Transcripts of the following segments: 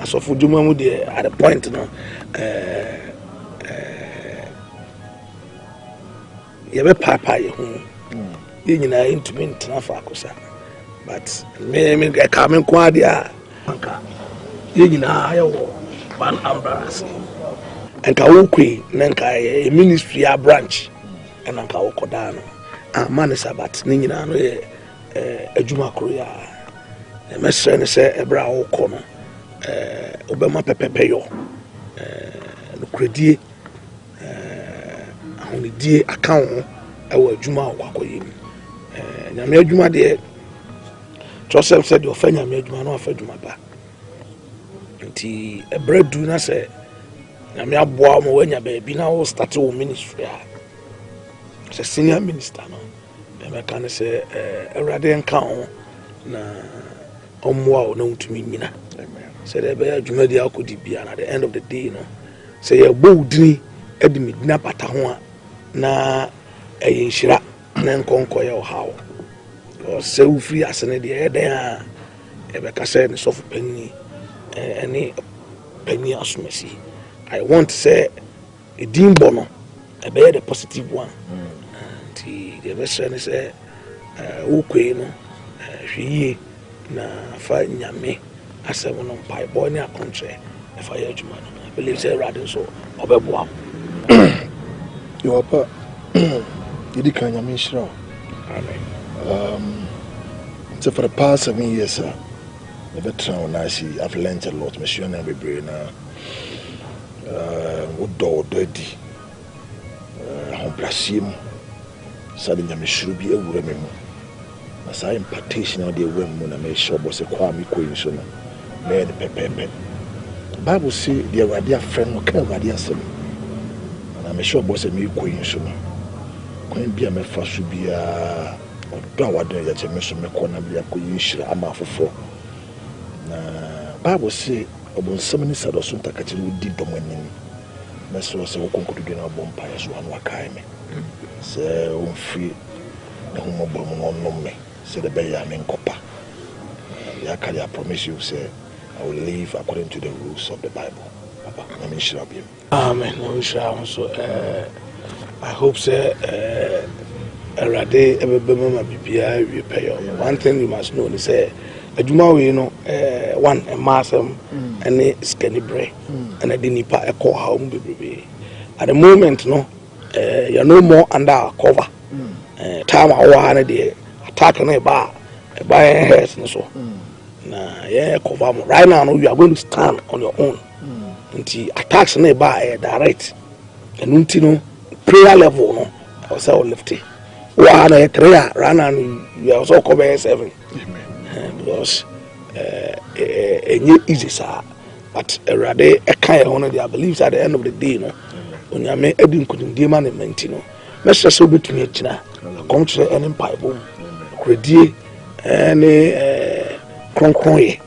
so for Jumamu there at a point no you be papa you you know into me na for akosa but me come kwa dia anka you know ayo one umbrella enka wokui nanka a ministry a branch enanka wokoda no man sabat ni nyina no adwuma kro ya mesre ne se ebra wokọ no obema pepepe yo no kredie ahonidie account ewo adwuma akwakoyim nyame adwuma de Joseph said the offender me adwuma no afadwuma ba nti ebredu na se nyame aboa mo wanya ba bi na wo start wo ministry a se senior minister no me kan se Awurade nka ho na omwa na utumi nyina se de be adwuma di akodi bia na the end of the day no se ye bowdini edi medina pata ho a na eyinhira na nkonko ye hawo o se ufri asene de eden a e be ka se ni sofu penni any penny asumesi I want to say a dimbo no e be the positive one the best one is ukwe no hwiye na fa nyame asem no pai boy ni akontre e fa ya adwuma no I believe say rather so obeboa you apa idi kan nyame shira amen so for the past 7 years the veteran na she I've learned a lot mission na bebre na odo di homplasim sabe nyame shiro bi ewura me mu na sa impartation na de ewura mu na me sure bo se kwa me koyin so no me de pepepe Bible say the Awurade friend no ka Awurade asem na me sure bo se me koyin so no kwan bia me fa so bia odo awade ya che me so me kona bia koyin shira ama afofo na Bible say obonsam ni sadoso ntakachi no di domani na so se wo konkodu na bompa ya so anu akai me se on free na ho mo no no me se the be ya me nkopa ya carry I promise you say I will live according to the rules of the Bible papa na me shira biem amen no shira so I hope say Awurade ebebema bibia we pay one thing you must know is say adwuma we no one masem any skenibre and I didn't pa call how bebrebe at the moment no you're no more under cover time our na dey attack na ba heads so na yeah cover right now no you are going to stand on your own until attacks na ba direct and until no prayer level no I say lift it wa na 3 run and you are also cover 7 because easy sir but Awurade ekan e hono I believe at the end of the day no onyame edi nkudimdie management no mesha so betumi akina come to any bible kredie any KRONKRON ye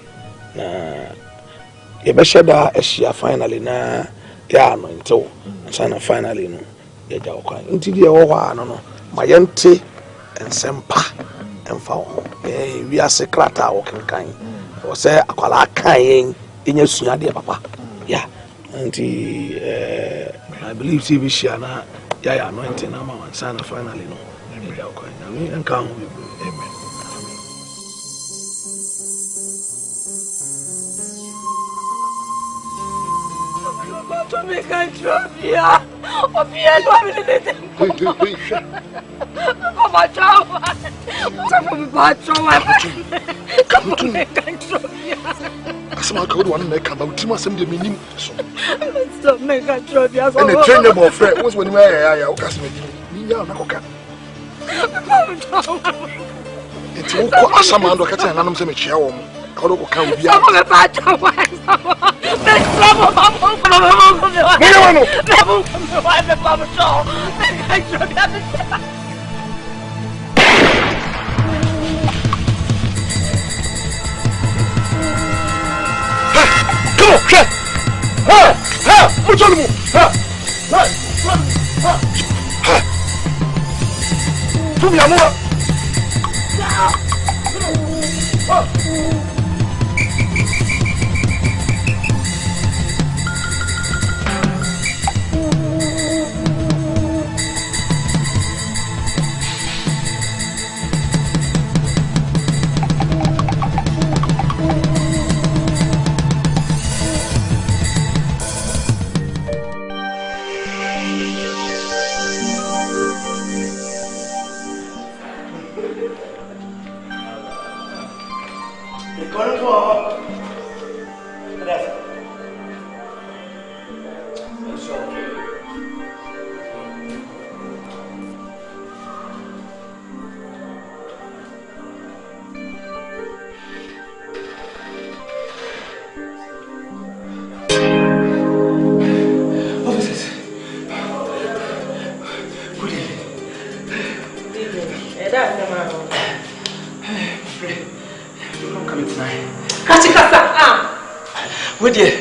na ye be sheda ehia finally na ya no nto sana finally no ye ja okwan nti die wo hwa no no mayente ensempa emfa ho we are secreta wo kenkan o say akwala kan yen enya sua de papa yeah nti I believe see we share na ya anointing na ma sana finally no ye ja okwan na me enka ho amen. To make a job here. Of here, no, I'm my child. Come to make a job here. As my code one neck about to some the meaning. Stop make a job here. And the trainable friend was when I cast me. It's all some under catching an animal cemetery. I don't come with you.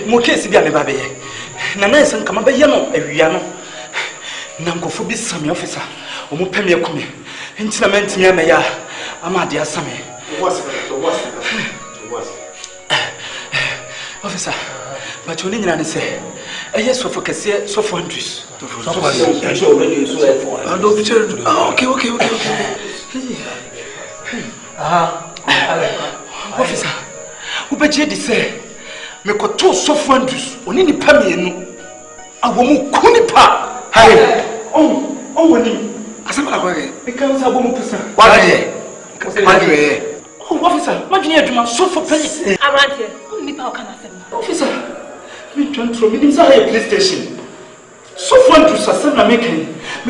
Mo case bi ame ba be ye na na sen kama be ye no awia no na nkofo bi same officer o mo peme akumi nti na mantimi ame ya ama de asame officer but oni nyina ne se eye sofo kese sofo Andrews okay officer ubeje di se me ko to sofo Andrews oni ni pa mienu awomu kunipa hai woni asema la kwage e kan sa bomu pesa waje officer madwene adwuma sofo penye Arante oni pa o kana sem officer me tantro me dim sa high police station sofo Andrews asem na me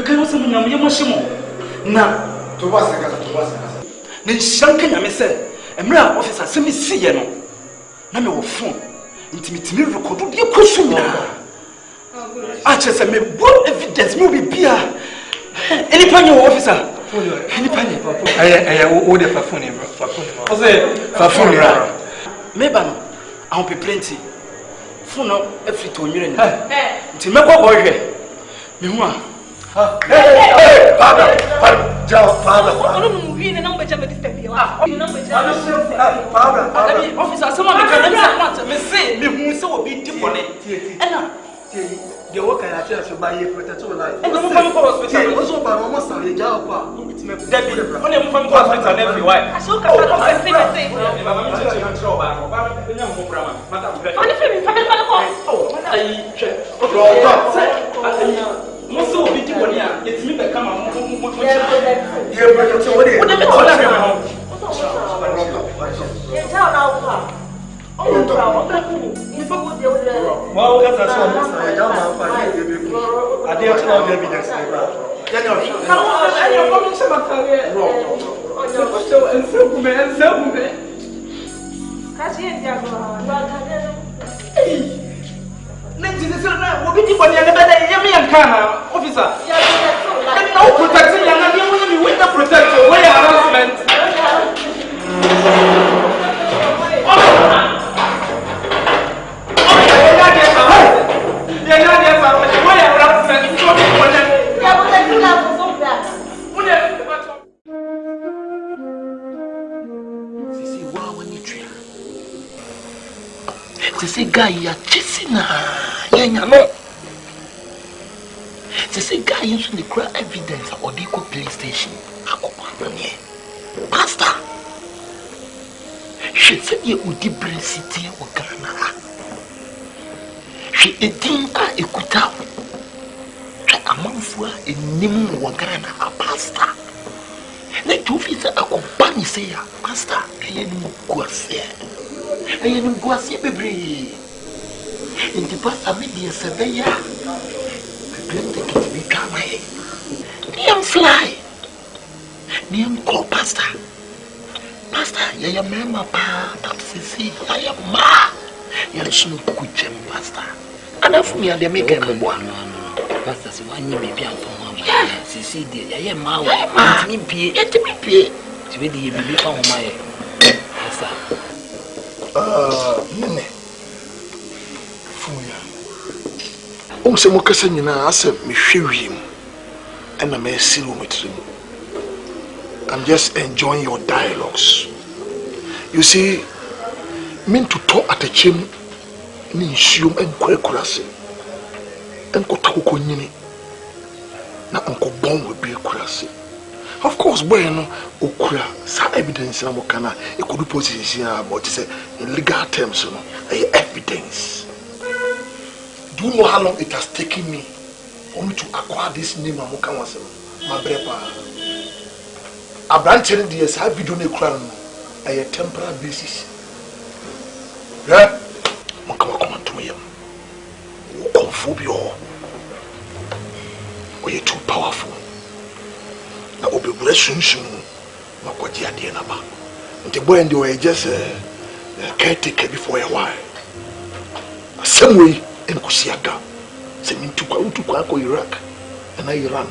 kan wasem nyam ye mahimo na to ba se kasa ne shanka nyame se emra officer se me siye no na me wo phone intimately record the question na ache se me good evidence me be bia any panye officer any panye wo de fa phone bro o say fa phone ra me ba no I be plenty phone no every to nwere ni nti me ko hwe me hu a father ono mu wi ne na mbeja me disturb you officer someone me can answer me say me hu se obi di bone ena the work I actually should buy a protector life. I'm coming for hospital. Also, by almost a job. Debbie, only I'm coming for hospital every why. I should come to say. Well, that's a song. I don't know if I didn't know the evidence. Say guy ya chasing yenya no. Say guy using the crowd evidence or the police station. Pastor. She said you would bring city or Ghana. She eating a ekuta. A month for a name or Ghana a pastor. Let two feet a company say, Pastor, I am going baby. In the past, I made a surveyor. I don't think it become a name fly. Name call Pastor. Pastor, I am Mama Pa, Apst, I am Ma. You are so good, Pastor. And of me, they make a one. Pastor, so I need maybe I'm from Mama. See, I am Ma, I am be it to be paid. To be the baby from my Pastor. Nene. Fuya. Se mo kasa nyina asem me hwewiem and na me siru metrim. I'm just enjoying your dialogues. You see, mean to talk at a chin ni nsuom enkwakurase. Enkotako nyini. Na onko bon we be kurase. Of course, boy, no, okura sa evidence na mo kana e could position about say in legal terms, no, evidence. Do you know how long it has taken me for me to acquire this name and moka wasem? My brepa. A branch in the SA video ne crown a temporary basis. Yeah? Moka come to me. Confobio. you're too powerful. Now, Obi soon. What you are doing about? The boy and the way just caretaker before a while. Some way in Kusiaga, sending to Kwako, Iraq, and Iran,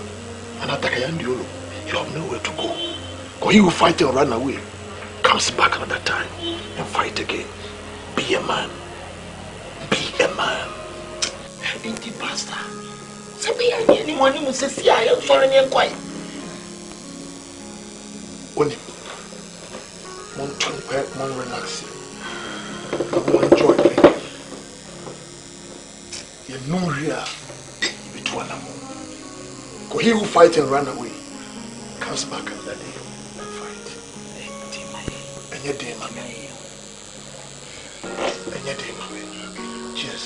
and Atakayandiolo. You have nowhere to go. Or he will fight and run away. Comes back another time and fight again. Be a man. Be a man. Indeed, Pastor. So we are anyone who says, yeah, I am foreign and quiet. Only one relax. I will enjoy it. You're no real. You be one more. Because he who fight and run away comes back another day and fight. And your day, mommy. And your day, mommy. Cheers.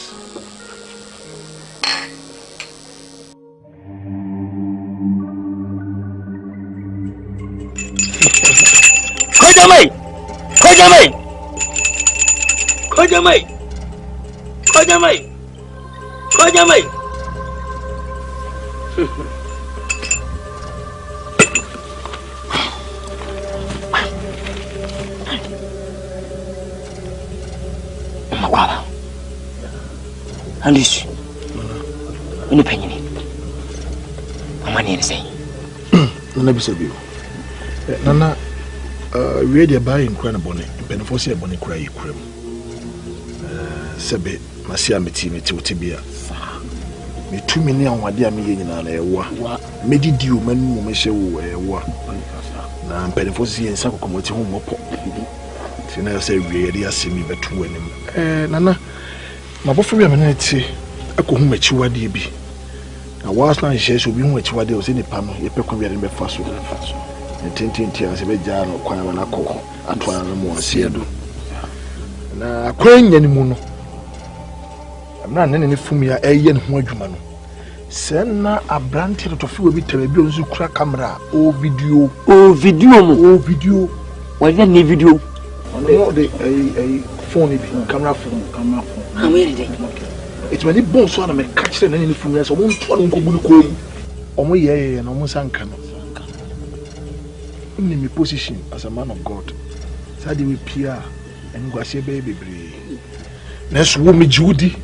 Kojamai. Mawala. Andis. Ini pengen ni. Mama ni say. Nana bisa bio. Nana we dey buy in kwana bone. Benefo se bone kura yi kura mu. Sebe masia meti otibia. Me tumi ni anwade a me ye nyina na ewa. Me didi o manu mo me hye wo ewa. Na benefo se yensa kokomoti ho mopo. Tina say we dey asemi betu anim. Nana mabofo wi amena ti akohu machiwade bi. Na was na hye so bi hu machiwade o se ni pa no ye pekwa wi be fa so. Tintinti ase be ja no kwan na akọ atwa na mo ase do. Na akwanya ni mu no. Amna nene ne fumi ya eye ne ho adwuma no. Se na abrante to fi obi tebe bi onzu kura camera o video mo. Wa dia ne video. No the phone bi camera phone. I'm ready dey. It's when it bon so na me catch nene ne fumi ya so mo nto no nkobu ko yi. Omo ye na omo sanka no. In my position as a man of God, Sadi we Pia and Guasia baby. Next woman Judy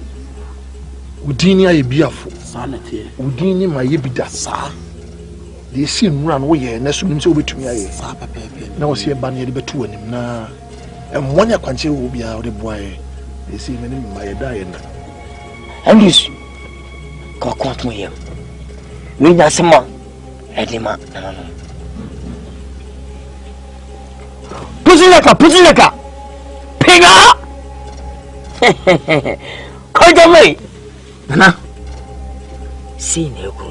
Udinia ye beerful, sanity, Udini my yebida, sir. They seem run away and next woman so to me. Now see a banner the two and him now. And one year quanche will be out the boy. They see many my dying. And this cock me him. We not some more. Edima, no. Puzinaka, Piga! Kojamai! Nana, see Nyarko.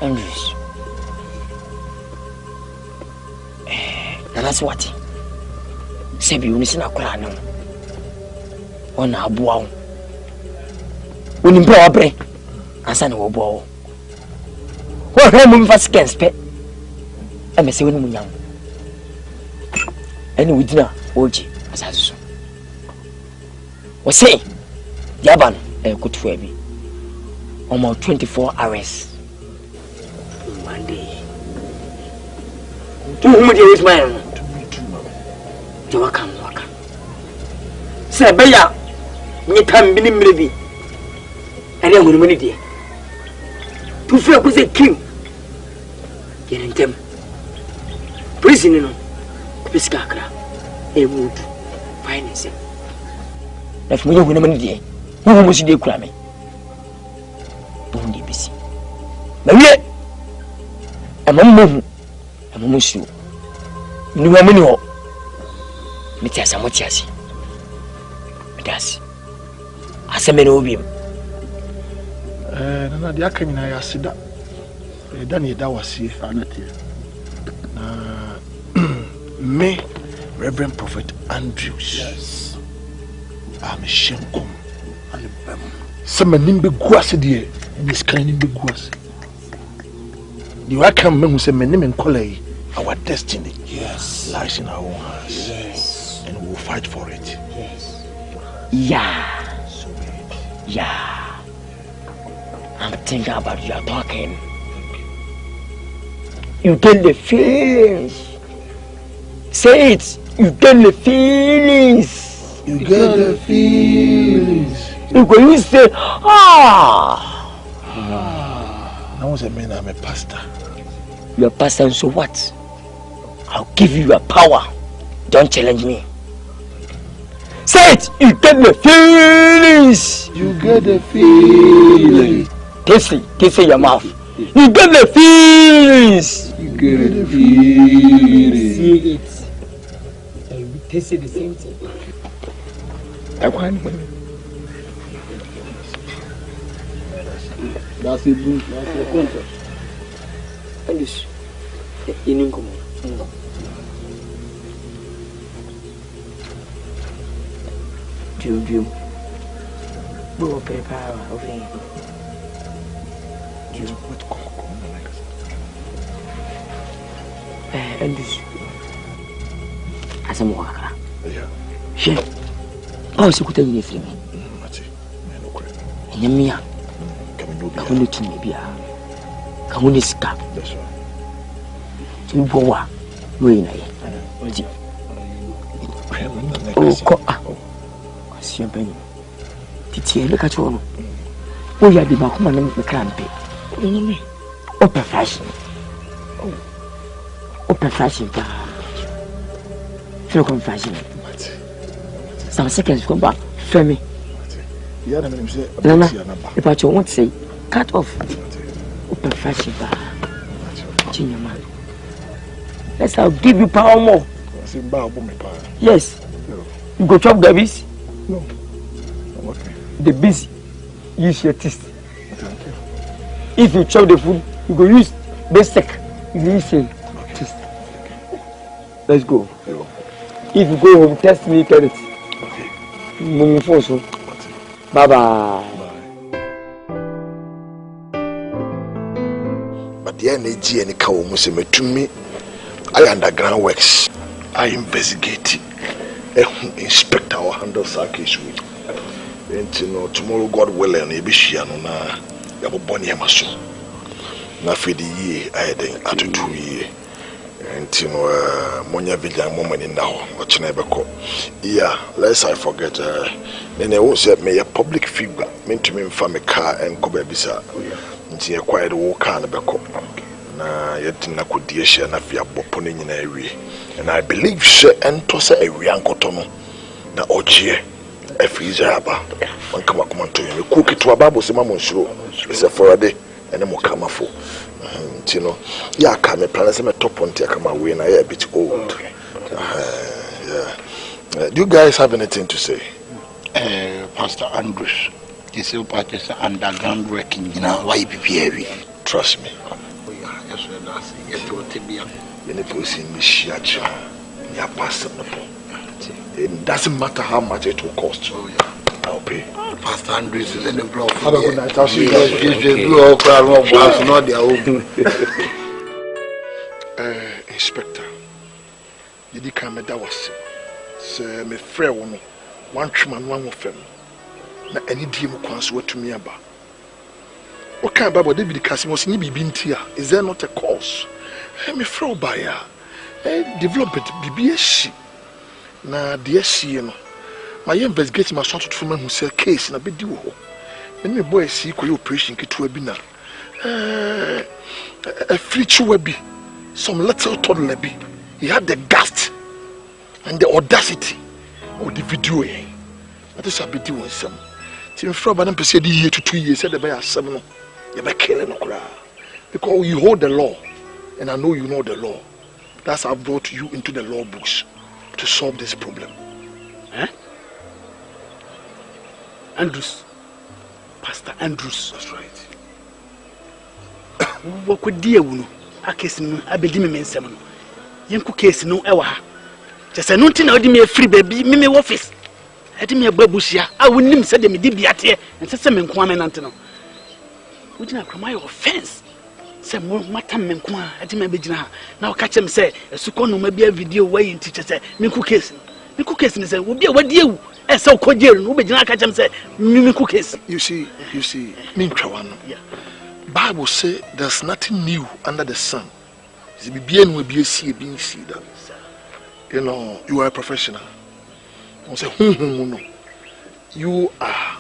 Andrews. Nana's what? Sebi, you listen to Kwadwo. On our bow. When you blow up, Asante will bow. What home first can spare? I may say when we young. And we dinner, OG, as I saw. Was say, Yaban, a good baby. Almost 24 hours. One day. To whom you is mine? To Wakam. Say, Baya, you can be maybe. And then we many. To feel was a king. Get in them. Prison, Piscacra, a wood, finance. That's me when I'm in the day. Who was the crammy? Bondi busy. But yet, I'm a move, I'm a monsieur. You are many more. Mitias and Matias. That's as a man of him. Na dia kamina ya sida dani da wasi anati na me Reverend Prophet Andrews. Yes, I'm a shenkom alibam sama nimbe guase die ni skan nimbe guase the welcome me who say me name kolai our destiny. Yes, lies in our own hands. Yes, and we will fight for it. Yes, Yeah. Yeah. I'm thinking about you talking. You get the feelings. Say it. You get the feelings. You get the feelings. You go, you say, Now what's it mean I'm a pastor? You're a pastor, so what? I'll give you your power. Don't challenge me. Say it. You get the feelings. You get the feelings. Taste your mouth. You get the feelings. You get the feelings. See it. And we taste the same thing. That's it, bro. That's the contract. And this, in income. Dream. Go prepare over here. You what and this as a mwaka. Yeah. She. Oh, so kuta yini free me. Mati. Me no kure. Nyamia. Ka wone tumi bia ka wone sika that's right ti bowa no yin aye oji ko asiempe ni titi ele ka chono o ya di ba kuma na me krampe ni o perfection pa feel confession some seconds come back femi yeah na me say Nana, if I want to say cut off open fashion ba man. Let's I'll give you power more. Yes. You go chop the bees? No. I'm okay. The bees use your teeth. If you chop the food, you go use the stick. You use your teeth. Let's go. If you go home, test me carrots. Okay. Bye bye. But the energy and the cow must to me. I underground works. I investigate. Inspect our handles our case with. And you know, tomorrow, God willing, a bishiano na yaboboni amaso. Na fedi ye, I had at 2 years. And you know, Monya Villa moment in now, what you never call. Yeah, lest I forget, then I won't say me a public figure, meant to me from a car and Kobe Bisa. Nti e kwai de wo car na beko na yet na kodie hye na fia bopone nyina awie and I believe she ento se awie ankoto no na ogie afiza aba wankama komanto ye ku kitwa babo se mamo nsuro se forade ene mo kamafo nti no ya ka me plan se me top on tia kama we na ya a bit old. Yeah. Do you guys have anything to say? Pastor Andrews, you still practice underground working, you know, why be. Trust me. Yes, that's it. What to be. You never see me share. You're pastor. It doesn't matter how much it will cost. Oh, yeah. I'll pay. Pastor Andrews is in the block. Have a good night. I'll see you guys. Not their own. Inspector, you did come that was Sir, my friend, one trim one of them. Na any deal kwanso watumi aba. What kind of Bible David Casimos ni bibintia? Is there not a cause? Me fro buyer. Develop it BBS. Na DSC no. My investigate my sort of woman who say case na be di wo. Me boy see koy operation ketua bi na. A free chew bi. Some little toddler bi. He had the guts and the audacity of the video. That is a bit doing some. Tim Frobber and said year to 2 years said the bear 7. You be killing no because you hold the law, and I know you know the law. That's how I brought you into the law books to solve this problem. Andrews, Pastor Andrews. That's right. What could dear woman? A case no, I be me seven. Yanku case no ewa. Just a nothing out me a free baby, me office. I did me a babushia. I wouldn't even say them did be at here and say some Kwame Antino. Would you not my offense? Some more matam Menkwa, I did my bejina. Now catch him say, a sukono may be a video way in teacher say, Miku case. Miku case and say, will be a what you. so ko jail no be gina ka chem say me ku case. You see, me ntwa Bible say there's nothing new under the sun. You know, you are a professional. You are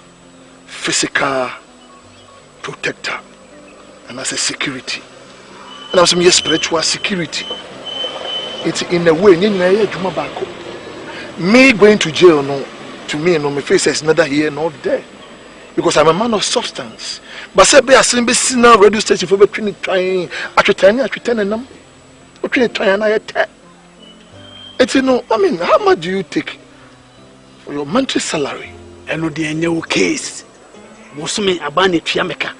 physical protector and as a security. And also me spiritual security. It's in a way, me going to jail, no, to me, no, my face is neither here nor there. Because I'm a man of substance. But say be a simple sinner radio station for between trying and it's you know, I mean, how much do you take for your monthly salary? And no the new case. Musume abani triameka.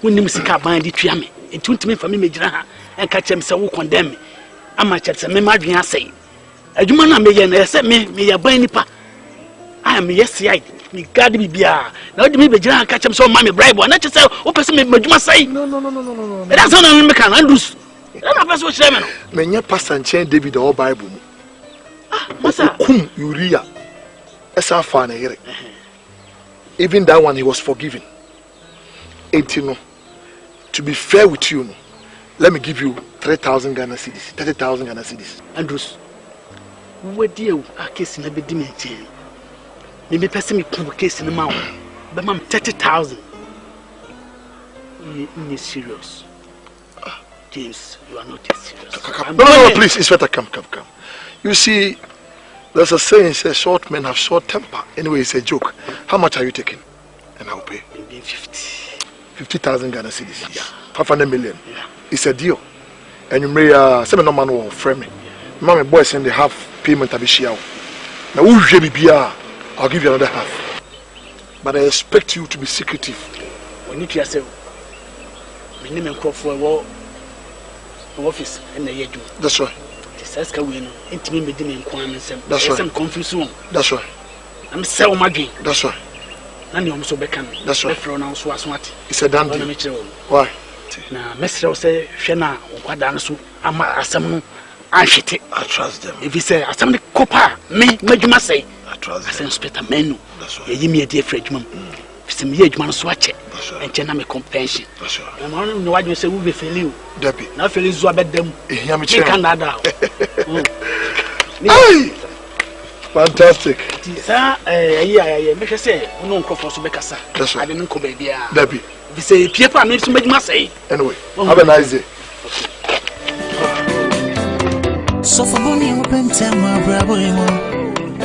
When you sika abani triame. It won't mean for me major and catch him so condemn me. I'm a chat me madrian say. A human may me a bani pa. I am yes, me God be bia. Now the me be catch him so mammy bribe or not just say, oh, person me majuma say. No. That's not a mekan Andrews. I'm a person chairman. Many pastor and chain David or Bible. Massa, Uriah. That's how far here. Even that one he was forgiven. 18. To be fair with you, let me give you 3,000 Ghana cedis, 30,000 Ghana cedis. Andrews, what do you are kissing a bit dimension? Maybe person me put case in the mouth, but I'm 30,000. You're serious. James, you are not serious. No, please, Inspector, come. You see, there's a saying, says short men have short temper. Anyway, it's a joke. How much are you taking? And I'll pay. Maybe 50,000 Ghana cedis. Yeah. 500 million. Yeah. It's a deal. And you may say no man will frame me. Mommy boys and they have payment to be shared. Now I'll give you another half. But I expect you to be secretive. When you yourself, my name and crop for a office and the year. That's right. The Saska win, intimate me in Kwame. That's right. Some confusion. That's right. I'm so maggie. That's right. And you're so beckham. That's right. It's a damn Why? Now, Mr. say, Shena, or Quadansu, I'm a some anshit. I trust them. If he say, I some copper, me, you must say, I trust them. I Inspector Menu. That's right. You me a dear Frenchman. Some years man swatch it. That's right. And Chena me compassion. That's right. And I don't know what you say, we will fail you. Debbie. Now, feel is about them. Hear me, Canada. Hey! Fantastic. Sir, yeah, make say, no crop to make us. That's right. I didn't come baby. Debbie. We say, people need to make must say. Anyway, have a nice day. So for money, open time, my bravo,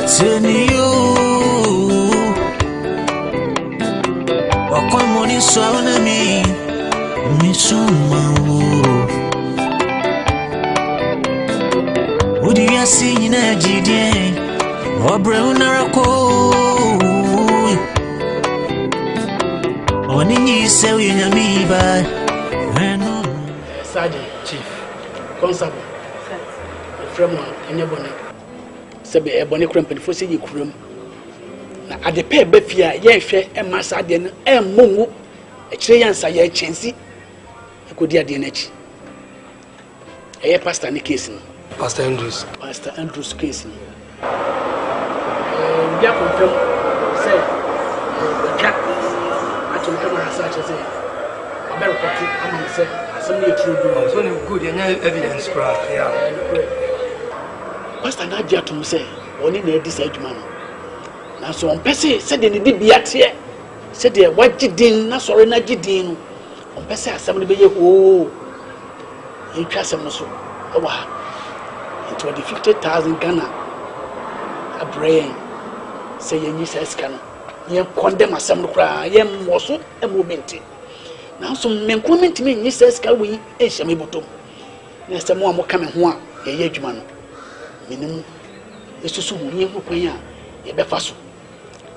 turn you. Or come on in, so on me, would you see in a GD? Or brown Nyarko. Only you say in a me by Sergeant, Chief, Constable, from any bonnet. Sabe a bonnet cramp and fossy crum. At the pair befia, yes, and Massadian, and Mungu, a chance I chancey. I could hear the energy. A pastor in the case. Pastor Andrews case. We are confirmed. Say, the cat. I told camera such as a American. I'm say, somebody true. It's only good and evidence, yeah. Pastor Nadia to me say, only the decide man. Now, so on Pessy said they did be at here. Said they what did din, not sorry, not did. On Pessy, somebody be oh, you trust him so. Oh, wow. It was the 50,000 Ghana. A brain. Say you says can you condemn a some cry, yam was a movement. Now some men comment to me, says can we a shamibotum. There's some more coming one, a yage man. Minimum is to soon you who queen, a befasso.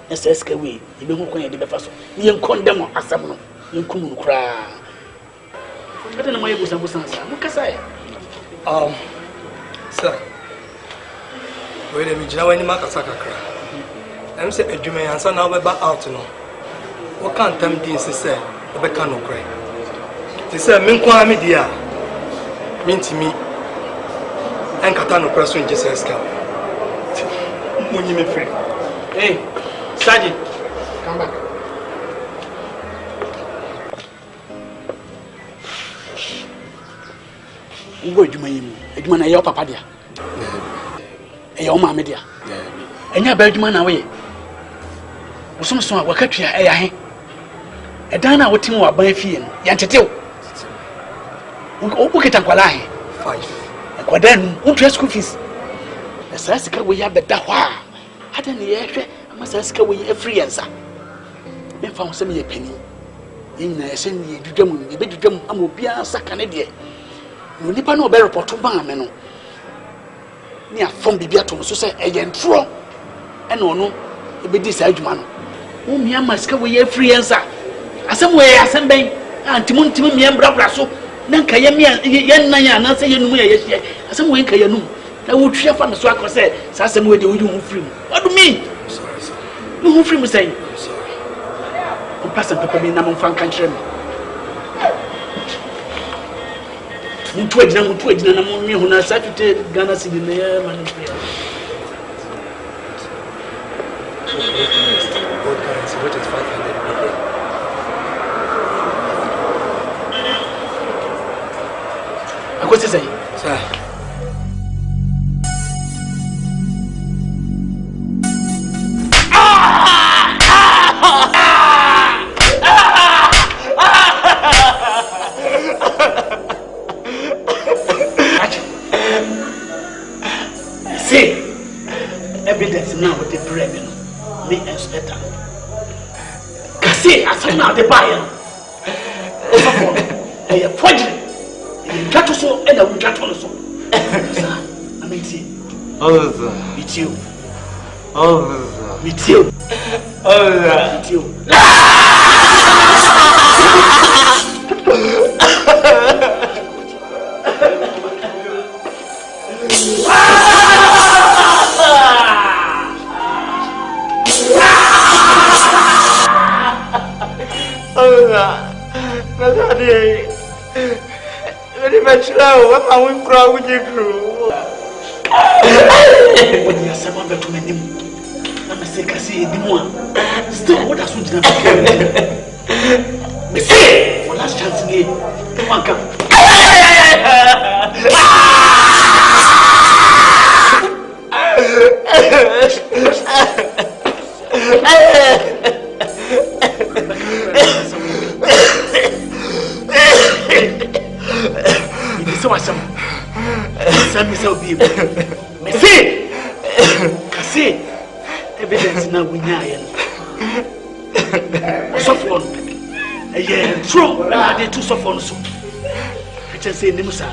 And says can we, you be who queen the befasso. You condemn a some, you couldn't cry. I don't know why you was answer. What can I say? Sir, wait a minute, when you make a sacre. I'm saying a Jimmy and son now about out no. What can't them things to say? The canoe cry. They say, Minqua media mean to me and Catano person Jesus. When you me free. Hey, Sergeant, come back. Ngo edwuma yim. Edwuma na ye papa dia. E ye ma me dia. Enya ba edwuma na we. Osomso a wakatua e ya he. Edan na wotim wa ban fie no. Ya ntetew. Wo kita kwala he. 5. Kwada nu, wo twa school fees. Esa sika we ya beda ho a. Ada ne ye hwe, ama sa sika we ye free yansa. Me fa ho se me ye pani. Yin na ese ne ye dudwam, ye be dudwam ama obi an saka ne de. No nipa no be report ban me no. Ni afom bibia to so se eye ntro. E na ono e be di sa adwuma no. Wo mi ama sika we ye free yansa. Asem we asem ben. Antimuntim mi embra so. Nanka ye mi ye nan ya na se ye numu ye ye. Asem we nka ye num. Na wo twa fa me so akose sa asem we de wo hu free mu. What do you mean? I'm sorry, sir. You hu free mu say? I'm sorry. O person papa me na mo fan kan kire me. Muntu agina na mo mi hu na sa tute Ghana city na ye man free. What is 500? What's he saying? Sir. See, evidence now with the premium. Me inspector. See, I said now the buyer. A forgery. Got to so and I will get also. I mean, see. Oh, meet you. Oh, meet you. Oh, meet you. What are we crying with you? When you are someone better than him, I'm a sick, I see anyone. Still, what has we done? Me say, for last chance again, come on, come. So awesome. Send me so people. Me see. Kasi. Evidence now we know. Soft one. Yeah, true. I did two soft ones. I just say Nimusa.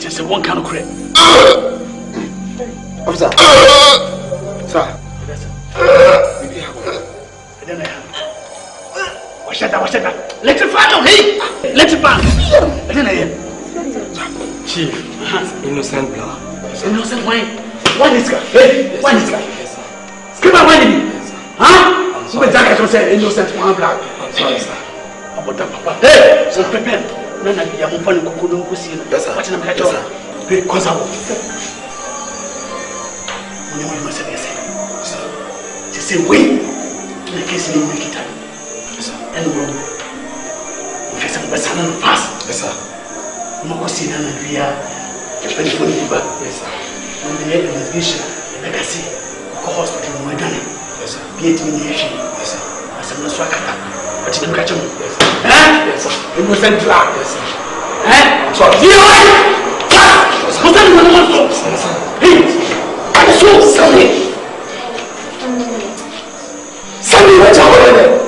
It's a one kind of crap. Officer. Sir. What's that? Let it fall, hey! Let it fall. Chief, innocent blood. Innocent wine. What is that? Hey, what is that? Skip my wine. Huh? So, Jack has said innocent one blood. I'm sorry, sir. About that, Papa. Hey, so prepare. Nana bi ya mfa ne kokoro nkosi no wati na meka jola because awo ni mo ma se yesi se se we na kesi ni wiki time and bro we se ba sana no fast yes sir mo ko si na na bia e pa ni fo ni ba yes sir on the investigation na kasi ko hospital mo dane yes sir bi eti ni yeshi yes sir asem na so akata wati na meka jola yes sir innocent blood yes sir so you what's that one hey I'm so sorry sorry what's happening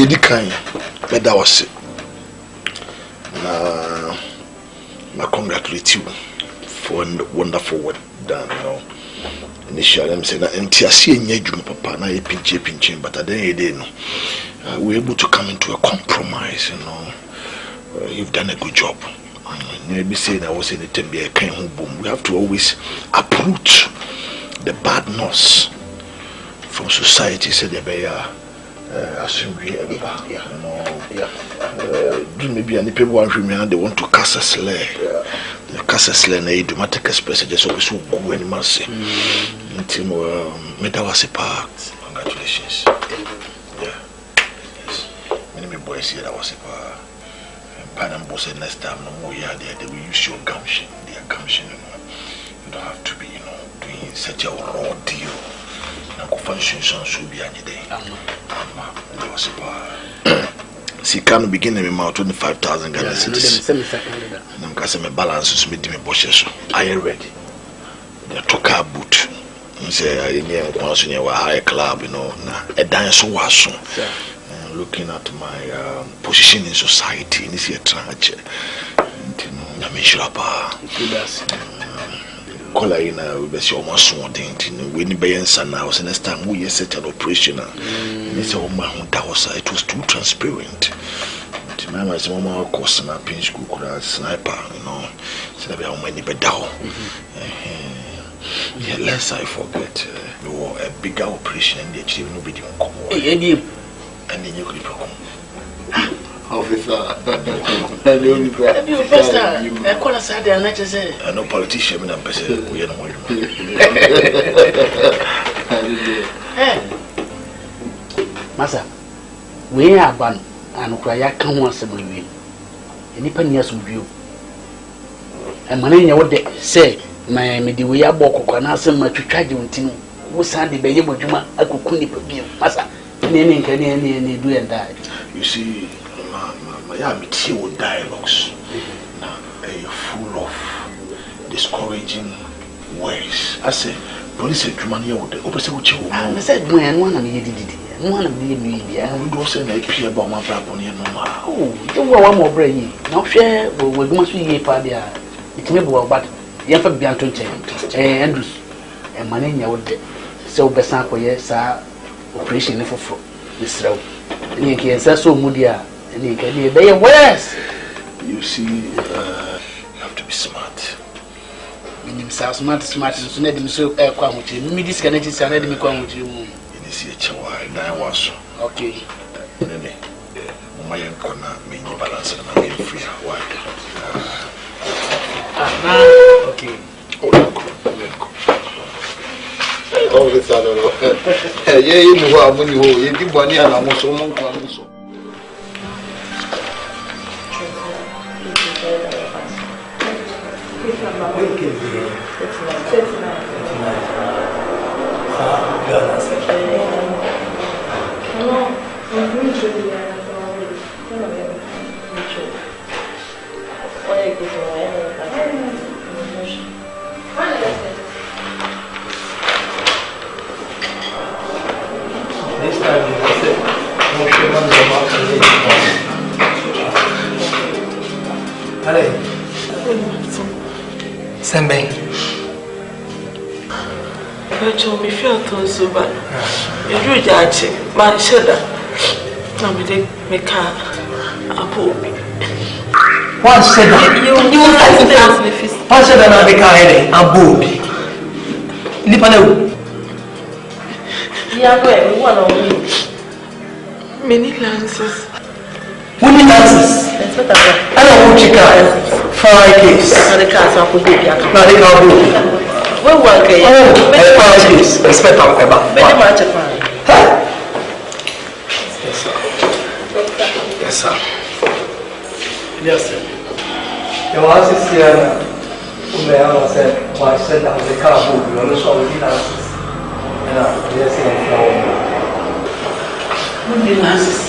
Yedi kan meda was na I congratulate you for wonderful work done, you know. Initially, I'm saying, papa, na pinche, but at the end of the day, we're able to come into a compromise, you know. You've done a good job. Maybe saying I was in the tembe, boom. We have to always uproot the badness from society. Said they maybe any people want they want to cast a slay. The cast a slay, they do not take a space. Just always go any mercy. Congratulations. Yeah. Yes. Many boys here that was a Padam boss said next time no more yeah they will use your gumption, their gumption, you know. You don't have to be, you know, doing such a raw deal. Functions should be any day. See, can begin in about 25,000 Ghana cedis. And I'm going to balance with me bushes. Are you ready? They took a boot. Say, I near a high club, you know, a dance was looking at my position in society in this year tranche. I'm sure Color in a almost one thing. When you buy and I was next time we set an operation. It's all my own house. It was too transparent. My mama course and a pinch school sniper, you know. So that how many bedao. Yeah, less I forget. A bigger operation and the achieve nobody on come. And then you could come. Officer, I call us out there and I just say, no politician, I'm person. We are no Massa, we are ban and cry. Come once a week. Any pennies with you. And money, what they say, my media book, and ask them to try to continue. Who Sunday be able to make a cookuni produce. Massa, any do and die. You see. Yeah, material dialogues now full of discouraging words. I say, police money would the opposite. I said, when one of you did it, and one of the media, and we go send a peer about my brother. Oh, you were one more brain. Now, share we must be a party. It may be but you have to be Anton Andrews and money would so best yes, operation for this row. And you can say so moody. You see, you have to be smart. Smart, so let him so come with you. Me disconnect is another me come with you. It is a chihuahua, and I was okay. My corner, me balance and I'm free. Okay. Oh, this I don't know. Yeah, you know how many you give money and I'm also long. Sembeng. But me feel so bad. You do judge, man. Shada. No, me dey make a apple. One shada. You one shada na make a head apple. Nipa na. Yeah, go one on me. Many lances. Many lances. I don't want chicken. 5 case. And the cars are put baby. Now they can't do. We work here. Oh, 5 case. Respect our Eba. Very much a fan. Yes, sir. Yes, sir. Your house is here. I said, I said that the car move. You only saw the lances. And yes, the lances.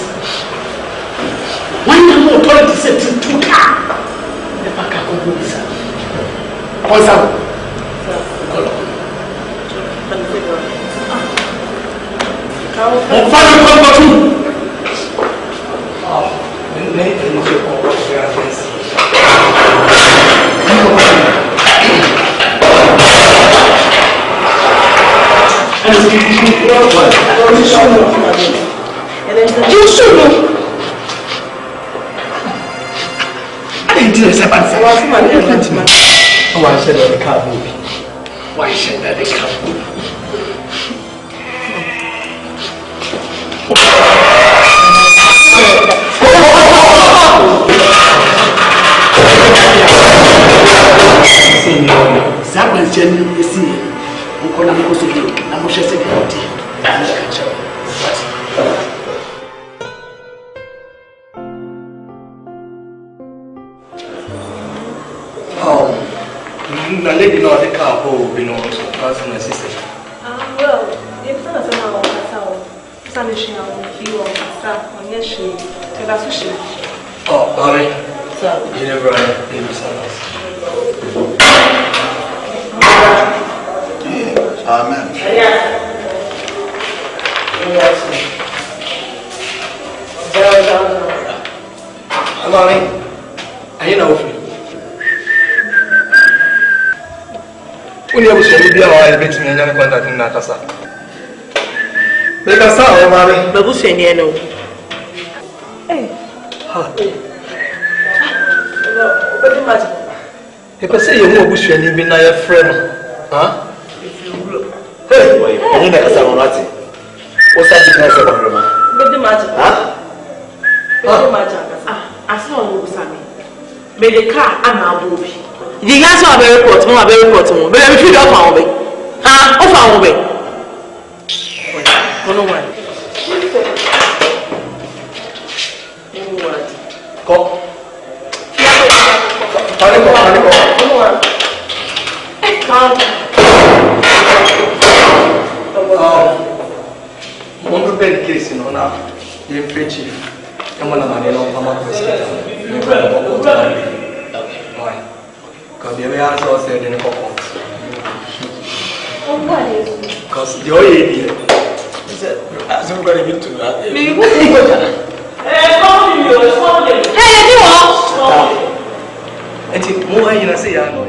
When the authority said to car. Nkansah. Nkansah, mami. Babu Seniano. Hey. Ha. If I say you know Bush and even your friend, huh? Hey, wait. I need Nkansah, Mati. What's that difference about Roma? Baby Magic. Huh? Baby Magic. I saw you, Sammy. May the car and our movie. The answer of a report, more very important. But I'm sure you're found me. Ah, off our way. No one. Go. One prepared case, you know, now. You're free chief. I'm going to manage on Mama Hospital. Because the way I said in the coupons. Because the oil here is as I'm going to do that. Hey, you are. And more you say, I know.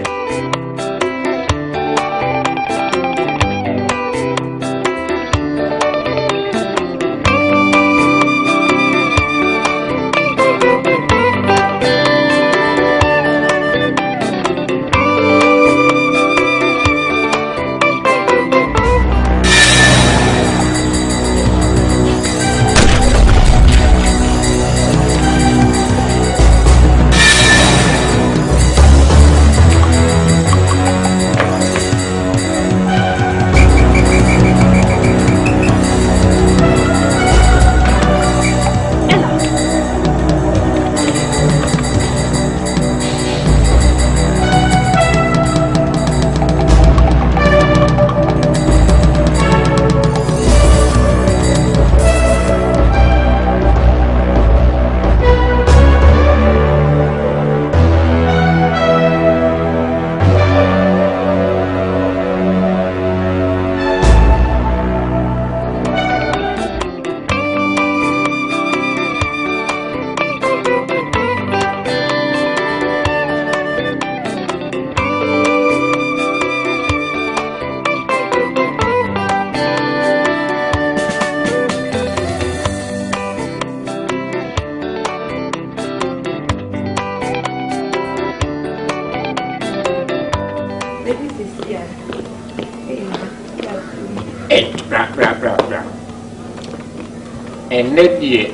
And let ye,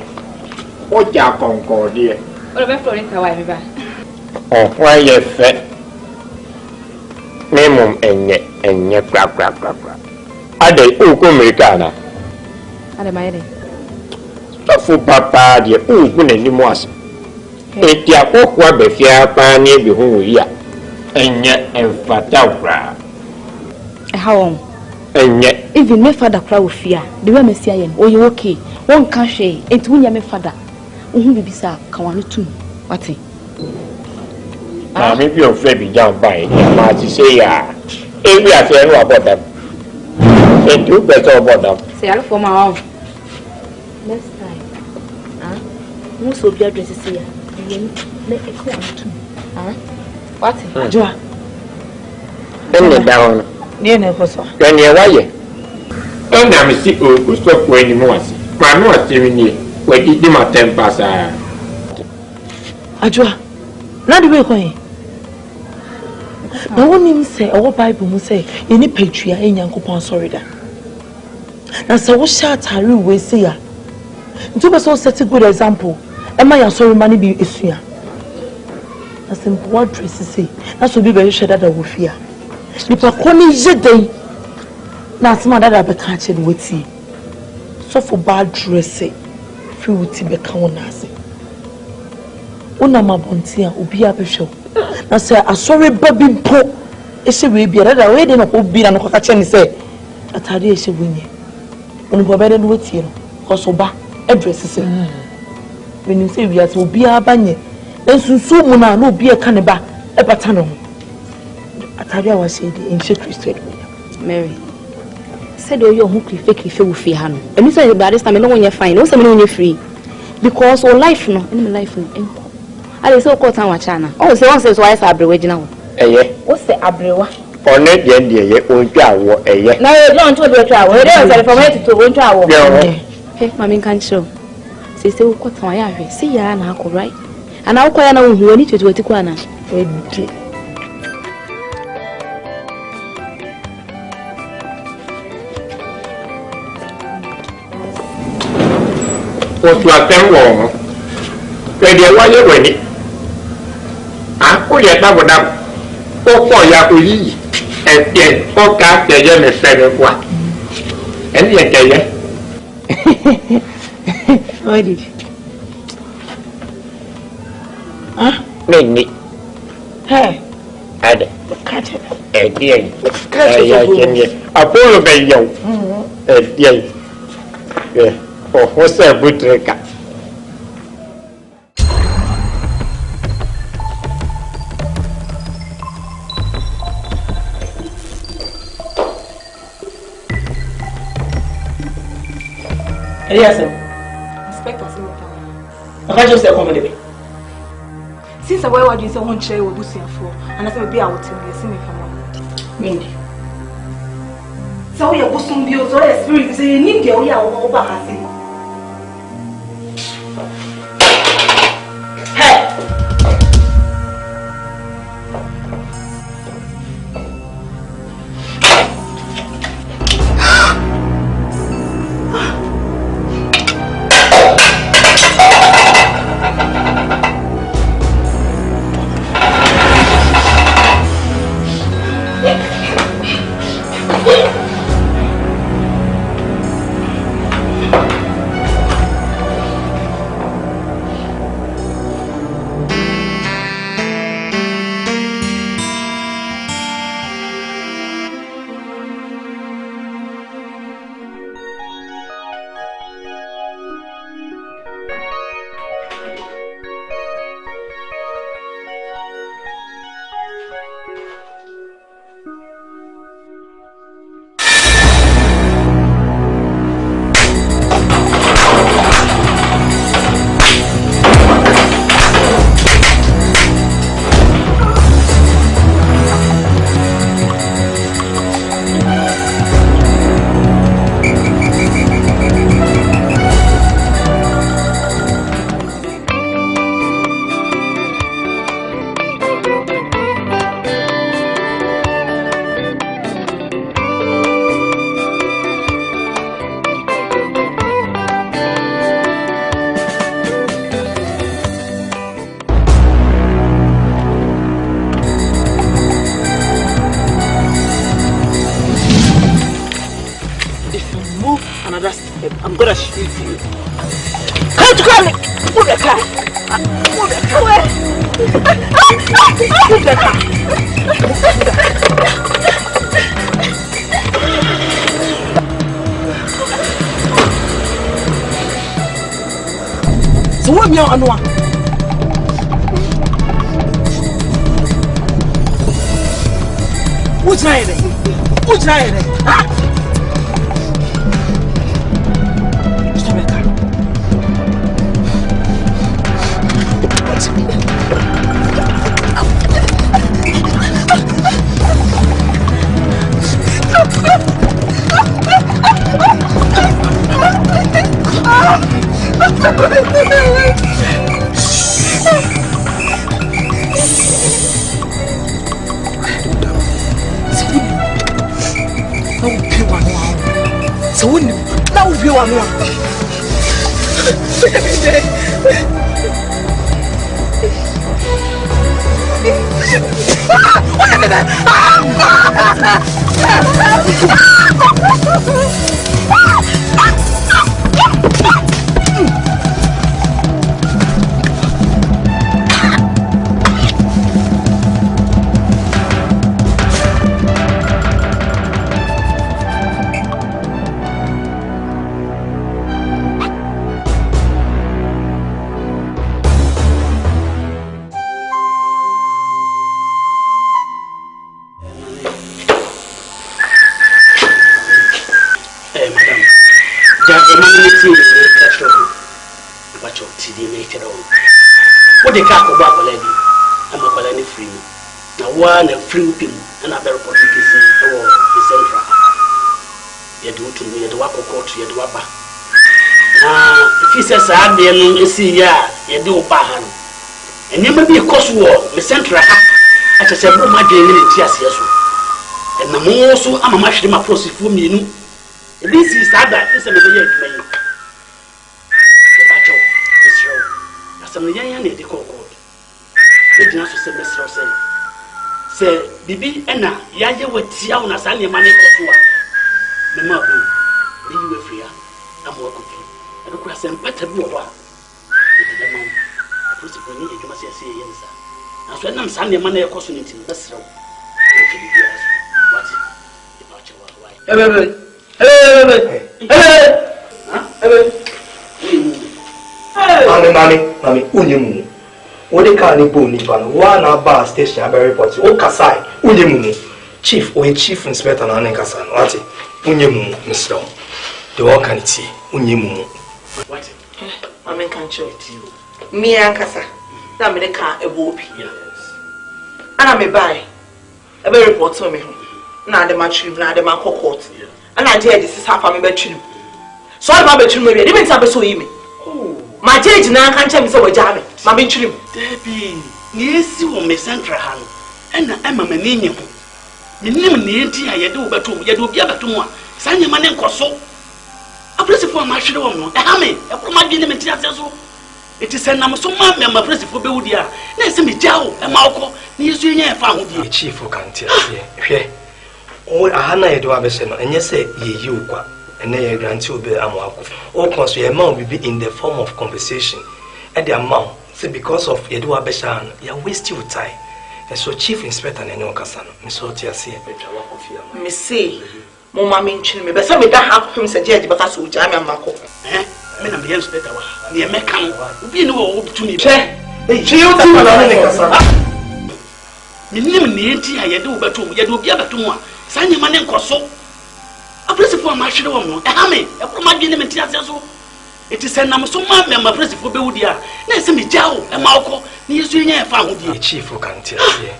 what ya concord ye? What about Florence? How I ever? Oh, why ye fat? Memum and yet, crap. Are they Americana? Are they my For papa, dear, when any was. It ya walk what the fair pioneer be who we are, and yet and fat out. How long? And yet, even my father crowd fear, the way Messiah, or you okay? One can't say, and when your father, who will be sir, Kawani too. What's it? Maybe you're afraid to jump by, I say, if we are fair about them, and do better about them. Say, I'll for my own. Next time, most of your dresses here, and let it go too. What? Joa. Then down. Near Neposo. Then you're why? and I'm sick who stop when you was. My most even when you my tempers are. Ajua, not the way going. No one even say, our Bible must say, any patria in Yankopon sorida. And so what shall Harry will say ya? To us all set a good example. Am I sorry money be issue? As in what dresses say, that's will be very sure that I will fear. If I call me day, now some other be catching with you. So for bad dressing, few would be count as it. Una mabontia ubi a show. Now say a sorry baby po. Is a baby rather way than a be and a catching say. A tardy is a winning. When we better with you, because oba addresses it. When you say we are to be a banye, then soon muna no be a cannibal, a patano. A tardy was said in Christian Mary. Said, oh, you're hooky fake if you feel hand. And you say, by this time, I know when you're fine, also when you're free. Because all life, no, any life, no. I so called Town China. Oh, so one says, why is Abrewa now? Eh, what's the Abrewa? Or not yet, dear, won't travel, eh? Now you don't want to travel. It is from here to won't travel. Hey, Mammy can't show. Say, so called Town. See, ya and Uncle, right? And I'll call you who need to do it to Kwana. What you are telling wrong? Where the why you ready? I put your double down. Oh, for your police. And then, oh, cast the young fellow one. And yet, what did? Huh? Many. Hey, Ada. Catch it. And then, Apollo by you. And then, yeah. Oh, what's a good record? Yes, sir. Inspector, I just say come with me. Since I were doing some chair with Bussian for, and I said, be out to me, see me from one. Mindy. So, your bosom be also a spirit, so you need to go over her. I'm gonna shoot you. Come to call me! Move the car! Move the car! Move the car! So what me on one? Who's trying it? Who's trying it? Huh? view one more. What the car about a lady? I'm a colony free. Now, one a free pin and a better policy or the central. You do to me at the Wako court, you do up. If he says, I'm the see ya, you do Bahan. And you may be a cost war, the central. I just said, my dear, yes, yes. And the more so, I'm a mushroom approach for me. This is that is a million. Some young lady called. It does say, Mr. Say, Bibi, Anna, Yaya with Tiana Sanya Money Kotua. The mother, be you a free. I'm more cooking. I don't cross them better Boa. It is a man. I put it when you must say yes. And so I'm Sanya Money opportunity. That's so. What? Mami, unyimu. Ode ka ni bo ni fan. One bar station Akyere report. O kasai, unyimu. Chief, o chief inspector na Nkansah. What? Unyimu, Mr. The work can see. Unyimu. What? Mami can show it to you. Me Nkansah. Na me de ka ebo obi. Ana me buy. Ebe report to me. Na de ma trim, na de ma court. Ana dey this is half am be trim. So I be trim me. Dey me say so yi me. My judge now can't tell me so we're jamming. My bin trim. Debbie, yes, you will miss Central hand. And I'm a meaning. Minimum nearty, I do better, you do be able to one. Sign your money and coso. A principal, my shadow, a hammy, a promoting him in Tiazo. It is a number so mammy, my principal Budia. Let's me tell, a Malco, news you found the chief who can't tell you. Oh, I had no idea, and yes, say you. And then you grant you be amwako. All costs your amount will be in the form of compensation. At the amount, say because of Edua Beshan, you waste your time. And so Chief Inspector Nkansah, Miss Otia say, Miss say, Mamma mentioned me, but some of that have him suggest because of Jamie and Marco. Eh? Men and the inspector, the American, we know to me. She Nkansah. Minimum nearty, I do better, you do be able to one. Sign your money and coso. A principal, my shadow, a hammy, a promoting him in Tiazo. It is a number so mammy, my principal Budia. Let's me tell, a Malco, news you found the chief who can't tell you.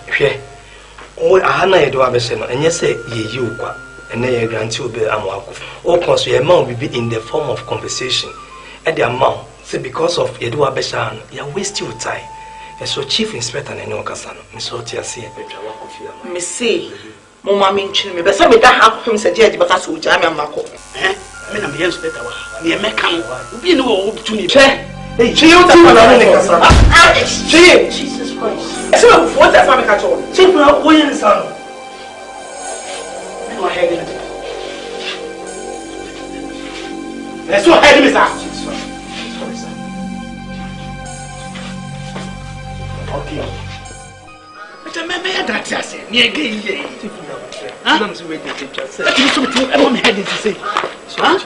Oh, I had no idea, and yes, say you. And then you grant you be amwako. All costs your amount will be in the form of compensation. At the amount, say because of Edua Beshan, you waste your time. And so Chief Inspector Nkansah, Miss Otia say, Miss say, Mamma mentioned me, but some of that have him suggest because of Jamie and Marco. Eh? Men and the inspector, the American, we know to me. Jesus Christ. So, what does Mamma catch on? Chief, now, William, son. My head in it. Let's go ahead, Miss Asante. Sorry, sir. Okay. But I remember that I said, near again. I'm heading to say. Huh?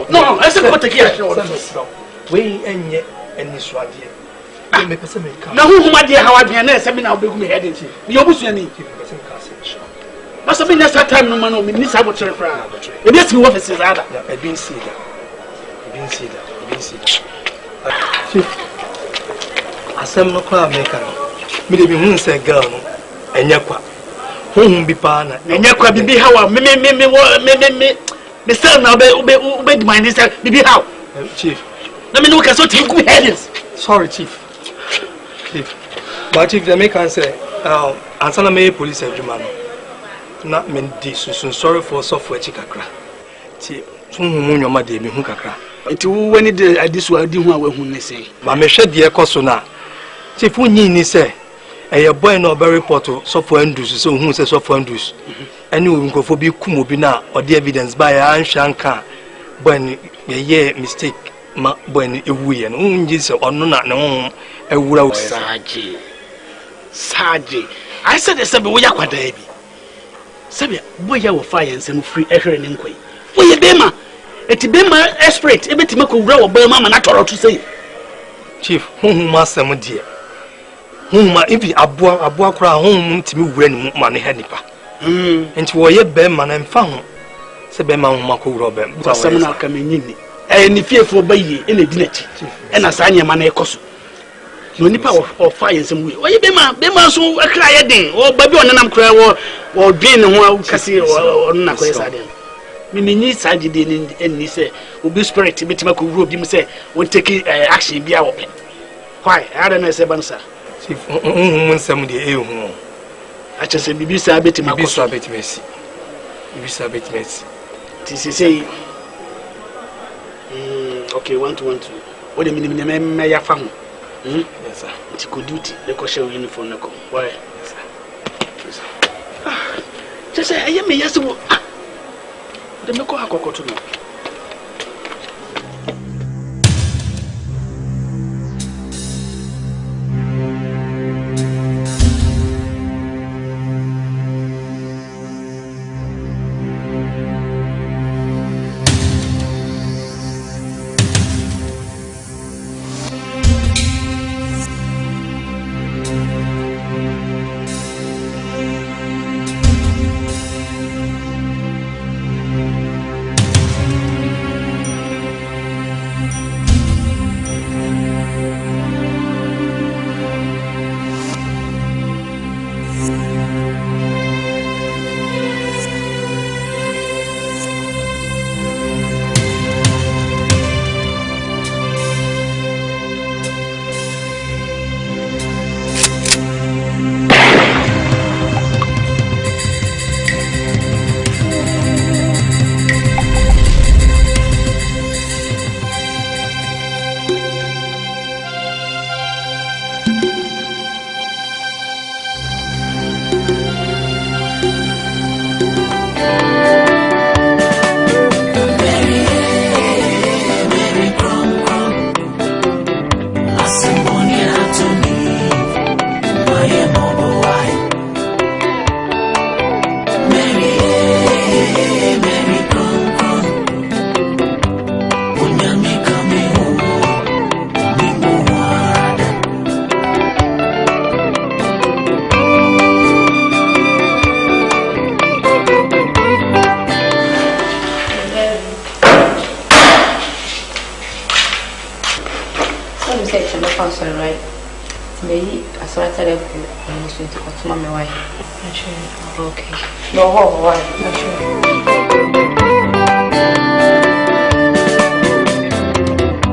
No, I said, what a we and yet, and this right here. Now, who my dear, how I be an answer me now, big me heading to you. Almost any. Must have been just that time, no man, Miss Abbott. It is two offices. I've been seen that. Asem no kwa American. Me dey be hu say girl no enyekwa. Hu bi pa na enyekwa bibi how me sell now be demand this bibi how. Chief. Let me know can so take good headings. Sorry chief. But chief the American say answer na me police adwuma no. not meant this. So sorry for software chikakra. See, soon your mother me hunkakra. It when it this way, I didn't want to say. But me shed the ecosona. See, if we say, a boy no berry portal, software induce, so who says software induce. And you will go for be kumobina or the evidence by a shanka when ye mistake. When we and unjis or not no a wood Saji. I said the Sabi Wayakwa baby. Sabi, boy, you will fire and some free effort and inquiry. Where you bema? It be my esprit, every Timako row, boy, mamma, not all to say. Chief, whom master, my dear. Whom if you abua crown home to me when money hanipa. And to a beman and found Sabema Mako Robin, but some are coming in. And if you for baby in a dinner, and a sign your money cost. No nipper or fire some way. Why you be my so a cry a day, or baby on an cry or being one cassie or not. Mini side in and say, will be spirit to be Timako Rube, you say, will take action be our pen. Why, I don't know, Sabansa. Somebody, I just say, be sabit, my bit messy. Be sabit messy. Tis say. Okay, 1 to 1 to. What a minute may I found? Yes, sir. It's good duty. The kosher uniform. Why? Yes, sir. Just say, I am a yes. The Mako Hako to know.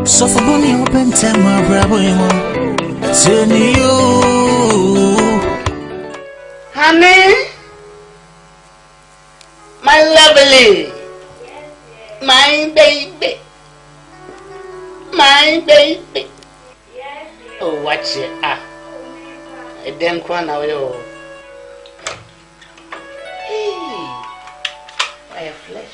So for money open time, my bravo, turn you, honey, my lovely, my baby, Oh, watch it, I didn't cry now. Hey, I have flesh.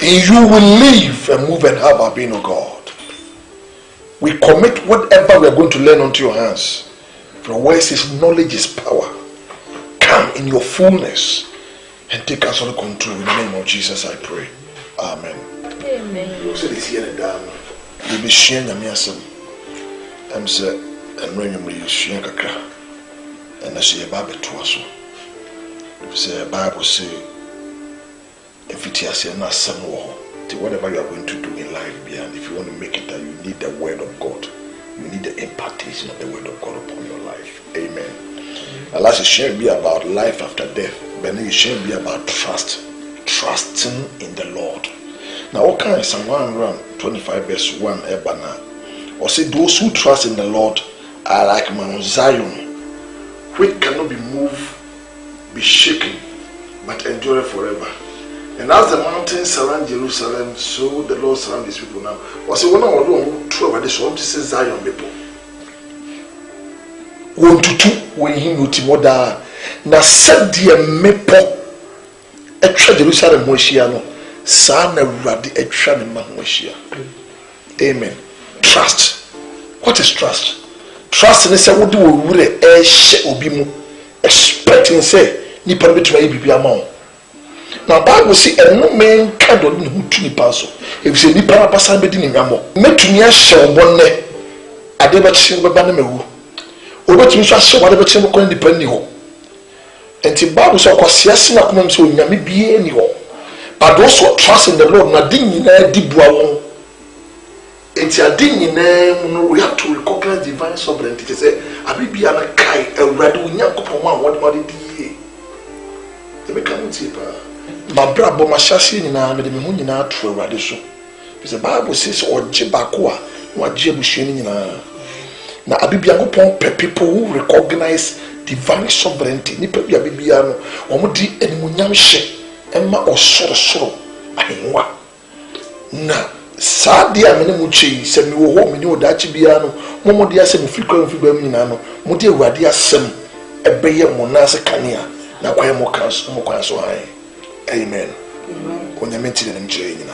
You will live and move and have our being, O God. We commit whatever we are going to learn onto your hands. For where it says knowledge is power. Come in your fullness and take absolute control. In the name of Jesus, I pray. Amen. Amen. You said it's here and down. You'll be sharing a measure. I'm saying, and when you share a crack, and I say a Bible to us. If say a Bible say, if it is not some war, whatever you are going to do in life beyond, if you want to make it, you need the word of God. You need the impartation of the word of God upon your life. Amen. And last, it shouldn't be about life after death, but it shouldn't be about trusting in the Lord. Now, what kind of Psalm 125 verse 1 Ebana? Or say, those who trust in the Lord are like Mount Zion, which cannot be moved, be shaken, but endure forever. And as the mountains surround Jerusalem, so the Lord surrounds his people now. Or say, when I want to over this, want to say Zion people. Want to when him with Timoda. Now said the mepo a trade Jerusalem Moshiano, son of Radi a trade Mahmoshia. Amen. Trust. What is trust? Trust in say what do we a share obimu expecting say nipa between bibi amount. Now Bible say no man can do who to nipa so. If say nipa pasan be di nyamo. Metumi a share bonne ade ba kyin beba na mewu. Obetumi so share wade be kyin ko nipa ni ho. Enti Bible say kwasiase na kuma so nyame bie ni ho. But those who trust in the Lord na din nyina di bua won. Enti ade nyina we have to recognize divine sovereignty. Say abibia na kai awrade onyankopon ma wode di. They become cheaper. My brother, my chassis, and I made me money now to a radish. The Bible says, or Jebakua, what Jebushini. Now, Abibiano upon people who recognize divine sovereignty. Nipia Bibiano, or Mudi and Munyamshe, Emma or Soro. I what? Now, Sadia Menemuchi, send me home in your Dachibiano, Momodia semi frequent Fibeminano, Mudi Radia Sem, a Bayer Monasa Cania. Now, I am more so high. Amen. When you mention them, Jane,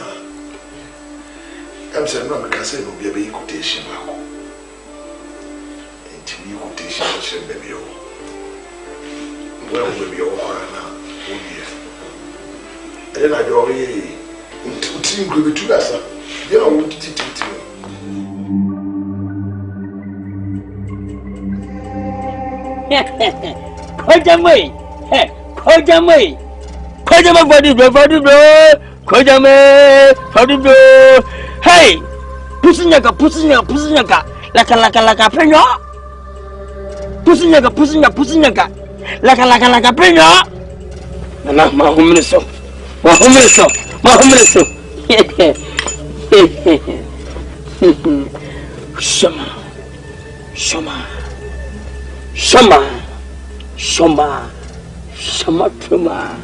I'm saying, no, I can't say no be a big quotation. Into you quotation, baby. Well, will be all now. Oh, dear. And then I go away into team group to us. You know what to do. Kojamwe, Kojamwe, Kojama body bro, Kojame, bro. Hey, pusinyaka, laka, penyo. Pusinyaka, laka, penyo. Nana, mahumreso. Shama Truma.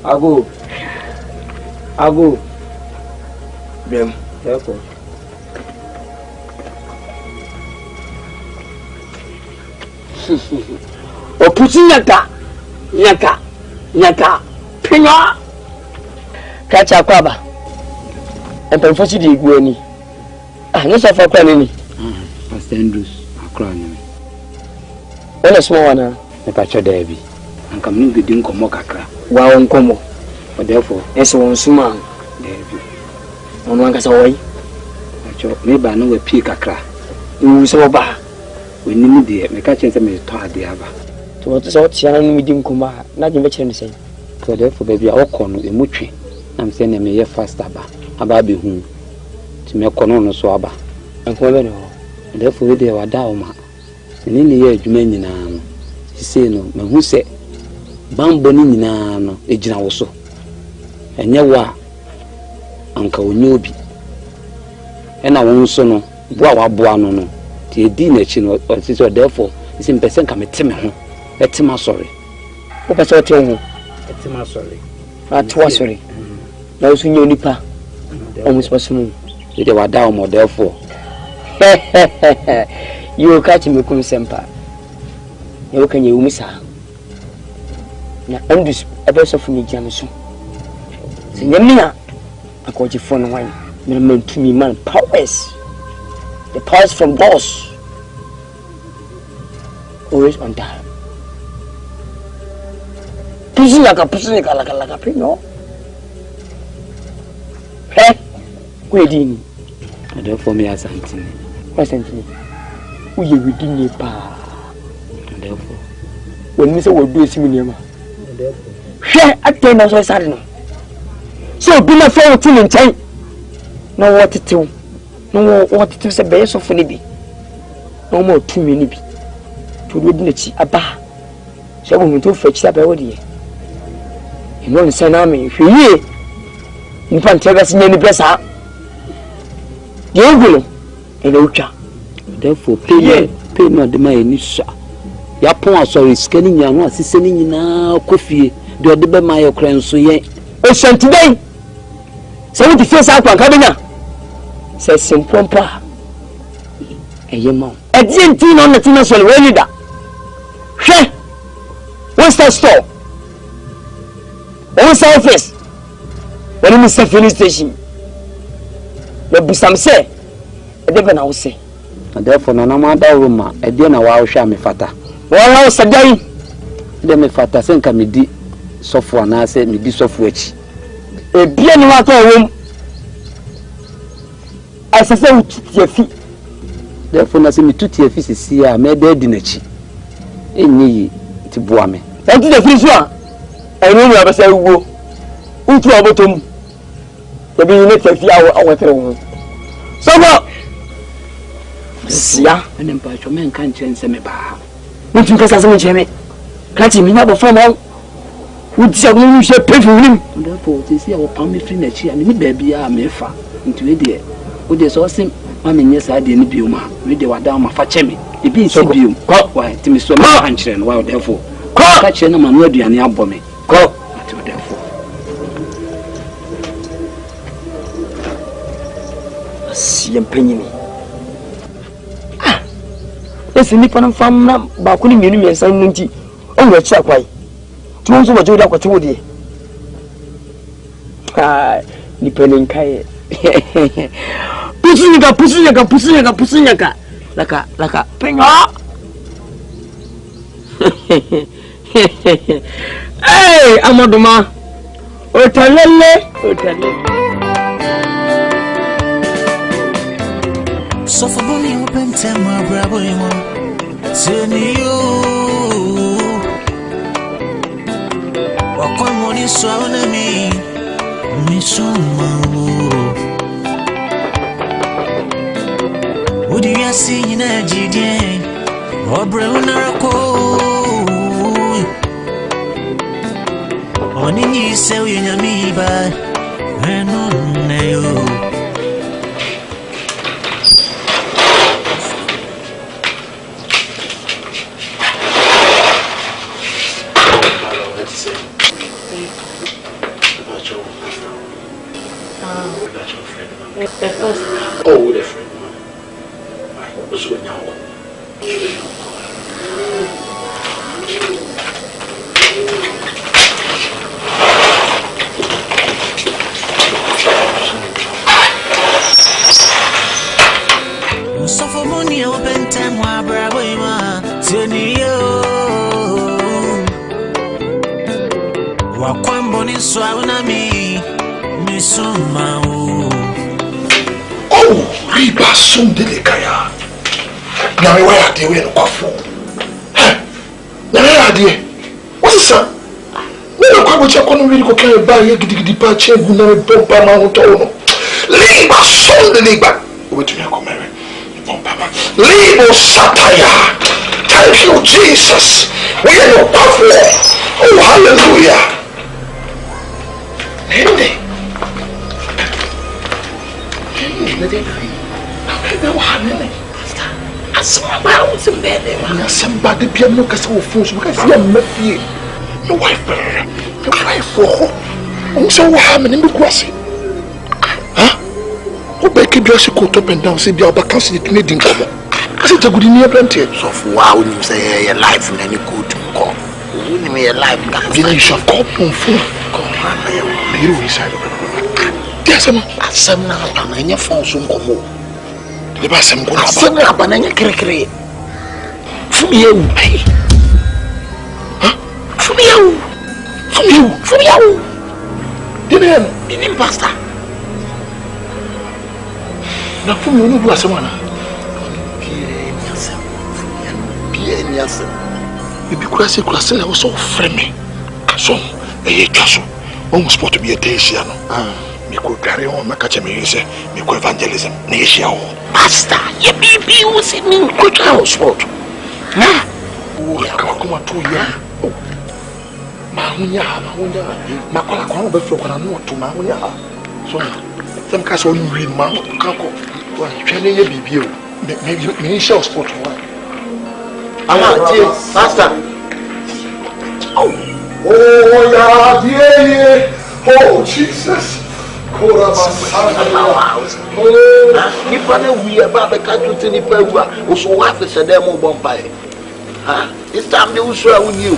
Ago. Bem, careful. O pusinyaka, nyaka, penyo. Kacha kwaba. Empenfosi di igweni. No suffer crying. Pastor Andrews, crying. When a small one, a patch of Davy, and come to do Kakra. Wow, Como. But therefore, as one suman, Davy. On one cast away. Maybe I know a peak Kakra. You so bad. We need the catching some to the other. To what is out young with him, Kuma, nothing better than the same. So therefore, baby, I'll call you a muchi. I'm saying me a fast about be whom. To make Kono so aba. And women, therefore, they were down. And in the year, you mean, he say no, man who said, Bambonina, a general so. And yawa, Uncle Newby. And I won't so no, Buano no. The dinner chin or sister, therefore, is in person come a timid. Let him sorry. What was I telling you? Let him sorry. At was sorry. Those who knew Nipa almost possible. They were down more, therefore. You will catch me, Kum Semper. You can you miss her. Now, I'm just a person from the Jamison. Say, Emilia, I caught your phone wine. meant to me, man, powers. The powers from boss. Always on time. Pushing like a no. Hey, waiting. I don't for me Asante. What's Asante? We are within your power. Therefore, when Mr. will do a similar. Share at 10 hours of Saturday. So be my friend till in time. No what to do. No what to say base of Philippi. No more 2 minutes. To read the Abba. So we to fetch that body. You know, the army, if you hear, you can't tell us in any place. You will, and Ocha. Therefore, pay not the money. Yapon, sorry, scanning young ones, sending now coffee. Do a debate my crown so ye. Ocean today. 70 face out on Cabina. Says some pompa. A young man. A DNT on the Tinas will ready that. Hey, what's that store? What's the office? When you miss the filling station, there be some say. I never know say. And therefore, no matter room, a dinner while shall me fatter. Well, I was a day. Then me fatter send me di software and I said me di software. A bien room. I say your feet. Therefore, I say me 2 years is here, made dead in a chi. Any to boa me. That is the first one. I know you have a say, who to a bottom. The being next a few hours. So, yeah, and then by your men can't change me bar. What you can say, me? Can't you mean about from all? Would you say, pay for him? Therefore, this year will palm me free next year. I mean, baby, I'm a far into a dear. Would this awesome? I mean, yes, I didn't be ma. Read the down my fatchemi. The being so be you. Why, Timmy so much and well, therefore. Catch a man ready and the me. Go, therefore. See and penny me. Ah, yes, a nipper and farm now, but couldn't you me and San Ninty? Oh, let's check why. 2 months of a joy like 2 days. Ah, nipper and Kai. Pushing like a penga. Hey, Amaduma. Otalele. So for money open time, my bravo, turn you. What come money so on me so would you see in a GD or brown Nyarko? On in you say in a me by and on you. Oh, the friend. Was with Nyarko. So for money open time, my bravo, turn you. What one bonnie so I me so ma. Oh, riba sum de kaya. Na me why ade we no kwafo. Na me ade. What's that? Me no kwabo che kono wi ko kan ba ye gidigidi pa che gu na me bomba ma ho to no. Riba sum de ba. Wetu ya ko mere. Bomba ma. Libo sataya. Thank you Jesus. We no kwafo. Oh hallelujah. Nende. Somebody be a look at some fools because you're Matthew. Your wife, so what in the grassy? Huh? Who make it just go up and down, see the upper council Canadian cover. I said, a good near plenty. So, wow, you say your life in any good call. You should call on phone. You inside of it. asɛm na aba na nyɛ fɔn so nkɔmɔ de ba asɛm ko na aba asɛm na aba na nyɛ kerekere fumi yɛ wu fumi yɛ wu dine bibi pastor na fumi onu bu asɛm ana pie ni asɛm bibi kurase na wo so frɛ me so ɛyɛ twa so on sport bi ɛtɛhyia no me ko dware on maka che me yese me ko evangelism na yɛhyia wo pastor ye bibi wo se me ko twa sport na wo ka ko to ya ma hunya ma kola ko be fro kola no to ma hunya so sem ka so you read ma ka ko wa twene ye bibi o me share sport wa ama tie pastor oh yeah yeah oh Jesus kora basana oh ni pa na wi e ba be ka tuti ni pa wu a o so wa fe se dem o bon pa e ha this time they will show you new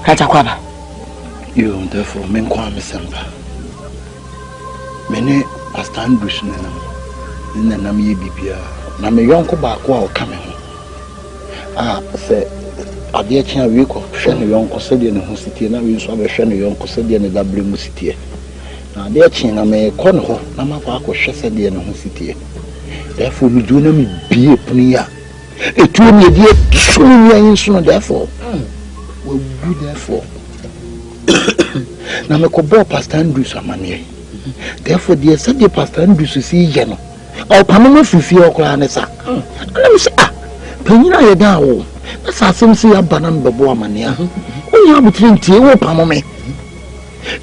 Kata kwaba you therefore men kwa me semba mene pastor Andrews nana me bibia na me yonko ba ko a o ka me ho se ade akya wi ko hwe ne yonko se de ne ho sitie na wi so abehwe ne yonko se de ne dabre mu sitie na ade akya na me ko ne ho na ma fa ko hwe se de ne ho sitie therefore me do na me bie pnia etu me de so me yin so no therefore we do therefore na me ko bo pastor Andrews amane therefore the said the pastor Andrews see je no o pamama fifi okra ne sa na me say penyina ye da wo na sa asem si abana mbebo amane a onya abutire ntie wo pamome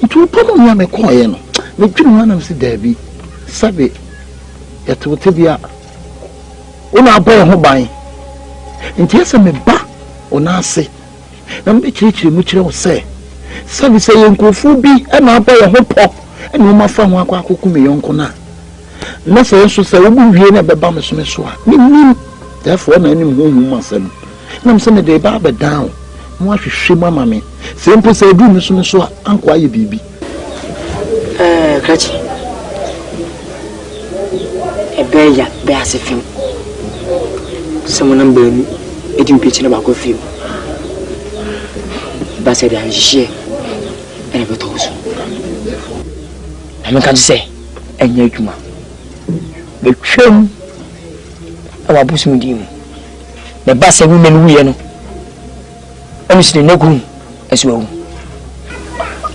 ntu pamome me ko ye no me twinu na me si dabi sabe yetote bia ona aboy ho ban ntie se me ba ona ase na me chirichiri mu kire wo se sabe se yenkofu bi na aboy ho po na o ma fa ho akwakoku me yonko na se nso se wo bu wie na beba me so me so a nim therefore na anim ho hu masem na me se me de ba down mo ahwehwe mama me se mpo se du me so me so a anko aye bibi krachi ebeya be asefim se mo namba ni edim pichi na ba ko fim ba se da nhye ene beto so I'm going to say, and yet, the trim our bosom dim. The bass of women we know. Honestly, no good as well.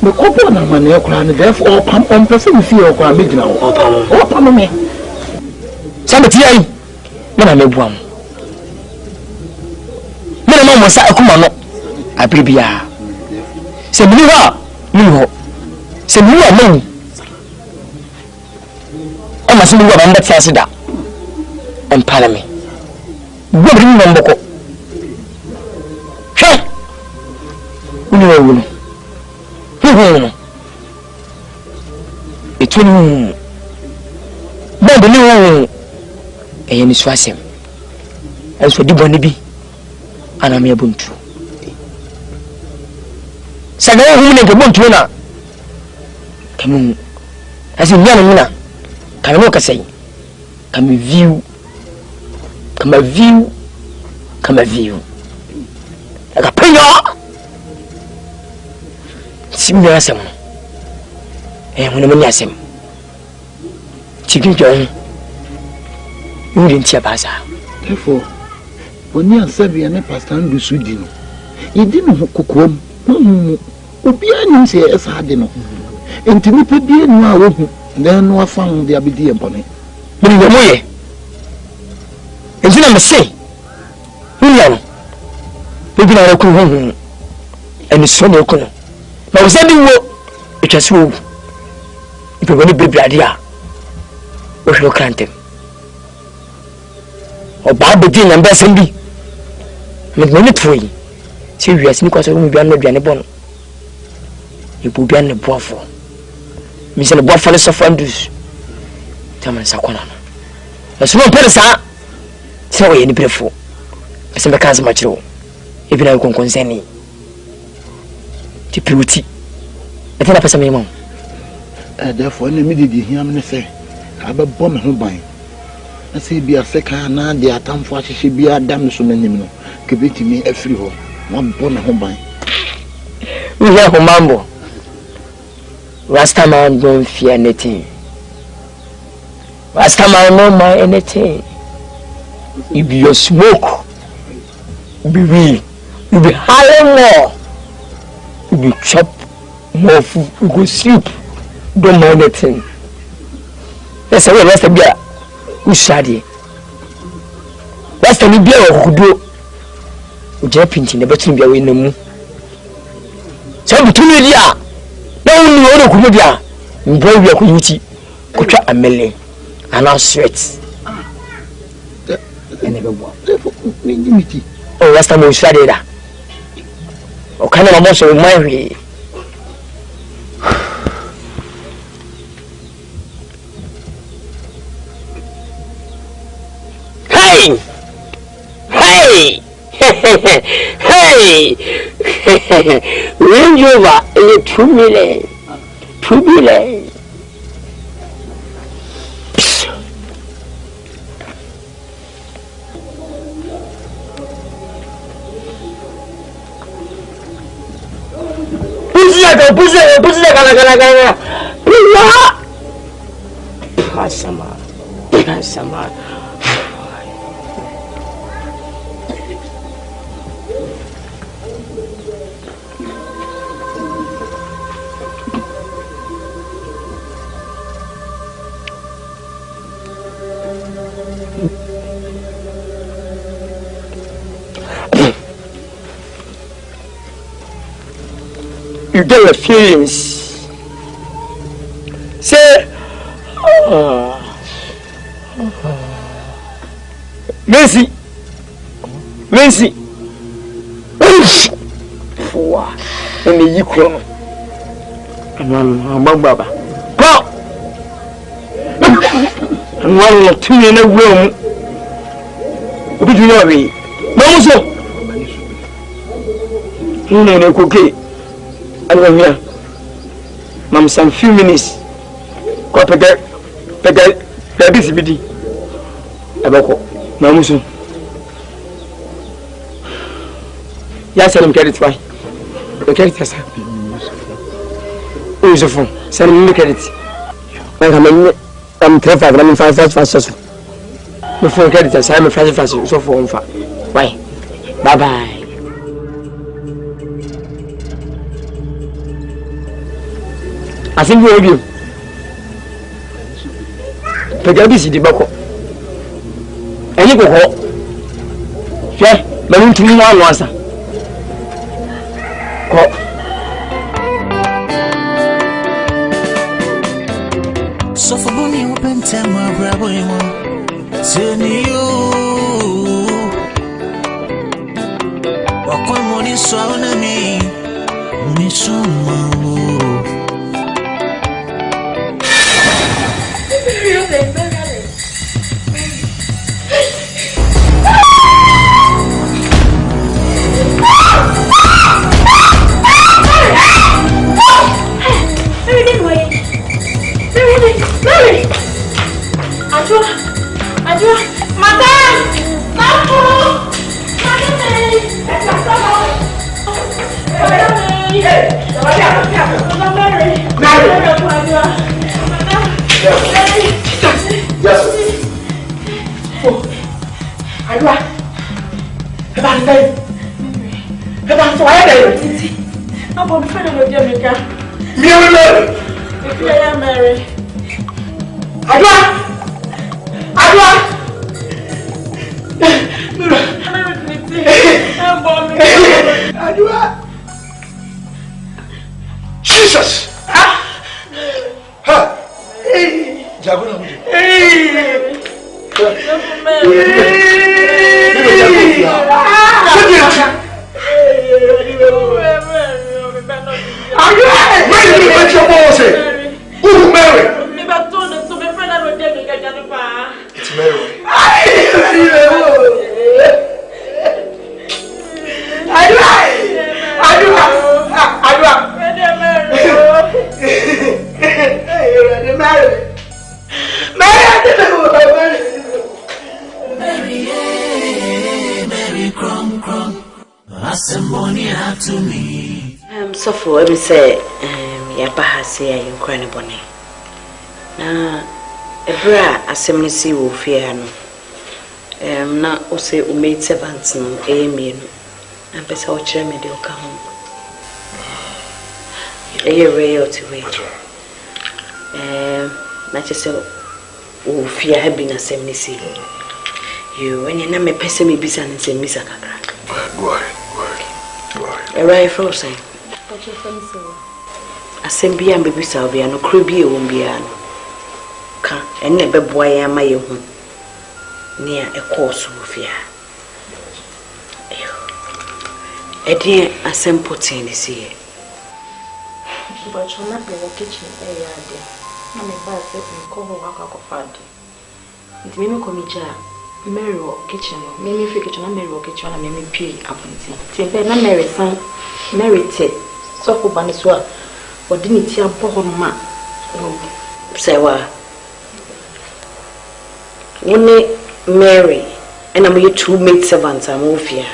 The couple of money, therefore, pump on person feel or big now, or pump me. Somebody, when I live one. No, no, was a command. I believe ya. Say, you say, you are men. I see you are that Sasida and Palame. What do you remember? Hey, between Bob and any swassim as for the Bonnibi and I'm a buntu. Saga woman and a buntuna. Come on, as in Yanamina. Can you say? Come a view. Like a prayer. Similar as and when I'm in him. Chicken John. You didn't see a bazaar. Therefore, when you are serving a pastor and do Sudino, you didn't cook home. Obian say as I didn't. And to me, put the no. Then no found the ability upon it. But in the way, and then I must say, William, maybe I could home and it's so no corner. Now, was any work which has moved? If you're going to be idea, we shall grant him. Or Barbara Dean and Bessenby. Make money for you. Serious, because I won't be under the bonnet. You will be under the boffo. Mr. the Buffalo Sofandus. Taman Sakwana. As no person, So any beautiful. Some cans much low. Even I can concern me. The beauty. I think I pass a minimum. Therefore, any immediately hear me say, I have a bomb who buy. I say, be a second, and the atom for she should be a damn so many no. Give it to me every hole. One bomb who buy. We have a mambo. Rastaman don't fear anything. Rastaman no mind anything. If you smoke, be real. You be higher more. You be chop more food. You go sleep. Don't mind anything. Let's say let's be a who shady. Let's be a who do. You just painting the bottom be away no more. So between you there. No only one could be there. Boy, we are community. Could try a million. And now sweat. Oh, last time we studied that. Oh, kind of almost a marry. Hey! Hey! Hey! Range over 2 million. 2 million. Push it, Passama. You get your feelings. Say, Mercy. Wow. And the Ukraine. And I'm Baba. Go! And 1 or 2 in a room. What did you know me? Mamuso! You know, no cookie. I don't hear. Mam, some few minutes. Go pega BCBD. Abako. Mamuso. Yes, I'm carried why. The carrot has happened. Who is the phone? Send me the carrot. I'm 5 fast. Before carrot, I'm a fast, so for why? Bye bye. I think we will do. Pegabisi di bako. Any go ho. Yeah, but to me one answer. Go. So for money open time my bravo emo. Seni you. Wakwa money so na me. Me so Adua, madam! Napo! Jesus! Jaguna Mudi. It's Mary. Asamboni to me. So for every say, Yabahasi, I am crying bonnet. Now, a bra, assembly will fear no. Now, also, who made servants no, amen. And best our chairman, they'll come home. A year to wait. Not just so, who fear have been assembly see. You, when you name a person, may be sent and say, Miss Akaka. Go ahead. A right frozen. Assembly and baby shall be no cribby won't be an. Can and never boy am my home near a course of fear. A dear assemble this year. But you'll not be in the kitchen, dear. I'm a bath and cover work of fad. It may not come jar. Mary kitchen, maybe free kitchen, and Mary kitchen, and maybe pay appointment. Say, not Mary, son, Mary tea, so for Baniswa, or didn't you have Bohoma? Say, what? Only Mary, and I'm your 2 maid servants. I'm off here.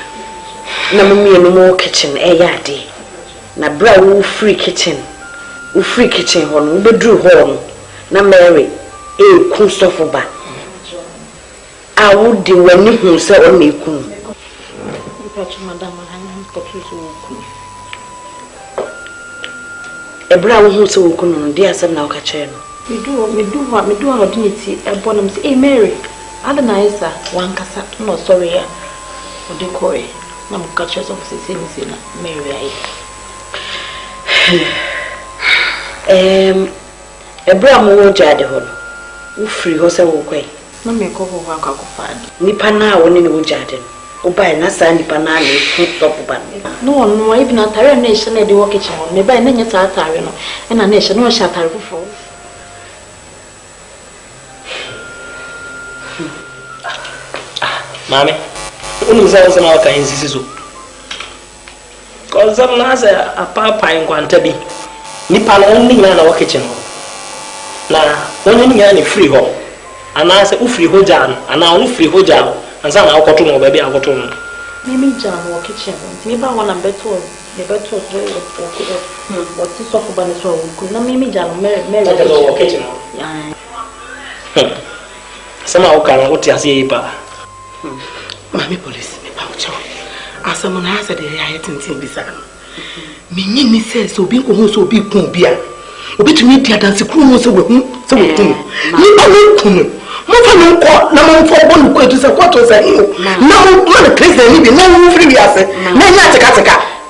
No more kitchen, a yardie. Na bra free kitchen, horn, we drew horn. Na Mary, cool stuff for back. I would do when you say on me. A brown who's so good, dear son, now catch him. Me do what me do our dignity, a bonum say, Mary. I don't know, sir, one cassa, no sorry, or decoy. No catchers of the same Mary. A brown won't jar the horn. Who free horse away. No me cover work of fad. Nipana when in the garden. O buy Nasa Nipana, put top of no, even a Tara nation at the walk kitchen, maybe I never saw Tarino, and a nation no shatter before. Mammy, only sells an alka in Zizu. Cause some Nasa a papa in Quantabi. Nipan only man our kitchen. Now, when you are free home. And I say, free Hojan, and now free Hojan, and some our cotton or baby our cotton. Maybe John or kitchen, maybe I want a better, the better what is off of Baniswa, could not maybe John Mary kitchen. Somehow can what you see, Mammy police, me pouch. As someone has a day, I didn't see beside me. Says so big almost so big, beer. Obit me, dear, dance a crew so with so with him. Move no for one go to support us. No, man, please, no free as a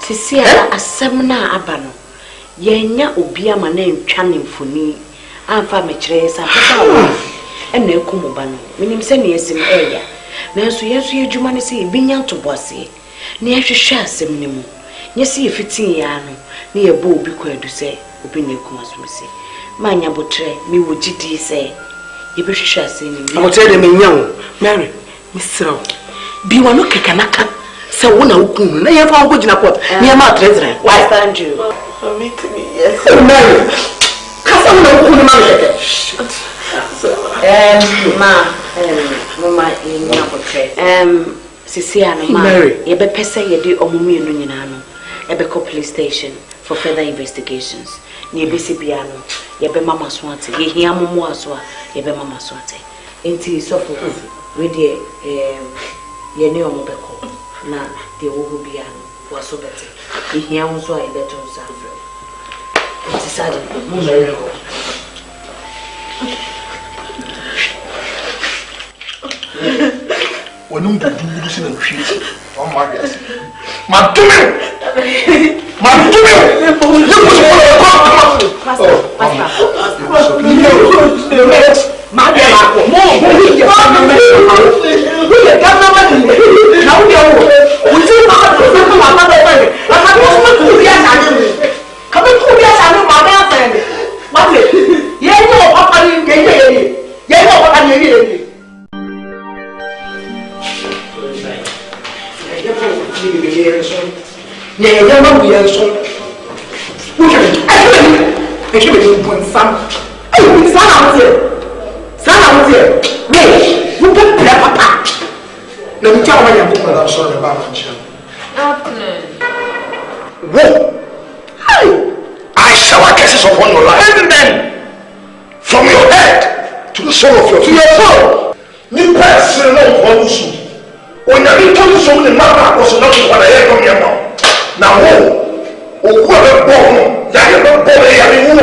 Tisia, a seminar abano. Yenya ubia my name channing for me. I'm family trace and no kumubano. Meaning send me as in area. Now, so yes, you humanity being out to bossy. Near to share some name. Yes, see 15 years near Bo be quite to say, open your commerce. Manya botre, me would GT say. You be sure I will tell them in young Mary, Miss Row. Be one look at Kanaka. So one of whom I have all good in a pot near my treasurer. Why stand you? Yes, Mary. Mamma, in your Siciano, Mary, you better say you do Omumi and Nunano, Ebeco police station for further investigations. Near Bisipiano, Yebe Mamma Swante, ye hear Momoaswa, Yebe Mamma Swante. Ain't he so for with ye near Mobeco? Now, the Obiano was so better. He hear Moswa in better Zafro. It's decided, Mumerico. When you do listen and treat on my guess. My doing! My doing! Afternoon. Whoa! I shower curses upon your life. Amen. From your head to the sole of your feet. To your soul. Ni person no one so. When you told so the mama was not what I heard from your mouth. Now who whoever born, ya never born ya be who.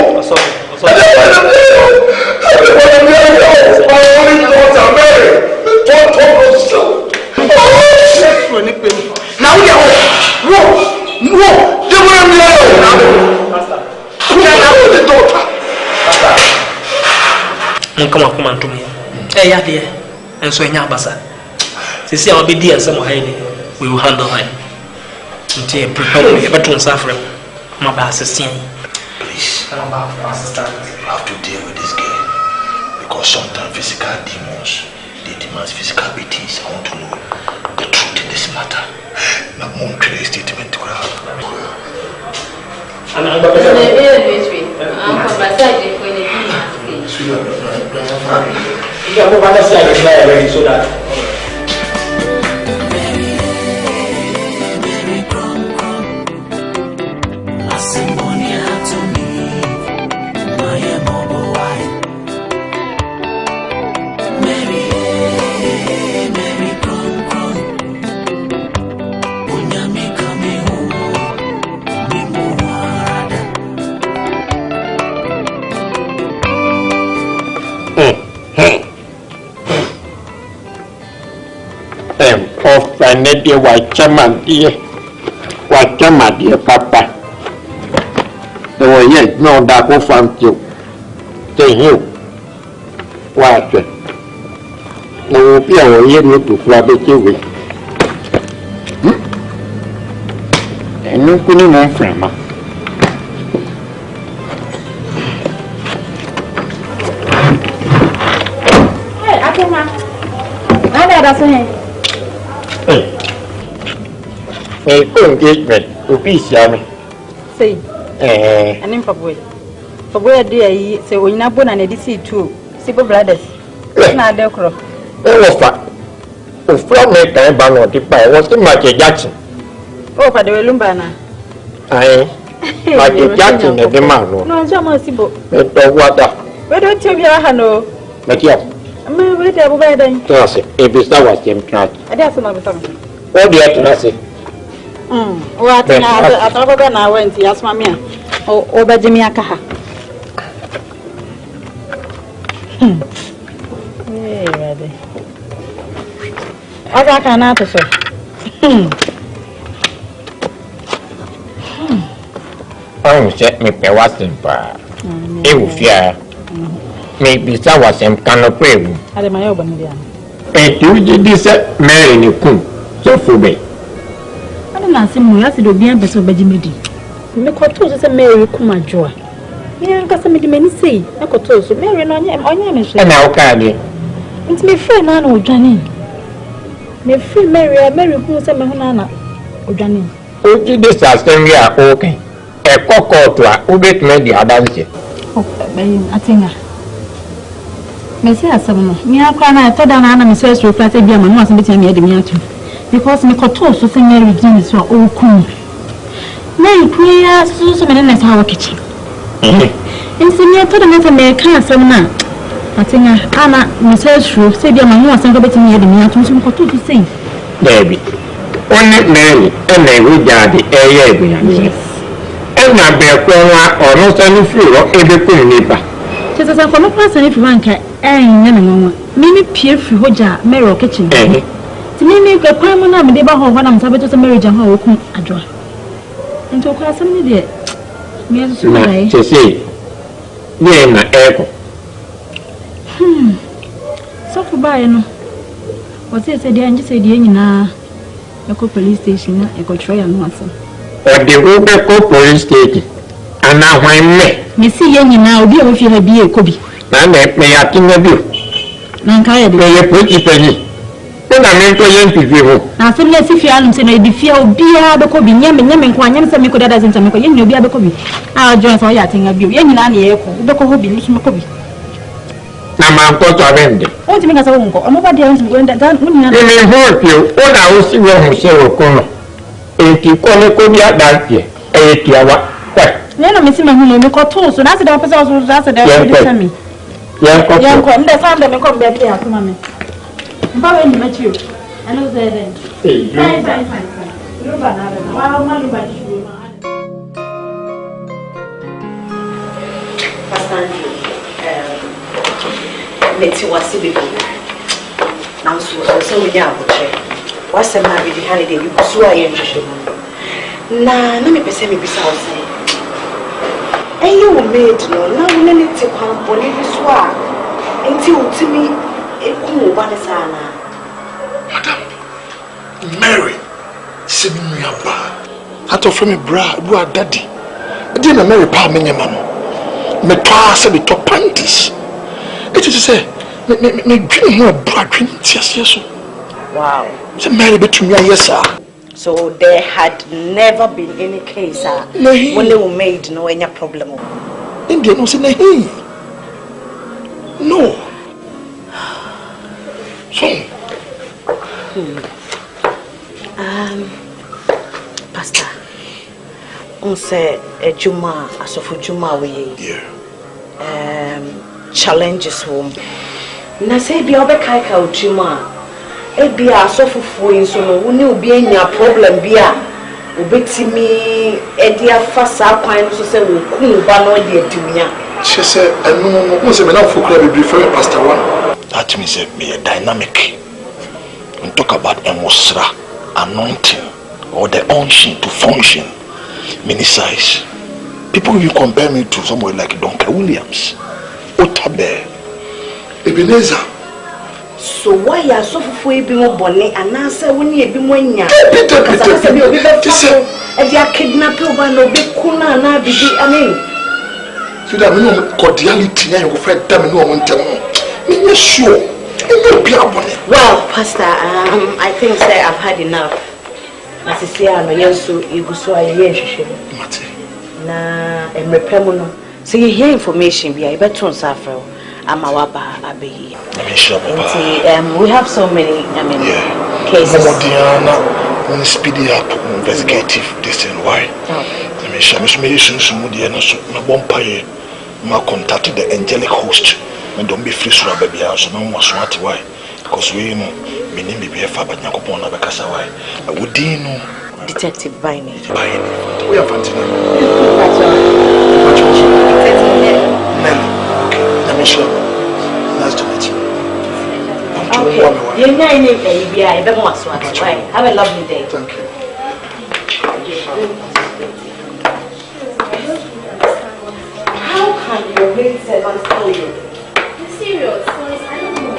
Now we are whoa, they were the daughter. Come on to me. Hey, yeah, dear. And so, Yabasa. See, I'll be dear, some we will handle her. Until prepare me, but to suffer. My assistant. Please, you have to deal with this girl. Because sometimes physical demons, they demand physical beatings. I want to know the truth in this matter. My mom created a statement to her. I'm from my side. You can move on the side of the already so that. Dear white chairman, dear papa. The way yet no dark will find you. Say you. What? No, be a year to club it you with. And no good enough from her. Hey, I come on. I got a engagement to be shammy. Say, and in Fabway. Fabway, dear, say, when you're born and a DC too. Simple brothers. Not a crow. It was fat. The front make a ban or dip by was the Michael Jackson. Oh, for the Lumbana. Aye, Michael Jackson at the man. No, I'm so merciful. What up? Where don't you hear Hano? But yeah, I'm going to have a wedding. Classic, if it's that was him trying. I guess I'm not. What do you have to say? What I thought about I went to ask Mamma or by Jimmy Akaha. Ready. I cannot say. I'm set me per Watson bar. It will fear. Maybe that was some kind of prayer. I had my own idea. And you did this Mary Nikum, so for me. I don't know, some way I said, be a best of Benjamin. Make what toes a Mary Kumawood. Yeah, because some many say, I could toast Mary on your name. And now, Carly. It's me friend, Anna or Johnny. May free Mary, who sent me Hannah or Johnny. Oh, this is same year, okay. A cock or two, who get me the other. Oh, I think Messia, some Nyarko, I thought Anna Miss reflected German wasn't between me and me. Because me kotos to say Mary Jane is your old queen. Mary prayer so many nights our kitchen. And see me to the matter may can't say now. I think Anna Miss Shrew said your mamma was going to me the meal to some kotu to sing. Baby, only Mary and they will gather the air. And not be a corner or no sunny fruit or everything neighbor. Just as I follow person if one can ain't Mimi peer through Hoja, Mary kitchen. To me, make a crime on them, they bow when I'm sabbath to marriage and how come a draw. And to cry some idiot. Me as to say, yeah, my echo. So for buying. What's it said, and you said, yeah, a police station, a could try and answer. Or the Uber police station. And now I may see you now, be if you have be a copy. And they may have to you. Nankaya, they put it penny. When I meant to young people. Now, some less if you are saying, the fear of beer, the copy, yam and quanyam, some could have some copy, you'll be able to copy. I'll join for yachting of you, young and the copy, listen, copy. Now, my uncle to end it. What do you mean as a uncle? Nobody else going that down. You may hurt you, all I will see what you say will come. If you call a copy at that year, ye tiawa. Nena mesi mahunu me koto so na se da pesa so da se da so me. Yanko, nda sanda me kom be bi atuma me. Mba we ni machi o. Ano ze den. Fine. Luba na be. Wa ma luba ji o. Asante. Meti wasi bibi. Na so we ya botre. Wase na bi di holiday bi so aye nhwehwe. Na me pese me bisa wose. You made no, now we need to come for this war until to me a cool one sana. Madam Mary, send me a bar. I told from me, bra, daddy. I didn't marry pa me, mamma. Me class and the top panties. It is say, me dream more bra dream, yes. Wow. So marry between me, yes, sir. So there had never been any case when they were made no any problem. India no say nahi. No. So. Pastor. On say a juma asofu juma we. Yeah. Challenges home. Na say bi obekai ka juma. Ebi asofufu inso no woni obi anya problem bia obetimi edi afasa kwan so se wo kun ba no de adunya she say no say me na fukura be brief pastor one that means me a dynamic and talk about emosra anointing or the unction to function many size people will compare me to someone like Dr. Williams Otabe Ebenezer. So why are so for be more bonnet and answer when you be more young? If you are kidnapped over no big kuna and I be, I mean, you don't know cordiality and you afraid damn no one tell me. Yes, sure. Well, Pastor, I think that I've had enough. As I say, I'm a young so you go so I hear na emrepemuno. So you hear information, we are better on suffer. I'm our Abbey. We have so many, cases. Speedy up investigative this and why. I contacted the angelic host and don't be free to baby house. No more smart why. Because we know we need to be a fab at Nakopona because why. I would know Detective Biney. We are fancy. Nice to meet you. Okay. You're not in a baby. I don't want to. Have a lovely day. Thank you. How can your maid servant tell you? I'm serious. I don't know.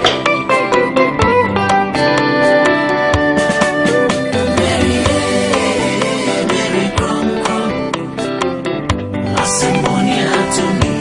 Mary, KRONKRON. To me.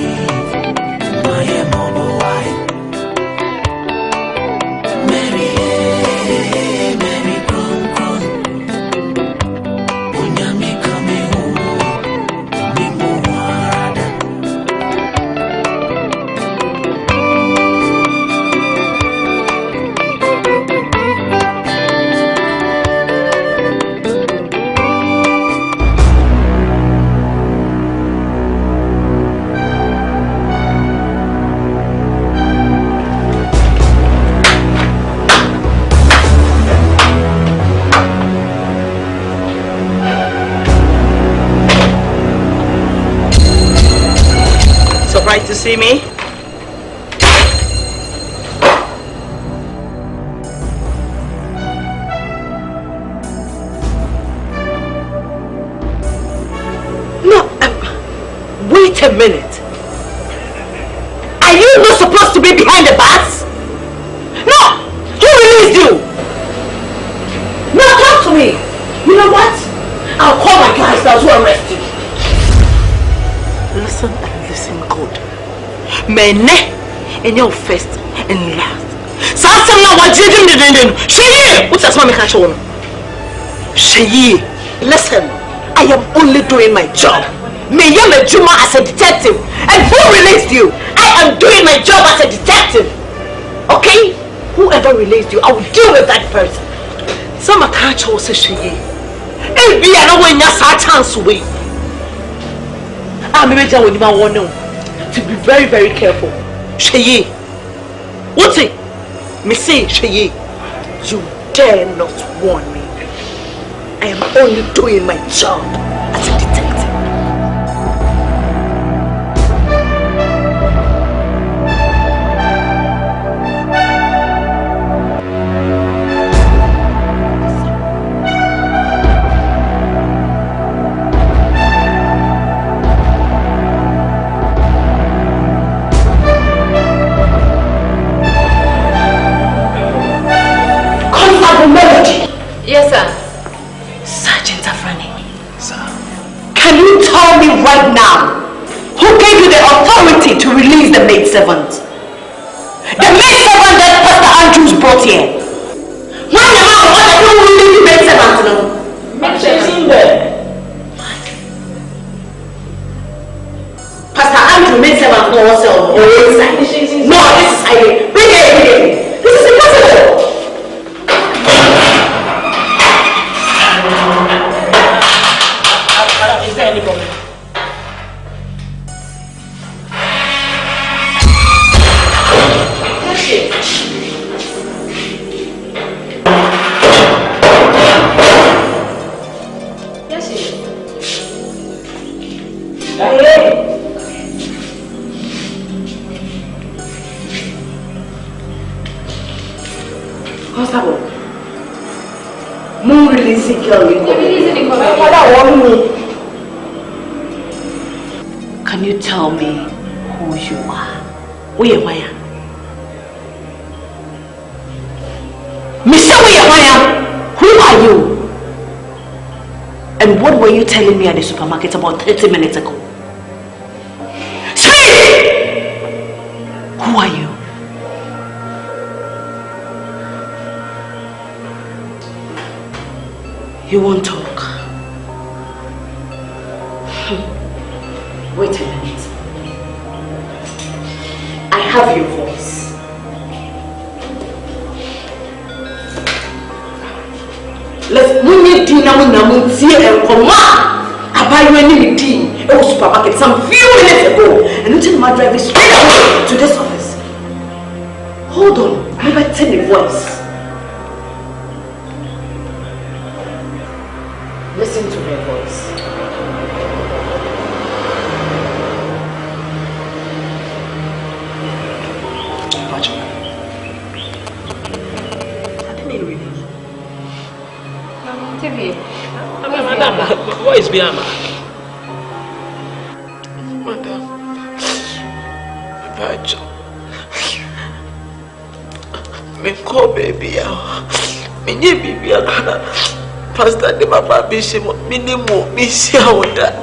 Surprised to see me? No, wait a minute. Are you not supposed to be behind the bars? No! Who released you? No, talk to me. You know what? I'll call my guys now to arrest you. Listen and listen good. Mene and your first and last. Something now what you didn't. She what's that mommy can't show me? She listen, I am only doing my job. Me am a Juma as a detective. And who released you? I am doing my job as a detective. Okay? Whoever released you, I will deal with that person. Some can't show say she. And be an away your chance away. I'm even telling you, I want to be very, very careful. Sheye, what's it? Me say, Sheye, you dare not warn me. I am only doing my job as a detective. Yes, sir. Sergeant Afrani. Sir. Can you tell me right now who gave you the authority to release the maidservant? The maidservant that Pastor Andrews brought here. When the man was like, who will release the maidservant? She's in there. Pastor Andrew maidservant no one sell on inside. No, this is hiding. Bring it immediately. This is impossible. Is there any problem? Yes, she is. Constable, more releasing girl. Can you tell me who you are? Where am I? Mr. Who are you? And what were you telling me at the supermarket about 30 minutes ago? Speak! Who are you? You won't talk. Wait a minute. I have your voice. Let's move dinner and come I buy you any tea. It was supermarket some few minutes ago. And until my drive is straight away to this office. Hold on. Maybe tell the voice. Listen to her voice. What is Biama? Madam, Bajo, me call baby out. Me need baby out. Pastor, the Papa Bishop, minimum, Miss Yawoda.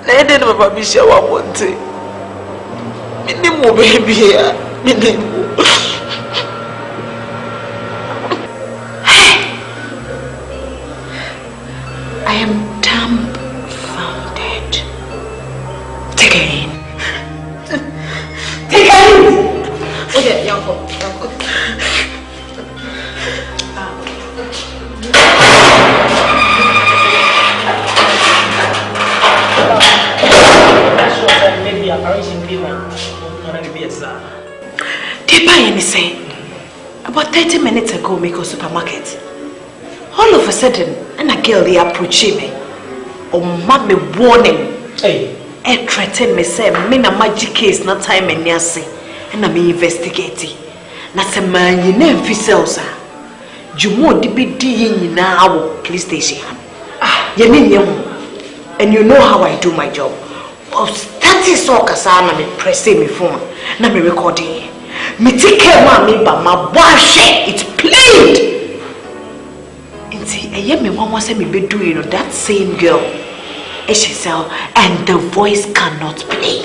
Lady, Papa Bishop, I want to. Minimum, baby, minimum. I am dumbfounded. Take her in. Take her in! Okay, Nyarko. Maybe apparition payment. Did buy anything? About 30 minutes ago, we go supermarket. All of a sudden, and a girl they approach me. Oh, mommy warning. Hey. I threatened me say, me na magic case na time and yasi, and I'm investigating. Na se man you name fi sales. You mo di be di na our police station. You mean you? And you know how I do my job. Of starting so kasa na me pressing me phone, na me recording. Me take care of me but my wash it played. And me one was me be doing that same girl. And the voice cannot play.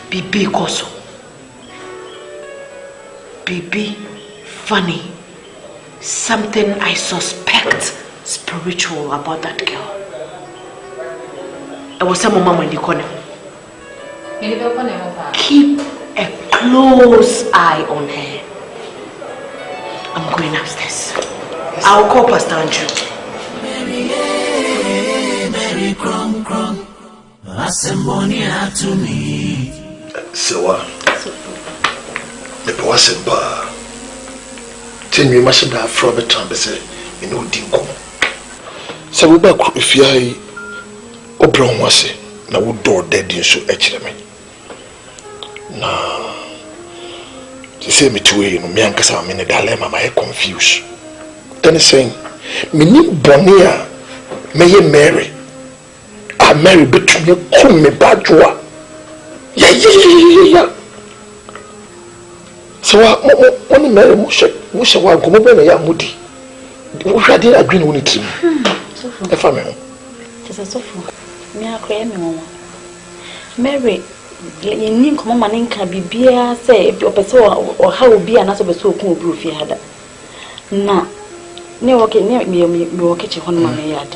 Bibi Koso. Bibi funny. Something I suspect spiritual about that girl. I was some mama in the corner. Keep a close eye on her. I'm going upstairs. I'll call Pastor Andrew. KRONKRON. Asembonia to me. Serwaa. The boss and bar. Tell me, machine that from a time, say, you know, Dinko. So we back if you are Obron was it. Now, would door dead in so actually. Nah, she say me to you, me Nkansah, I'm in a dilemma, I'm confused. Then he's saying, me need Bonia, may marry. I marry between you, Kumawood. Yeah. So, one marry Musha, one come over and Yamudi. We didn't agree on it. If I may, it's a sofa. Me, I cry me, Mary. You need come on and can be beer, say, if your person or how will be another so cool proof you had. Now, near me, your kitchen on my yard.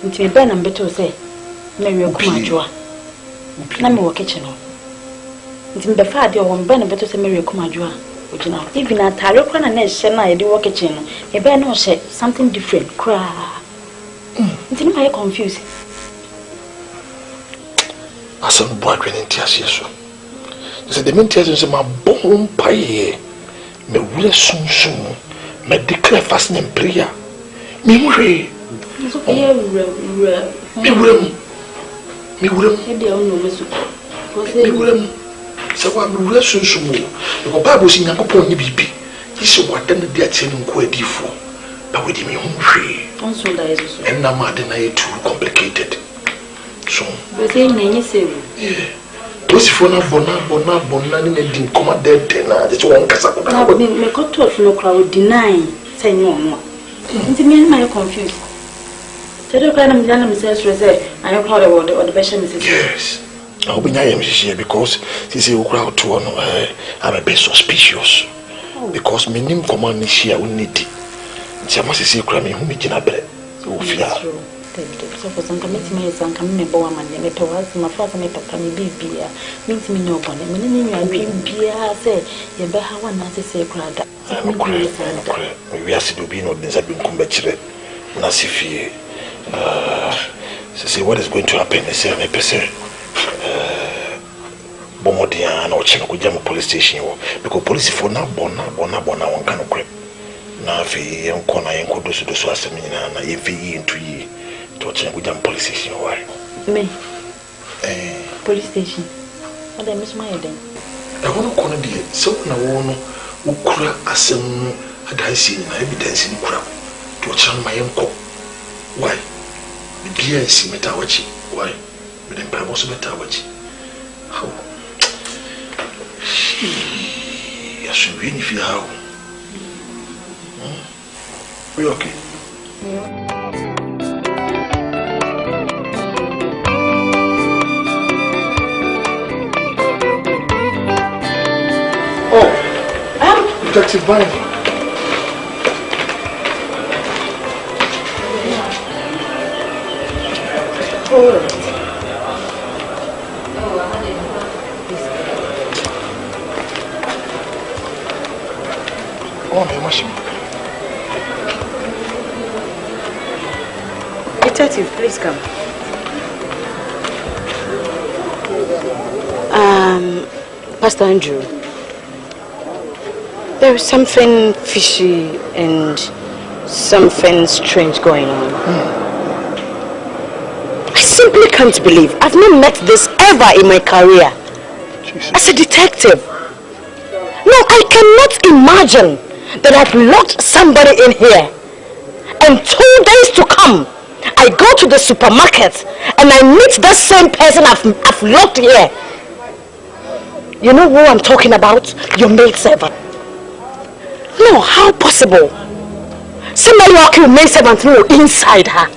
It's me, Ben and Beto say, Mary Kumawood. Name kitchen. It's in the fat your one Ben and Beto say, Mary Kumawood. Even at Tarokran and Nation, I do work kitchen. A Ben no say something different. Cry. It's in my confused. As I'm born in Tiasia. The Dementias is my bone pie. Me will soon, me declare fasting and prayer. Me worry. Me will. So I'm real soon. The Bible is in Nyarko Bibi. This is what then the dear children quite differ. But with me hungry. And now my dinner too complicated. So, but then say, yeah. Those for not bona, and didn't come at dead dinner. That's one Nkansah. Me got to no crowd deny, say no. It's me my confused. Tell the kind of young Mrs. Rose, I am proud of the best Mrs. Yes. I hope I am here because she say crowd to I'm a bit suspicious. Because my name command is here, we need it. She must say, Crammy, who meet in a bed. Oh, fear. So for some committee, my son come in a boy, and they met us, my father made a family beer. Means me no one, and meaning I dream beer, say, you better have one answer, say, crowd. We are still being ordinance, I've been combated. Nasifi. Say, what is going to happen? They say, I'm a person. Bomodia or Chinakujamu police station because police for now bona one kind of crap. Now, if you don't corner and could do so as a mina, if you into ye to Chinakujamu police station, why? Me, police station. What I miss my day. I want to corner the so now, Ukra as I seen evidence in crap to a child my uncle. Why? The dear is metawachi. Why? But then I was metawachi. How? I should really feel how. Are you okay? Oh, Detective Barney. Detective, please come. Pastor Andrew, there is something fishy and something strange going on. I simply can't believe I've not met this ever in my career. Jesus. As a detective. No, I cannot imagine that I've locked somebody in here and 2 days to come I go to the supermarket and I meet that same person I've locked here. You know who I'm talking about? Your maidservant. No, how possible? Somebody walking with maidservant inside her.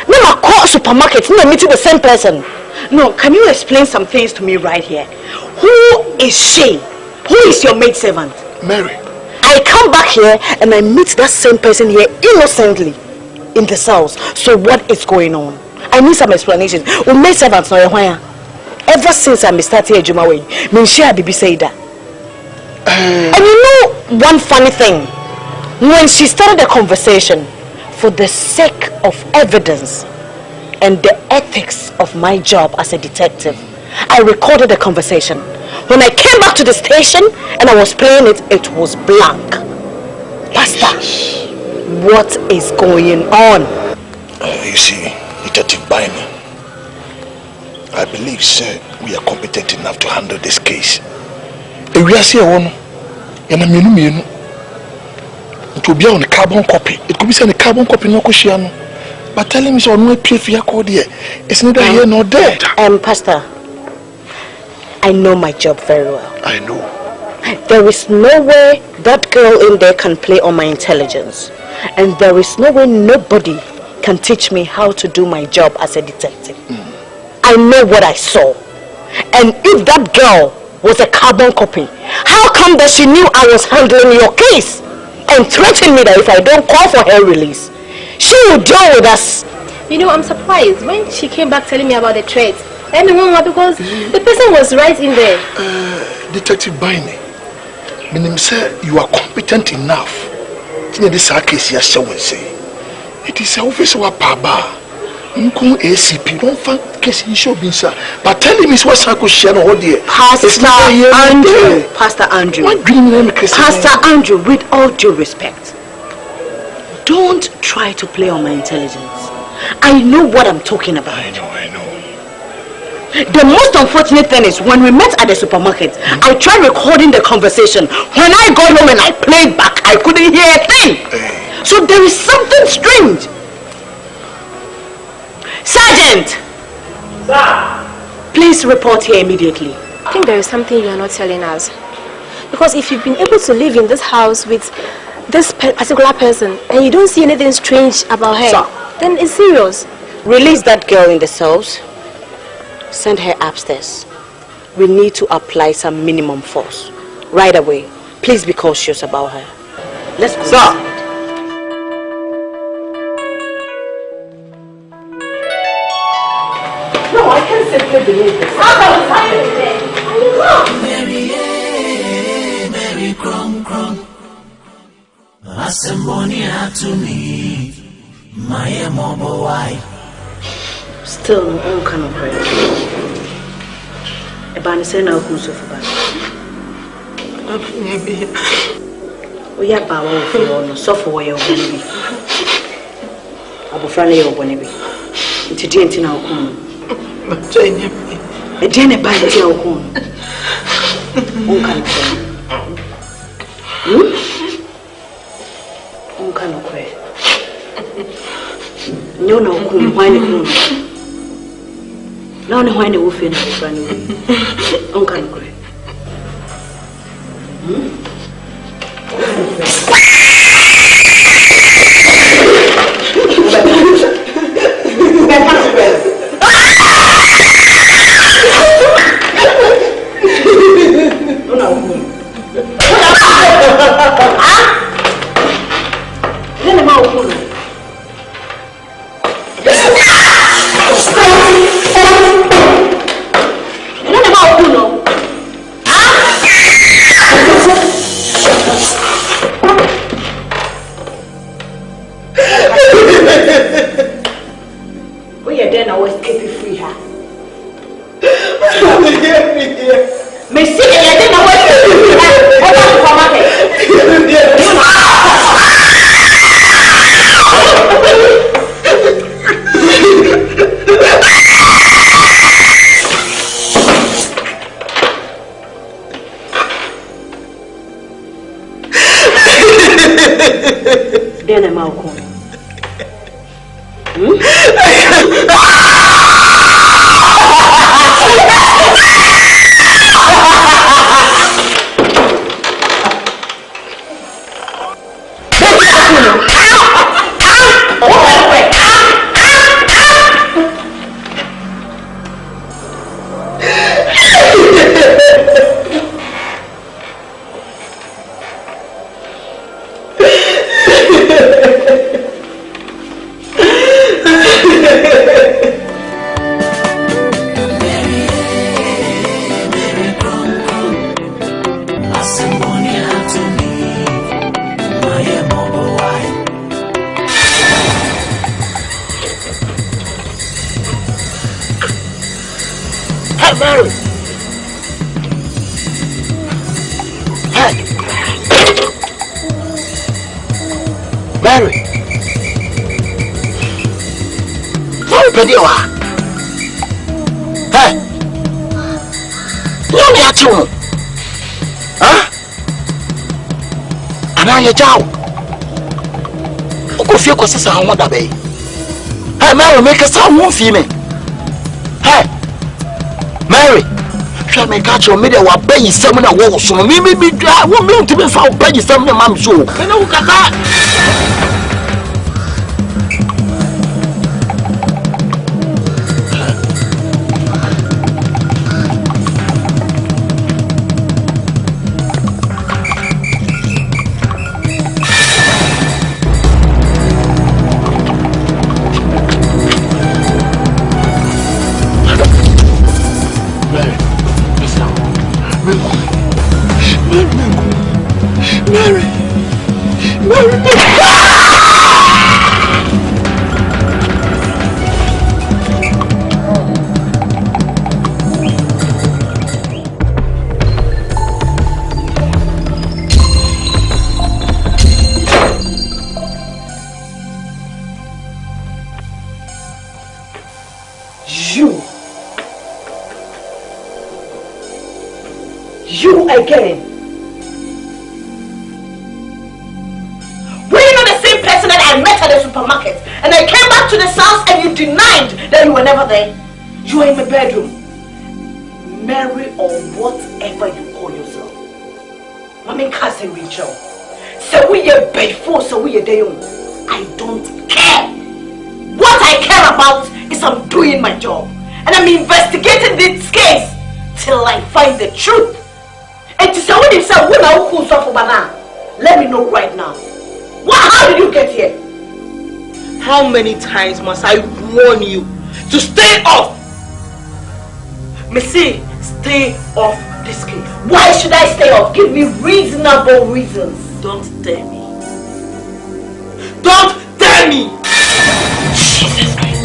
Now I call supermarket and I'm meeting the same person. No, can you explain some things to me right here? Who is she? Who is your maidservant? Mary. I come back here and I meet that same person here innocently in the cells. So what is going on? I need some explanation. Maidservants no why? Ever since I started here, Jumawe, Minshia Bibi said that. And you know one funny thing? When she started the conversation, for the sake of evidence, and the ethics of my job as a detective. I recorded the conversation. When I came back to the station and I was playing it, it was blank. Pastor, what is going on? You see, Detective Baini, I believe, sir, we are competent enough to handle this case. If we are here on, it will be on a carbon copy. It could be on a carbon copy, no cushion. But telling me so no pay for your code here. It's neither here nor there. Pastor, I know my job very well. I know. There is no way that girl in there can play on my intelligence. And there is no way nobody can teach me how to do my job as a detective. I know what I saw. And if that girl was a carbon copy, how come that she knew I was handling your case and threatened me that if I don't call for her release, she would deal with us? You know, I'm surprised when she came back telling me about the threat. Because the person was right in there. Detective Baini, meaning sir, you are competent enough. This case here showing say it is a officer of Paba. ACP don't find case he should be sir. But tell him it's what Sanko share no dear. Pastor Andrew, with all due respect, don't try to play on my intelligence. I know what I'm talking about. I know. The most unfortunate thing is when we met at the supermarket, I tried recording the conversation. When I got home and I played back, I couldn't hear a thing. So there is something strange. Sergeant! Sir! Please report here immediately. I think there is something you are not telling us. Because if you've been able to live in this house with this particular person and you don't see anything strange about her, sir, then it's serious. Release that girl in the cells. Send her upstairs. We need to apply some minimum force. Right away. Please be cautious about her. Let's go. Sir! No, I can't simply believe this. Mary KRONKRON Asamboni to me, my mobile wife. Still no one can operate. A band is now who's of a we are bow for so for your baby. Abu Franny or Bonnie. It's a gent in our home. A jenny by your home. Who can who can operate? No, why no, why no wolf in the funny way. Uncle Gray. Mary. Hey. Mary. Mary Pediwa. Hey. You me at you. Huh? And I ya jaw. Go feel cause I want that bay. Hey Mary, make a sound one for me. Hey Mary, shall make catch your media while paying someone a wall so maybe I won't mean to be found paying someone mom so. Can you look at that? Again. Were you not the same person that I met at the supermarket and I came back to this house and you denied that you were never there? You were in my bedroom. Mary or whatever you call yourself. Mommy can't say Rachel. So we are before, so we are there. I don't care. What I care about is I'm doing my job and I'm investigating this case till I find the truth. And to say what you said, let me know right now. How did you get here? How many times must I warn you to stay off? Missy, stay off this case. Why should I stay off? Give me reasonable reasons. Don't dare me. Don't dare me! Jesus Christ.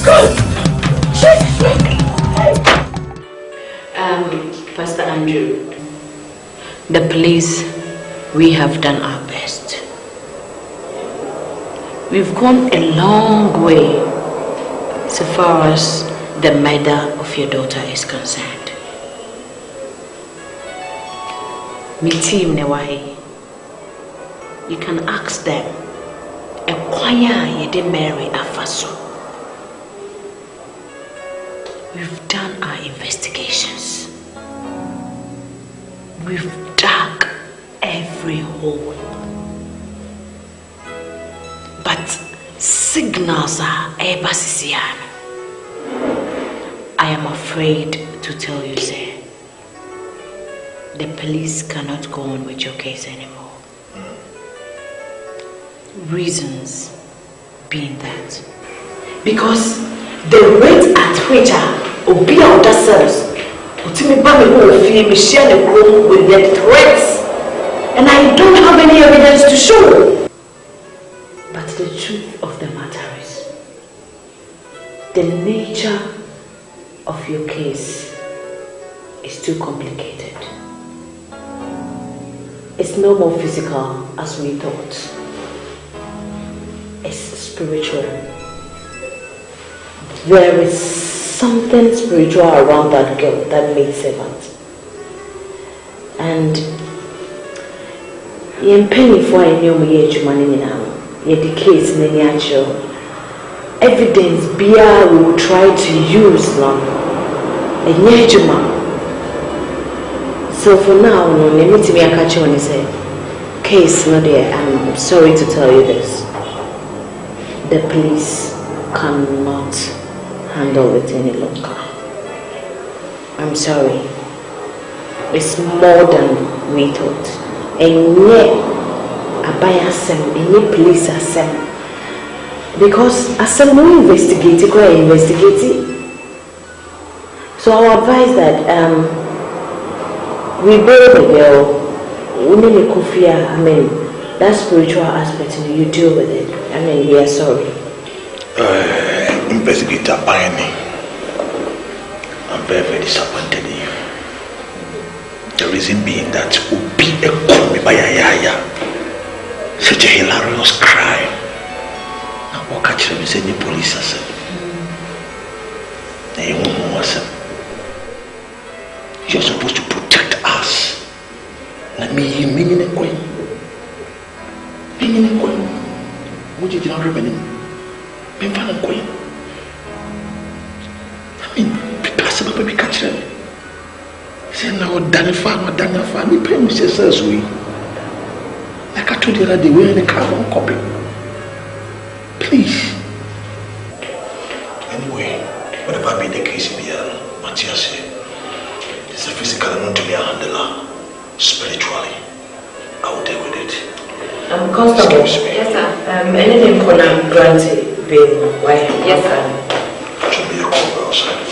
Good. Jesus Christ. Pastor Andrew, the police, we have done our best. We've gone a long way so far as the murder of your daughter is concerned. My team Newahi, you can ask them, Akyere you did marry Afaso. We've done our investigations. We've dug every hole. But signals are ebasisian. I am afraid to tell you, sir. The police cannot go on with your case anymore. Reasons being that. Because the rate at which Obi ourselves with their threats, and I don't have any evidence to show. But the truth of the matter is, the nature of your case is too complicated. It's no more physical as we thought. It's spiritual. There is something spiritual around that girl, that maid servant. And you're paying for a new money now. You're the case in the actual evidence beer we will try to use now. So for now, let me catch you and say, case not there. I'm sorry to tell you this. The police cannot handle it any longer. I'm sorry. It's more than we thought. And yet, any police asem. Because asem we investigate, so I will advise that we bail the girl, we need a coffee, that spiritual aspect, you deal with it. I mean, we are sorry. Investigator Bayani, I'm very, very disappointed in you. The reason being that would be a call by Yaya. Such a hilarious crime. Now, what catch them is any police as they won't know us. You're supposed to protect us. Let me meaning a coin. Meaning a coin. What did you not remember? Be fun and coin. I mean, people are supposed to be catching. Say now, Daniel, me pay me says we. Like I told you that they were in the carbon copy. Please. Anyway, whatever be the case here, Matthias said, it's a physical and mentally handler. Spiritually, I will deal with it. Constable. Excuse me. Yes, sir. Anything for now granted being why? Yes, sir. Should be a call outside.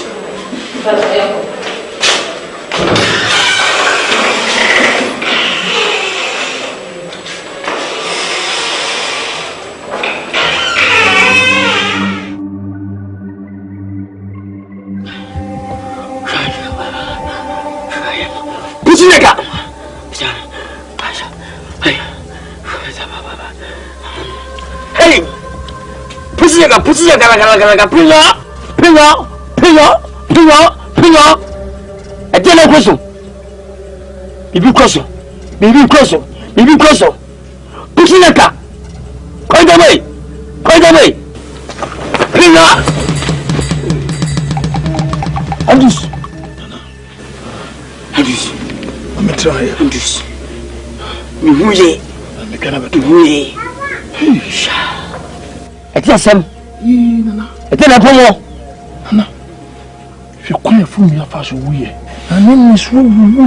Put it I tell you question. Bibi question. Put it Quite away. Andus. I'm trying. Andus. I'm gonna be I tell some. Nana. I tell Nana. If you come from your first way, and then Miss Wu,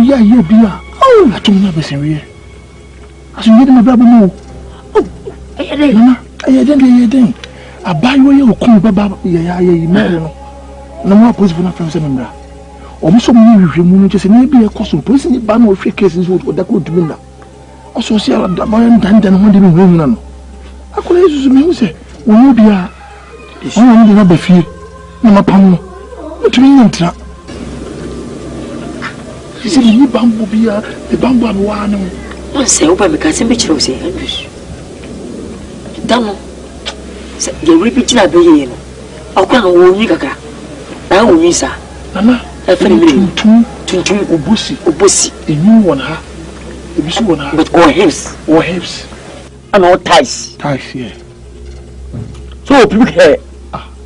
yeah, you be a. Oh, I told you never say we. As you get my brother, no. Oh, I didn't. I buy you come, Baba, yeah, you marry no. No more police for nothing, remember. Almost so many of you just maybe a costume, police in the ban of 3 cases with what that could do now. Also, see, I'm the boy and Dan won't even win none. I could use me, say. When you be a one of the fear, no pano, what mean enter? He said, you bamboo be a bamboo one. I say, open because I'm bitch, Rosie, Andrews. Damo, the repeat that be in. I'll come on, Nigaka. Now, we sir. Nana, I feel two Obusi, a new one, huh? The Bissu one, but or hips, and all ties, yeah. So people here,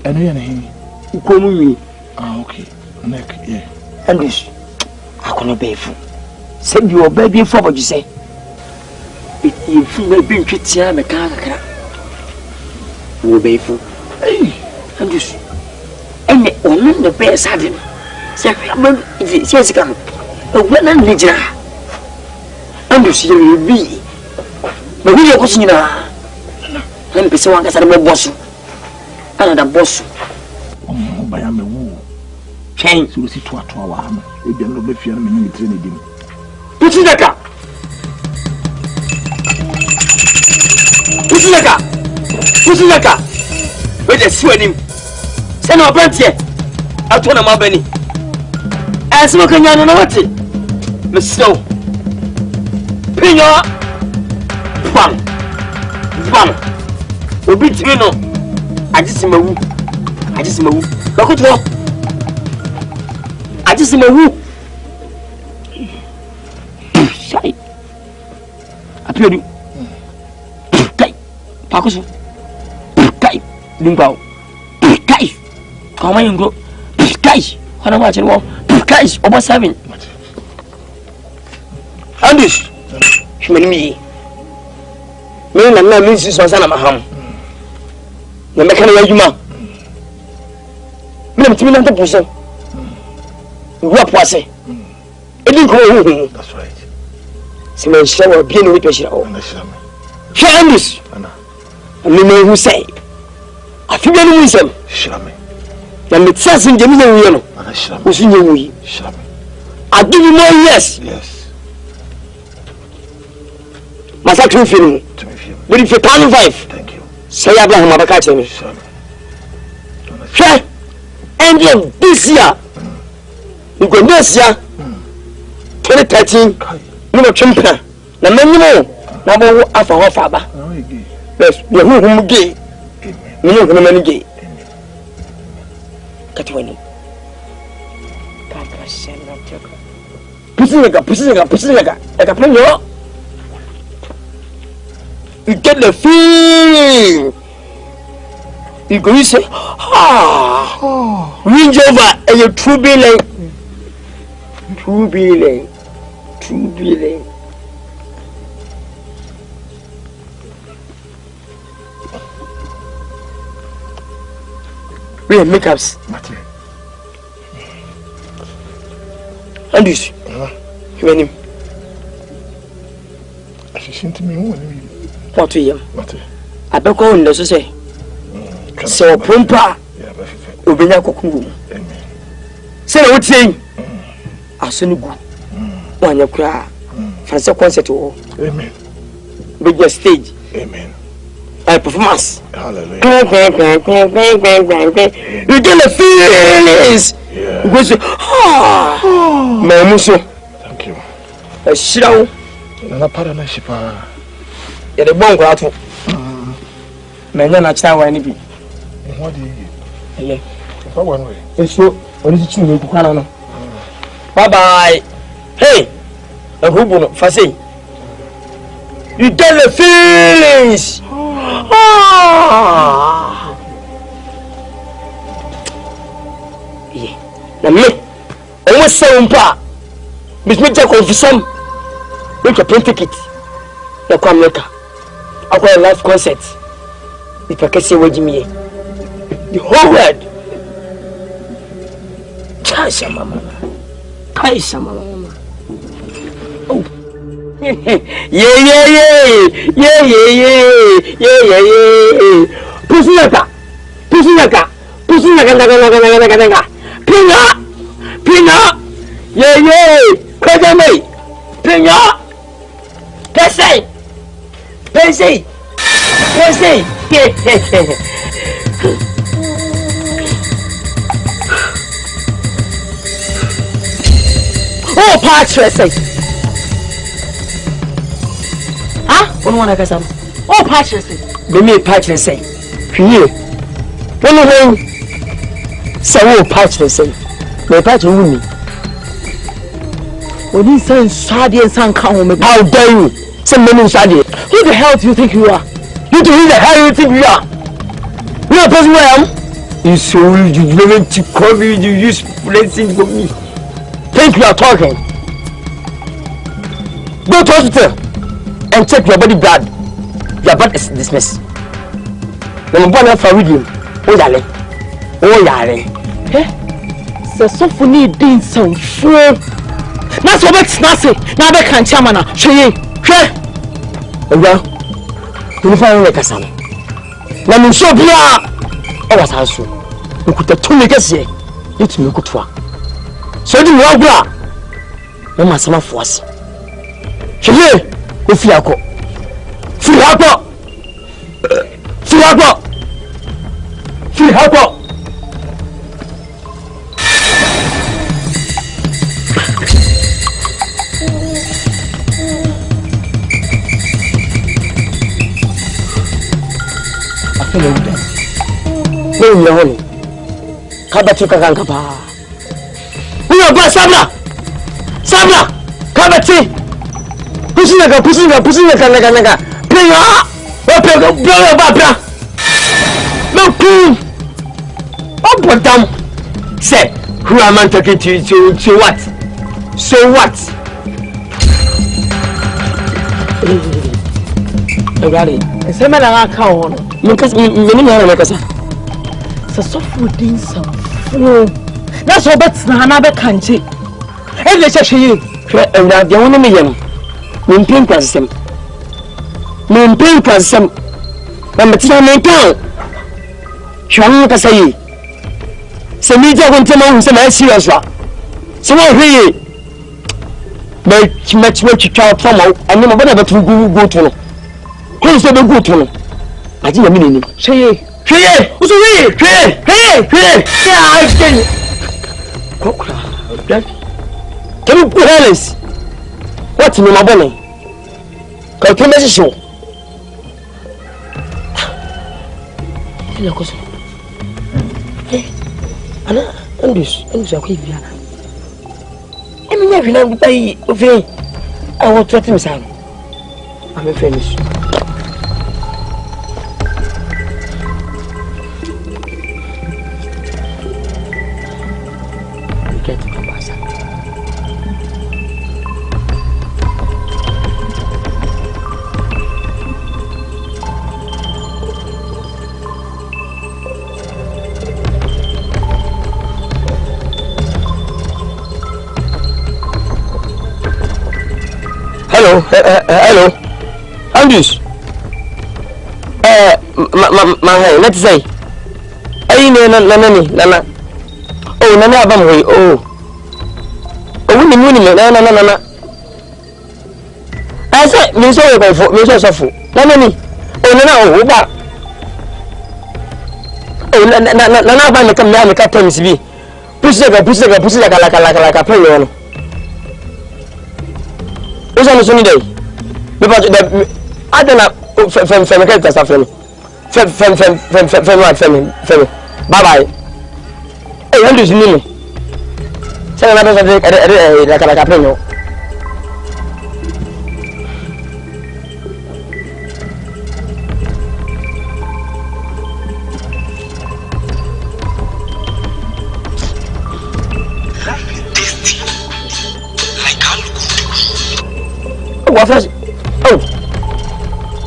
and who come with me? Okay, neck, yeah. And this, I cannot be fool. Send your baby for what you say. If you may be Christian, the car, will be fool. Hey, and this, and the best having. Say, it's Jessica, a woman, Niger. And you see, you be. But we are watching now. And person wants to boss. Another boss. Oh, by a woo. Change to see to a 2 hour. If you are not fearing me, training him. Put in the car. Wait, let's see him. Send our brand here. I told him my Benny. As we can know what it. Miss Snow. Pinga. Bang. We'll be Trino. I just see my woo. Look at what? I just see my woo. Shy. Appear you. Kai. Pakusu. Kai. Limbao. Kai. Come on, go. Kai. What am I watching? Kai. Over 7. And this. Me. Me and my missus was on my home. The mechanic, you man. Me, I'm telling you, person. What was it? It didn't go. That's right. See, my shower being with me. Share this. And the man who say, I feel any wisdom. And it says in the middle, who's in your way. I give you more yes. Masa 2 film. But if you can 5. Thank you. Say Abraham Abakache. Sure. End of this year. You go next year. 2013. You know champion. Na menimo na bo afa ho fa ba. Yes, we hu gay. Me no hu mani gay. Katwani. Papa shella chaka. Pusinga. Eka planyo. You get the feel. You go say, Range Rover and your true billing. We have makeups. And this, you and him. I should to me what to him? I bet go on the say. So, Pumpa, Ubina Koku. Say what saying? I soon go. One your cry. Fancy concert. Amen. Big your stage. Amen. Performance. Hallelujah. You get the feelings. You go say, my muso. Thank you. A shroud. And a partnership. You're the one out. Many child any be. What do you eat? For one way. It's so. What is it you make? Bye bye. Hey, a hobo for say. You get the feelings. Yeah. Now me, almost 7 pa. Miss me take off some. Make a plane ticket. You come make a live concert. If I can say what you mean. The whole world. Kaisa mama. Oh. Yeah. Pusinaka. Pina. Yeah. Kajame. Pina. Pese. Oh, Patrick. One wanna get some. Oh, Patrick. Be me, Patrick say. Here. One say, oh, Patrick say. Me, Patrick, me. When he says, Sadi and San come, how dare you? Some men in Sadi. Who the hell do you think you are? Who the hell you think you are? You are person where I am? You so you never to call me, you use blessing for me. Think you are talking. Go to hospital and check your body blood. Your blood is dismissed. When born for reading, oh yale. Eh? So funny did some fool. That's what makes nothing. Now they can't chamana. She. Well, you find like a son. When you show Bia, I was also. You could have 2 niggas here. It's me good for. So do you want Bia? No matter for us. She here, if you are go. Free help. No, Kabati Kankapa. We are by Sabra, Kabati. Pushing the Kanaga. Play no cool. Oh, but damn. Say, who am I talking to what? So what? It's a man I can't. Because many Americans. So food in some food. That's what that's another country. And let's show you. And the only million. Maintain some. I'm a town. Shanka say. Some media won't tell me some serious. So I hear much child from out, and never better to go to no. Close the go to no. I didn't mean it. Say, hey, I tell you. Can you put Alice? What's in my bonnet? Can you message show? Anna, and this, okay. I mean, every now and then, okay, I want to tell you something. I'm finished. You get to come outside. Hello, Andrews. Let's say, Nana. Oh, Nana Abamwe. Oh, winning. I said, Miss Over, Miss Sofu. Nana, oh, Nana, oh, Nana Abamwe come down the captain's V. Push like a player. What's on the sunny day? Because I don't know from bye bye. Hey, I'm just me. Say another like a player.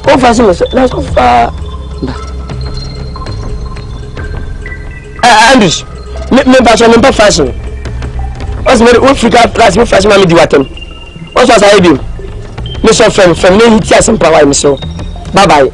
What fashion is it? Let's go far. Andrews, me fashion. What's my own figure plus me fashion? Me do what them. What was I do? Me so from me hit some power me so. Bye bye.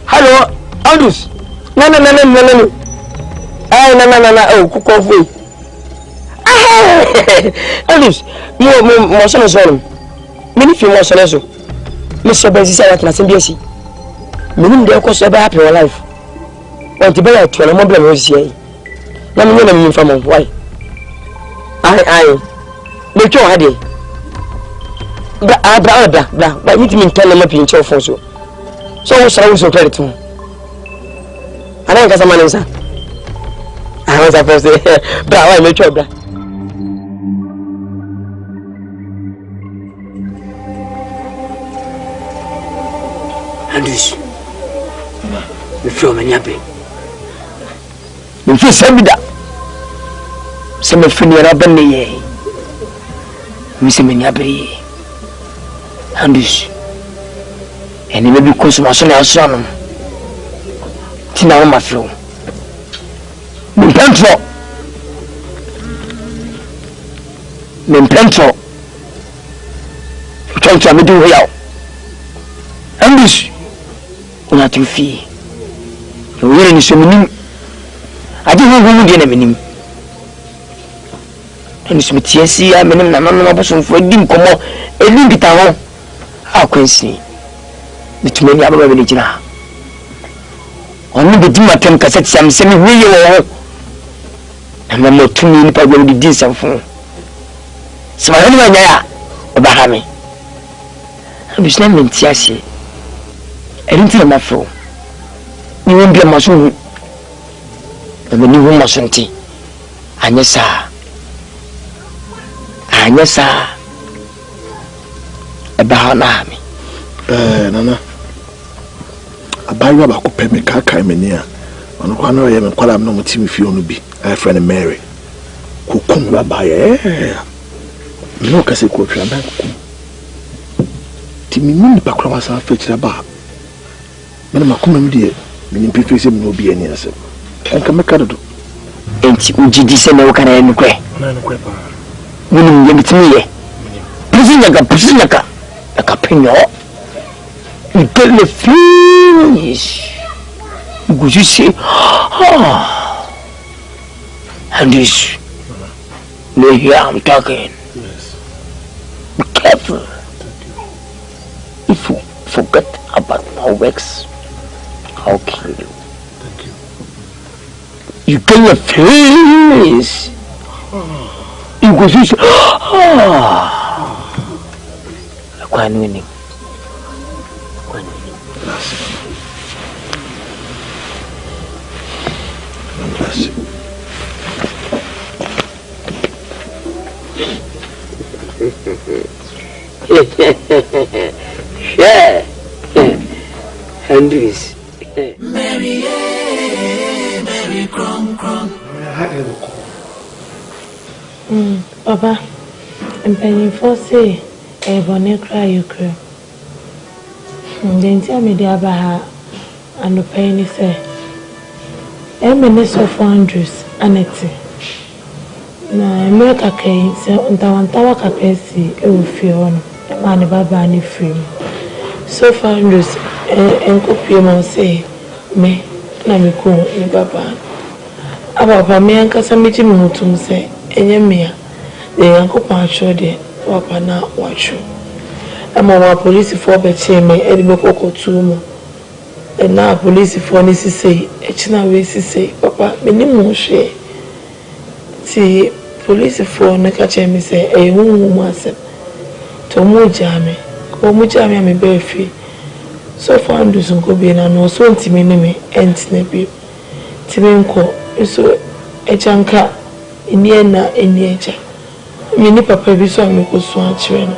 Hello, Andrews. No. Oh, cook Andrews, more son. Many few more sons. Mr. Benzi said that nothing be easy. Meaning they cost ever happy in life. Want to be a 12 month was here. Let me know from why. I make your idea. But you didn't tell them up in your phone. So what shall I also tell it to him? I don't get some money, sir. I was supposed to say, but I make sure. Andrews, you feel many happy. You feel some that some of you are bunny. Miss many happy. Andrews. And it may be because my son has son. Tina, my flow. Mentro. Trying to me do well. And this, not to fee. You really need some. I didn't know who did name. And it's with TSC. I mean, I'm not a person for a dim come on. A limp it out. How can see? But many other religion. Only the demon can cassette some semi real. And I'm not too many people will be decent for. So I don't know about me. I was named in Tiasi. I didn't tell my flow. You won't be a mason. And the new woman, Asante. And yes, sir. About me. Nana. Abayiwa bako pe me kaka me nia ono kwa no ye me kwala me no mutimi fi onu bi I friend Mary kukum baba ye no kase ko twa ba kukum timi ni pa kwa wasa fa kira ba me na makoma me de me ni pepe se me no bi ani ase enka me ka do enti ujidi se me wo kana enukwe na enukwe pa Minimum Yemitiye. Prisoner, a capino. You tell the finish. Would you say, and this, no, here I'm talking. Yes. Be careful. If you forget about my works, I'll kill you. Thank you. You tell the finish. You go see, quite winning. Yeah, Andrews. Mary, Mary, KRONKRON. Papa, I'm paying for say, a bonnet cry you cry. Then tell me the Abaha and the penny say, a minister of Andrews, Annette. Na America came, so Untawantawa Capesi, a Fiona, and a Baba and free. So far, Andrews, and Copium say, me, Namiko, and Baba. About me and Nkansah Mutum say, Emilia, the uncle Pancho, the Papa now watch you. I'm a police for Betty, me, Ediboko Tumo. And now police for Nisi say, Echina Wesi say, Papa, minimum share. See, police for Nakache me say, a woman said, Tomu Jame, Komujame, me bear free. So far, Andrews and Kobian and also intimate and snappy. Timenko, so a chanka in Yena in nature. Many papa be so me go swan children.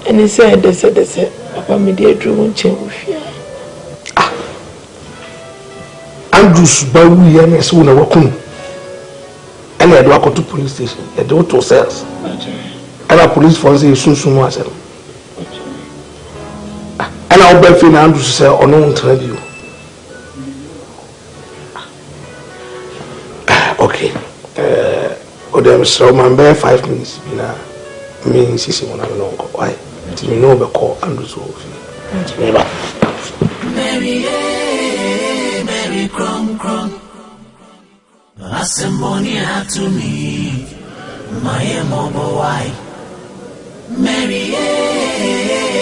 And he said, they said, Papa, me dear drew and change with you. Andrews Bawu Yanes who never come. And I do go to police station. I do to cells. And a police force is soon was. And I'll bet Finn Andrews say, or no one tell you. Okay. So my bare 5 minutes. Me sisi mwana mnongo. Why? You know the call Andrews will feel. Mary, Mary, KRONKRON. Assembly to me, my mobile wife. Mary,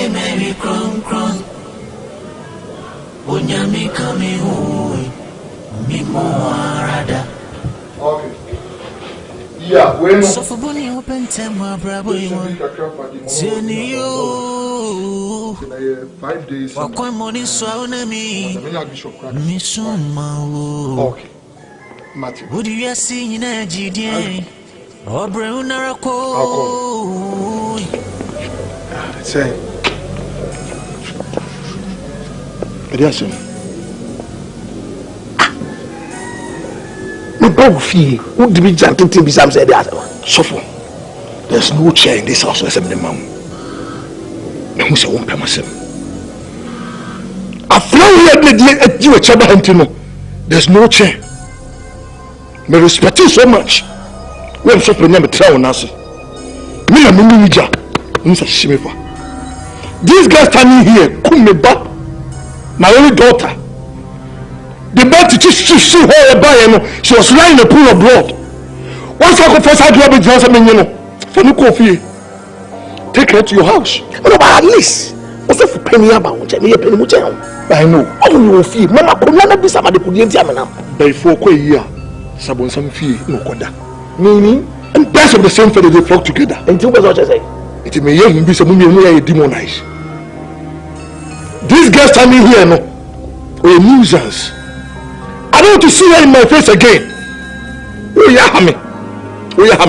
Mary, KRONKRON. Unyami kami hui, mimo arada. Okay. Yeah, when so for Bonnie open tema bravo you 5 days. Wakwa money so na me. Misuma. Okay. Matthew. Would you see in a GD? Or Nyarko? Say. Yes, Who did we jump into beside the other one? Suffer. There's no chair in this house except the mom. Who's a woman myself? I flow here at you a chabahantino. There's no chair. Me respect you so much. When so never try on us. Me a manager. This guy standing here, Kumeba, my only daughter. The birth to see her by she was lying in a pool of blood. Once I confess I do have a chance for no coffee. Take her to your house. No, but at least what's for penny about me a penny much? I know. Oh, you will feel Mama could never be somebody could get Yamana. By 4 years, Sabon some fee, no quada. Meaning, and parts of the same feather they flock together. And two what I say. It may even be some women demonized. This girl standing here, no, or a nuisance. I don't want to see her in my face again. Oh, yeah,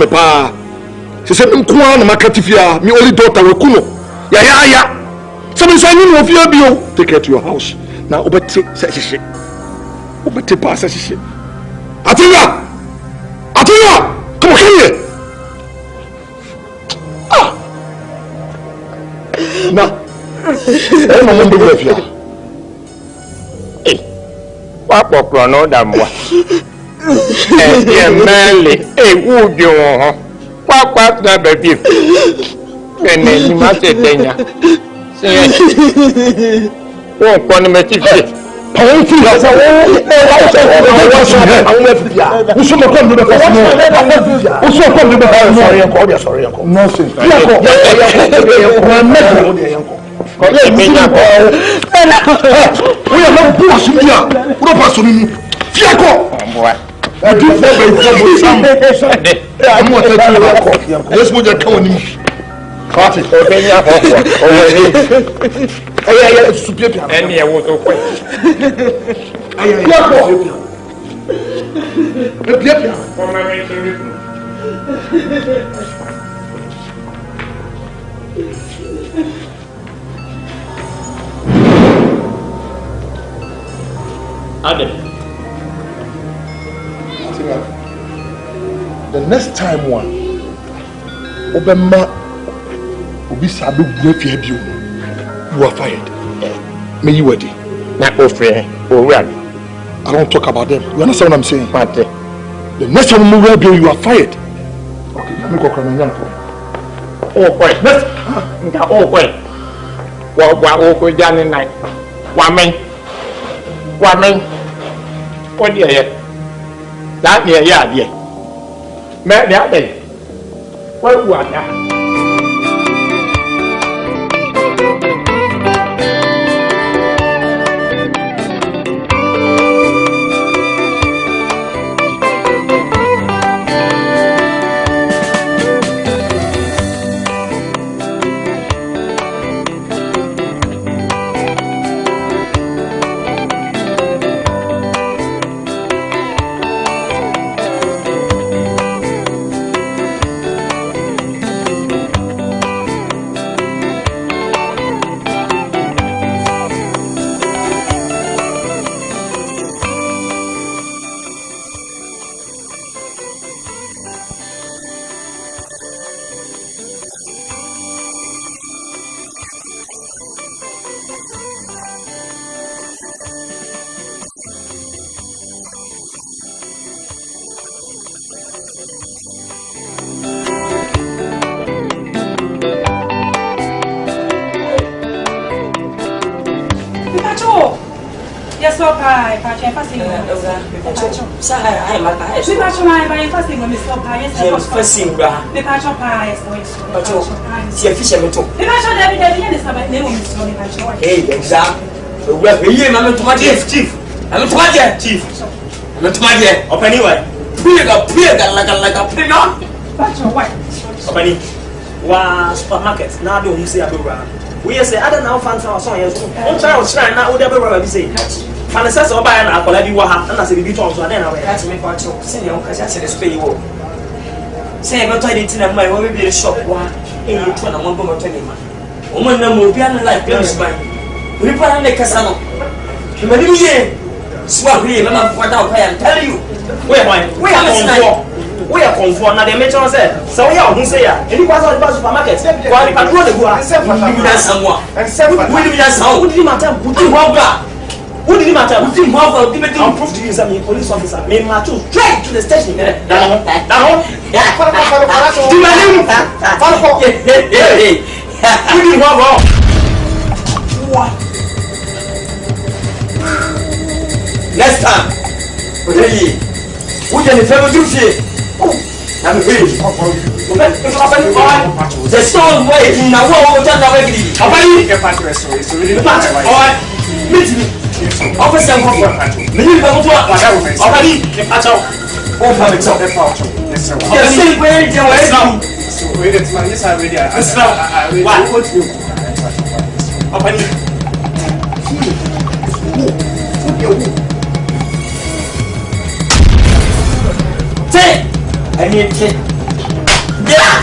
pa. She said, Mkwan, Makatifia, my only daughter, Wakuno. Yeah. Somebody said, you know, if you're bio, take her to your house. Now, Obete, says she. Obete, pass, says she. Atina! Come on, here. Now, I'm a member of you. Papa Crono Damwa. Manly, a wood you Quack, that baby. And then you must say, Dania. Won't want to make it. Pointy has a the next time one Obama will be sabu you are fired. May you ready? Not offering or I don't talk about them. You understand what I'm saying? The next time we will you are fired. Okay, let me go cry Nyarko. Oh boy, let's oh boy. What Johnny night? Woman. What do you that yeah. Mẹ đéo để quay quạt nha. Supermarket now do say abura. We say I don't know fan for so yes. On try shrine now we be say. Fanasa so buy na akola bi wa ha na say bi to so na we that me for cho. Say you can say this pay you. Say me to dey tin na we be shop wa. E you to na mo bo mo to ni ma. O mo na mo bi an like place buy. We pa na kasa no. Himani mi ye. Swa we na ma for down pay and tell you. We are we are comfort now. They mention say so we are who say ya. Any pass out the supermarket. Why the patrol dey go? We need someone. We need someone. Who did matter? Who did matter? Who did matter? Who did matter? Ultimately, I'll prove to you, some police officer. Me march straight to the station. Down. Yeah. Who did what? What? Next time. Really? Who did the family do shit? I'm really. The song way now what just now ready. Abali ke part restoration. So really part. Alright. Meet me. Officer go for. Me ni go to Abali ke part. Oh for the top part. Yes sir. Yes sir. Where is your now? So wait it's my yes I ready. What you? Abali. Say I mean, yeah.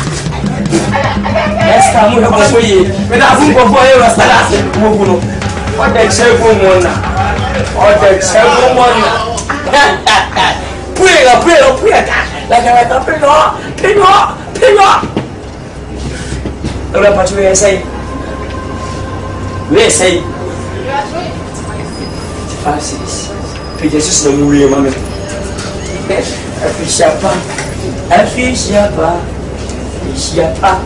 Let's come with us for you. But I think for you, I started to move. What the cheerful one? What the cheerful one? Pray. Like I pray. What you say? We say. Francis. Jesus no movie, mommy. Afishapa. Siapa?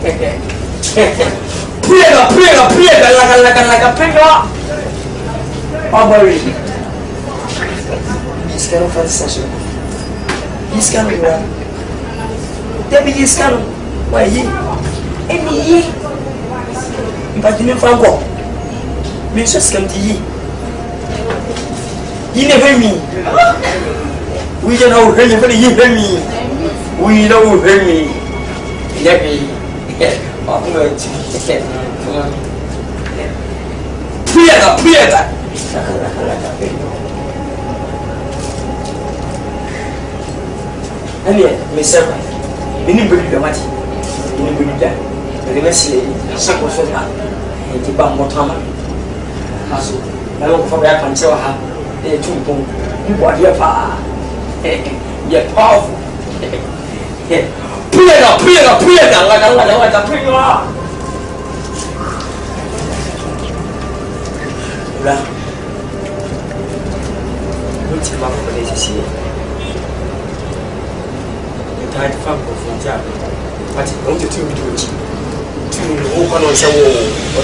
Pria laga pega. Apa ini? Sekarang fantasi. Sekarang berapa? Tapi sekarang, wah ini, ibaratnya Franco. Mesmo sekarang ini never me. We don't know him, but he hear me. We don't hear me. Never. I'm going to. Pieta. Ani, Mister, ini beri mati. Ini beri dah. Jadi masih sakit sudah. Ini bang motor. Masuk. Lalu kau bayar pancel ha. Cumpung. Ini buat dia apa? Ya powerful. Pieta. Laga pieta. Udah. Lu cuma boleh sih. Kita ada faham konfronting. Macam orang tu video ni. Tu orang orang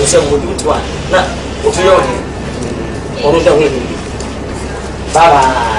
sewa tu tuan. Nah, tu yang ni. Orang dah boleh. Bye bye.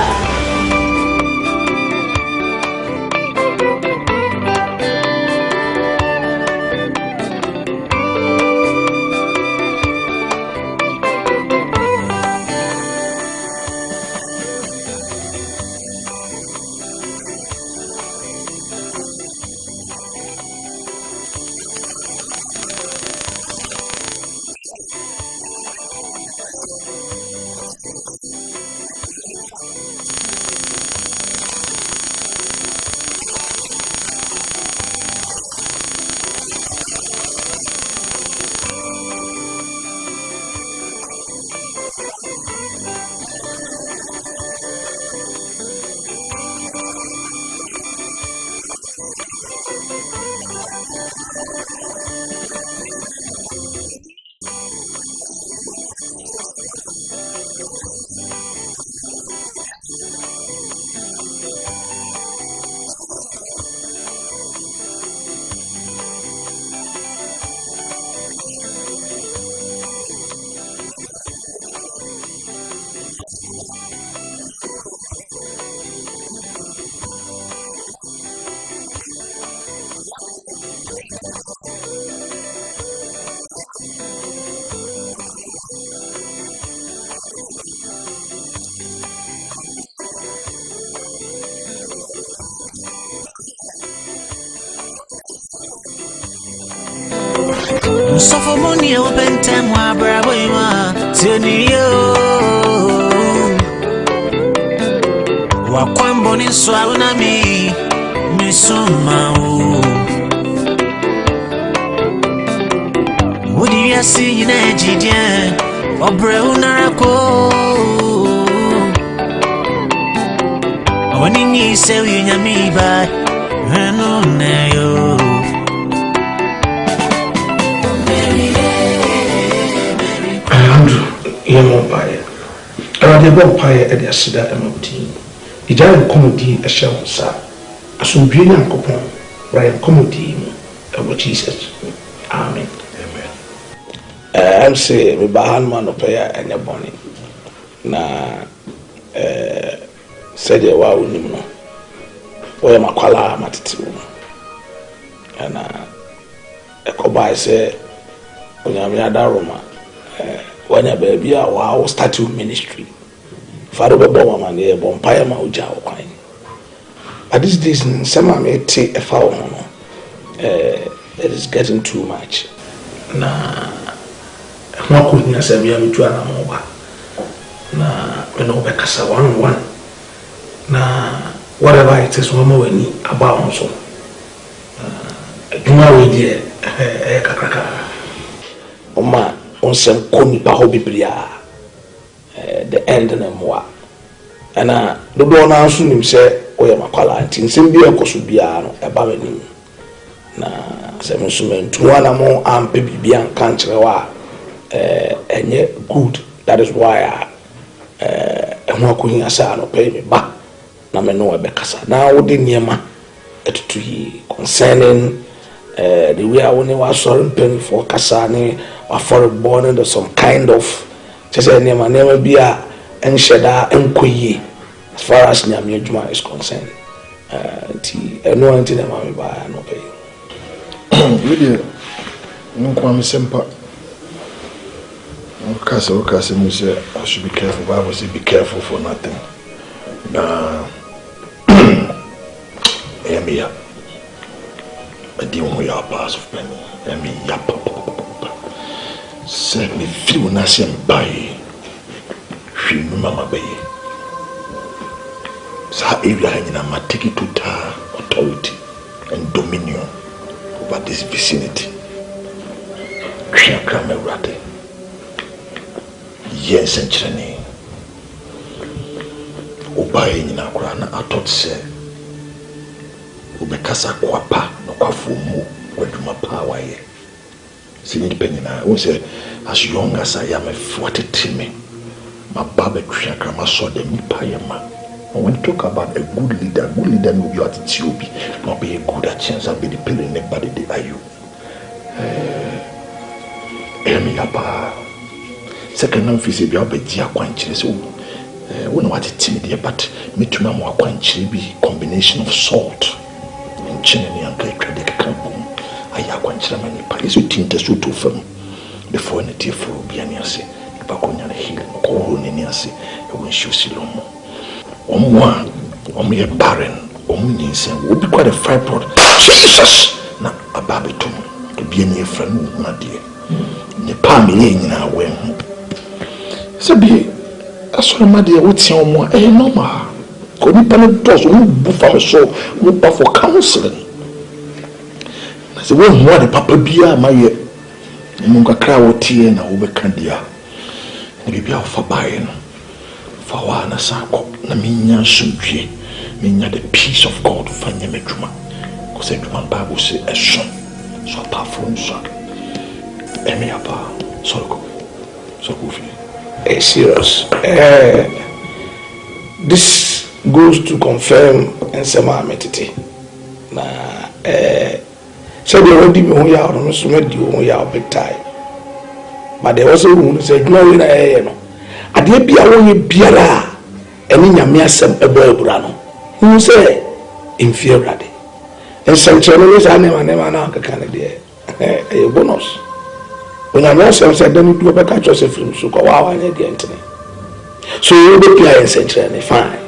Suffer money open time wa bravo ima teniyo wa kwambo ni swalo na mi misuma o wodi yasi ina jidie obre unarako awani ni se unyami ba hanu nayo yɛmɔ mpaeɛ awurade bɔ mpaeɛ de aseda ma wo din igya yɛ nkɔmmɔdi ɛhyɛ wo nsa asomdwie nyankopɔn wura yɛ nkɔmmɔdi mu ɛwɔ jesus amen ɛm sɛ meba ha no ma nɔpɛ a ɛnyɛ bɔne na sɛdeɛ waa wonim no wɔyɛ makwala a matete wo mu ɛna ɛkɔbae sɛ onyame adaroma wanya baby a wow statue ministry faro bebo mama ne bo mpae ma oja okwan but these days some am ete e fa wo no it is getting too much na ma ko nya se bia metu ana mo ba na me no be kasa one na whatever it is mama wani aba on so aduma we die kakraka oma on sem koni pa ho biblia the end na moa ana dodo na asu nim se oya makwala anti nsem bi enkoso bia no eba manim na sem nsumentu ana mo ampe bibia nka nkyerɛwa enye good that is why ehun akohin asa no pay me ba na me no ebe kasa na wo de niema etutu yi concerning the way I was sorry penny for Kasani or for a born under some kind of just a name and never be a and sheda and quay as far as Nyamia Juma is concerned. No one to them I buy no pay. Really, no kwame sempa. Okasa me say I should be careful. Bible say be careful for nothing. Emilia, I didn't want your pass of penny. Emilia, send me few nation by. She mama bay. Sa Abraham na take total authority and dominion over this vicinity. She come rate. Yes, and Cheney. Obey in a crown, I thought, say, Ubekasa Quapa, no Kwafumu, where my power. See, independent, I will say, as young as I am, a 40 Timmy, my barber Kriakama saw the Mipayama. And when you talk about a good leader will be at Ethiopia, not be a good chance, I'll be the pillar in the body, the Ayu. Emilia. Second non fisi bi obedi akwanchire so we know what it timid but me to ma mo akwanchire bi combination of salt and chinene and credit campum aya akwanchire mani pa yeso tinte so to fam before na tie for obi ani ase ba konya na heal ko ro ni ase e won show silomo omo ye barren omo nyinsen obi kwa the fibroid Jesus na ababetum e bi ani efra no na de ne pa me ye nyina wen so be aso ma de wo tia omo normal ko ni pan does wo bu fa me so wo pa for counseling na se wo ho de papa bia ma ye emu kakra wo tie na wo be ka dia na bibia wo fa bae no fa wa na sako na minya sumdwe minya the peace of God fa nya medwuma ko se dwuma Bible say so powerful so Emilia pa so go fi serious. This goes to confirm and Sama Metiti. So they already know you are on a big time. But they also said, no, I did be a way beera and in your measem a brano. Who say inferior? And some channels I never know a candidate. A bonus. When I know some said, then you do a catch yourself from so go out and again to me. So you will be a century fine.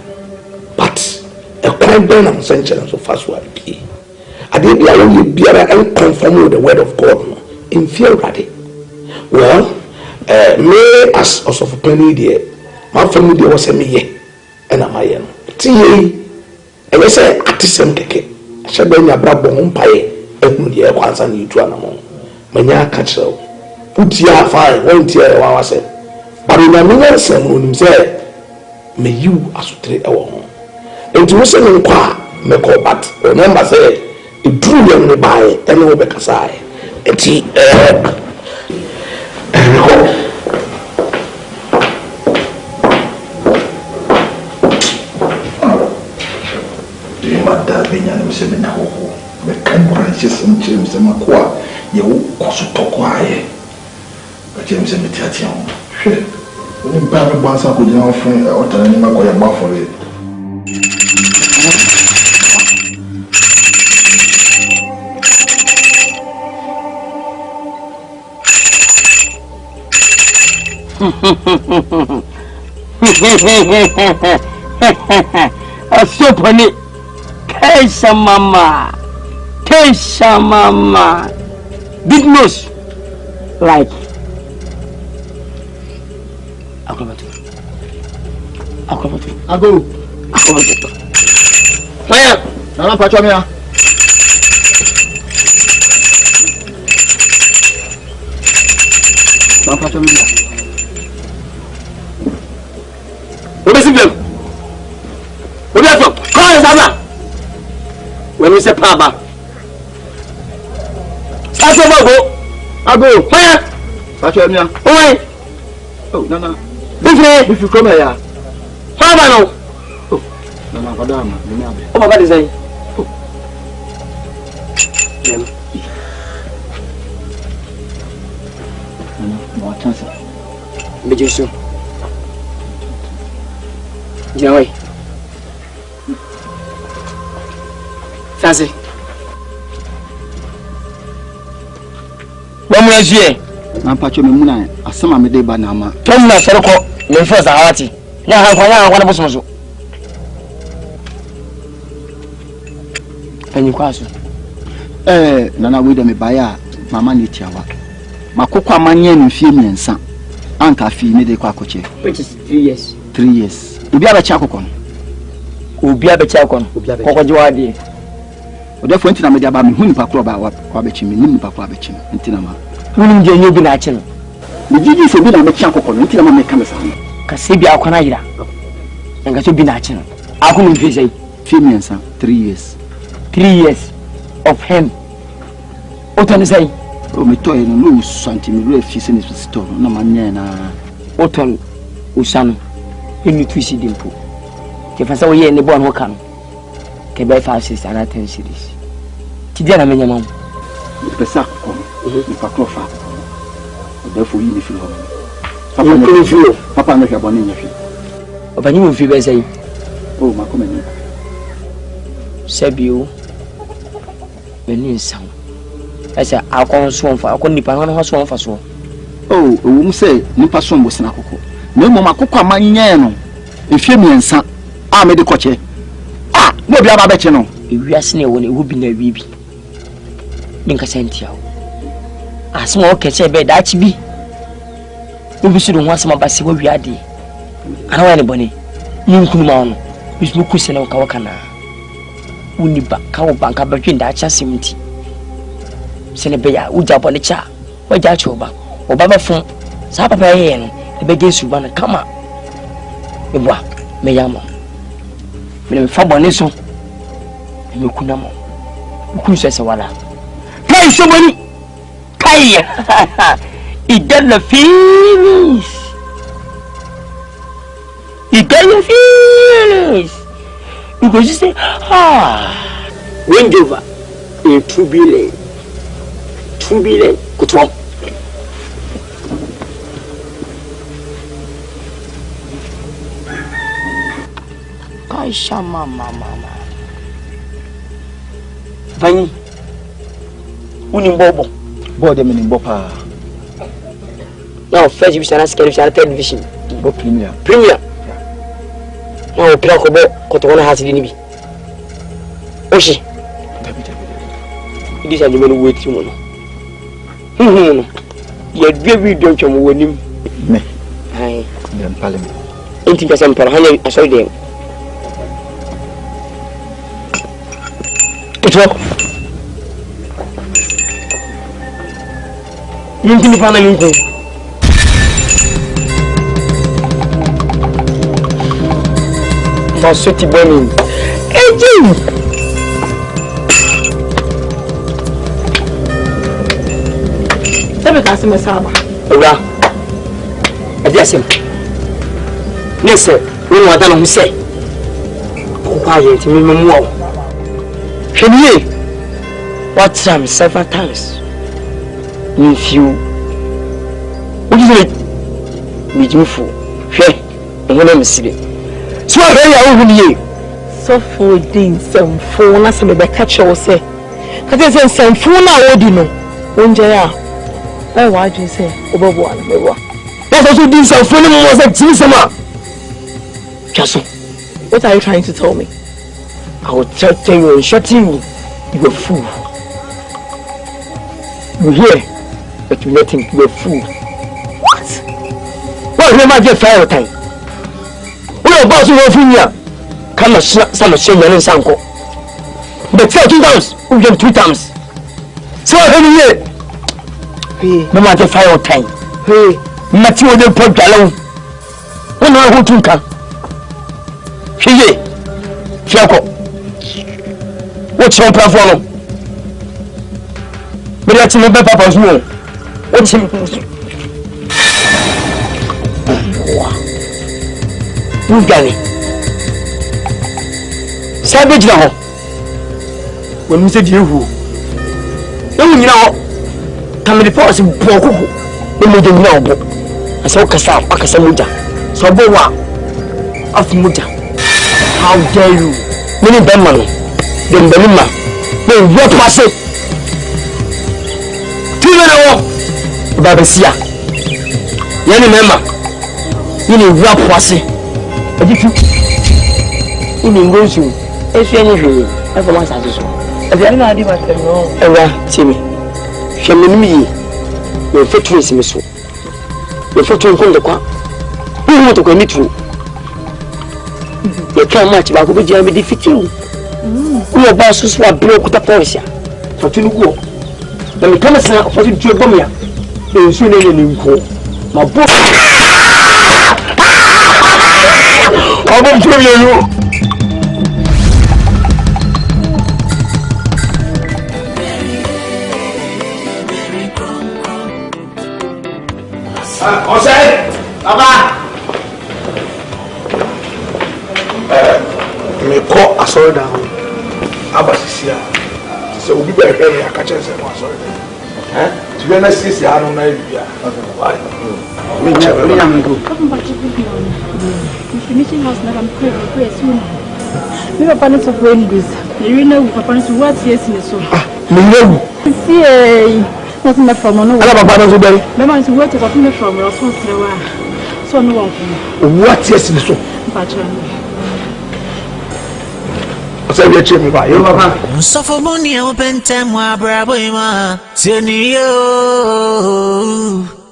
But a quite done century so fast will be. I did be only be and conform with the word of God in fear ready. Well, me as also for penny dear, my family was a me and I'm I am. See, and I say at the same cake. I shall bring your brabo home pie and the air once and you to an among. Manya catch so. Put your fire, won't you? I said, but in a minute, someone said, may you as to take our home. And to listen in qua, make all but remember, say, it drew them to buy and over Kasai. And he, James and the Tatian. Shit. When you buy a boss, I could not find out any more for it. A soup on it. Kesha mama. Big nose. Like. Ago. Where? Nana Pachamia. Pachamia. What is it? What is it? Call us, Anna. When we say Papa. Ago. Where? Pachamia. Why? Oh, Nana. If you come here. Papa no. Oh, Nana Padama. Oh, Papa is saying. No chance. Me just Jawai. Fancy. Bomu ezie. Na pacho me muna asema me de ba na ma. Tom na sereko me first awati. Na han kwa bosom so. Anyi kwaso. Nana we de me baya mama ni tiawa. Makoko amanye no fie miensa. Anka fi me de kwa akoche. Which is 3 years. 3 years. Obi abacha akoko no. Obi abacha akoko no. Kokoje wade. Odefo ntina me de aba me huni pakro ba kwa bechi me nim pakro abechi ntina ma. Huni je nyobi na achi no. Me jiji se bi na me akoko no ntina ma me kamesa no. Ka se bi akwana yira. Nga so bi na achi no. Akunu mfi sei. Fie miensa 3 years. 3 years of him. Otoni sei. O me toy no no santi me re fi se ni store na manye na oton usano enu twisi dimpo ke fa sa wo ye ne bo no kan ke be fa 6 and 10 series ti dia na menya mam pesa ko ni pa krofa o da fo yi ni fi ho papa no hwe boni nya fi obani mo fi be sei o ma ko meni sebio beni nsam esa akon so mfa akon nipa ho so mfa so owum se nipa so mbosina akoko na mo makoko amanye no efie miensa a me de koche no bia ba beche no ewiase na ewo na ewo bi na bibi Nkansah ntiawo asmo o keche be da chi bi obi su do ho asma ba se wo wiade ana wa ne bone yinkunu ma no bisu ku se na ka waka na uniba ka wo banka ba twin da cha simti sene be ya uja bone cha waja choba obaba fun sa papa ye no e be gesu ba na kama ebwa me yamo me fa bone so me kuna mo ku se wala kai so boni kai idan la finish you go just say wind over in turbulent kutwa kai shama mama bani uni mbobo bode mini mbopa now first you shall scale television bo premier now pira ko bo ko to wona hasidi ni bi oshi this is the man wait you no ya dwe video nchom wonim me ai dem palem enti ka sam pala hanya aso dem kitwa yindi pana minko Masoti boni eji Sabe kasi mesaba ora adiasem nese wonu adana hu se ko kwa ye ti mi mu o hweniye what time several times if you what is it me jufu hwe ehuna misire so here ya ohuniye so for din semfo na se me be catch o se ka te semfo na odi no onje ya why do you say obobo ana mewa that's also din semfo no mo se tinsema chaso what are you trying to tell me? I will tell you and shut you a fool. You hear but you let him be a fool. What? Well, remember get fire time. We are about to go for you. Come on, some shame and sanko. But 2 times, we get 3 times. So here. Hey, no matter fire time. Hey, Matthew de put alone. When I want to come. Hey, Fiako. What's your platform? But that's in the papa's room. What's him? Who's got it? Savage now. When we said you who? No, you know, come in the forest in Poku. No, you don't know. I saw Kasa, Akasamuja. So, Boa of Muja. How dare you? Many Beman, then Belima, then what was it? Tino Babasia. Yanni Memma, you need what was it? But if you go to, if you anything, everyone's as usual. If you don't know what to know, Timmy, she may me, your foot is in so. Your foot on the car. Who want to commit you? You can't match about who will be defeating. Who are bosses who are broke with the policy? For to go. Then we come as now for you to your bomb. There is soon any call. My book. I'm going to tell you. Ose, Baba. Me call a sorry down. Abasisia. So we be here. I catch us and sorry. To be honest, this I don't know. Why? Me chaba. Me am go. Finishing house now. I'm pray soon. Me papa no so for English. You know papa no so what yes in so. Me know. See. What's my from no? Ala papa no so be. Me man so what from me from Ross Serwaa. So no one. What yes in so? Papa. So we check me ba. You papa. So for money open time wa brabo ima. Teniyo.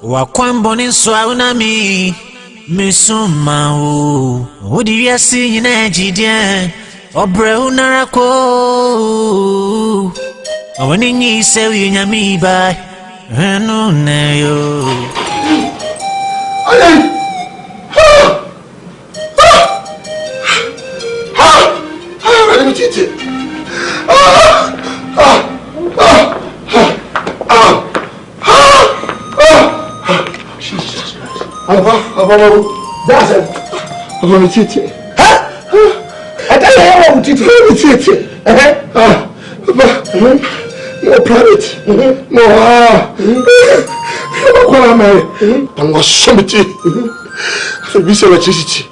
Wa kwamboni so una mi. Misuma o. Odi yasi nyina jidie. Obre unarako. Awani ni se wi nyami ba. Enu ne yo. Aye. Let me teach it. Jesus Christ. That's it. I'm going to teach it. Huh? I tell you, I'm going to teach it. Let me teach it. You're private. No, you're not married. I'm going to show me tea. I feel busy with electricity.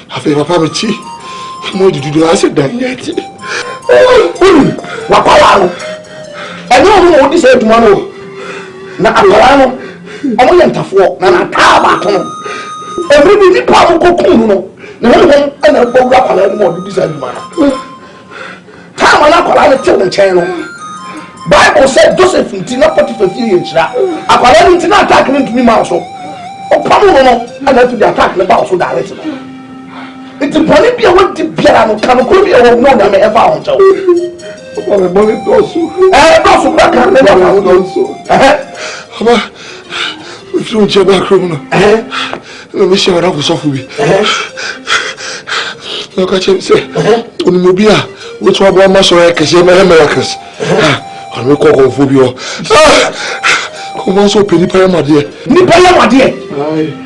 I feel my family. Mo di do I said that yet. Wa kwa wa. E no mo di say tomorrow. Na akara no. Omo yentafo na na ka ba to no. Every bi ni pa mo kokun no. Na ho ho ana bo gwa kwala ni mo di say tomorrow. Ka ma na kwala ni te wo nchen no. Bible said Joseph nti na Potiphar fie yinchira. Akwala ni nti na attack ni ntumi ma so. O pa mo no ana to the attack na ba so direct no. It's a bonny be a one to piano, can be a one no me ever on so. What a bonny dosu. Dosu back and never found also. If you want your back room, let me share up with Sophie. Look at him say, Unimobia, which one one must work as your Americans. I'm a cock of Fubio. Come on, so penny pay my dear. Nipaya, my dear.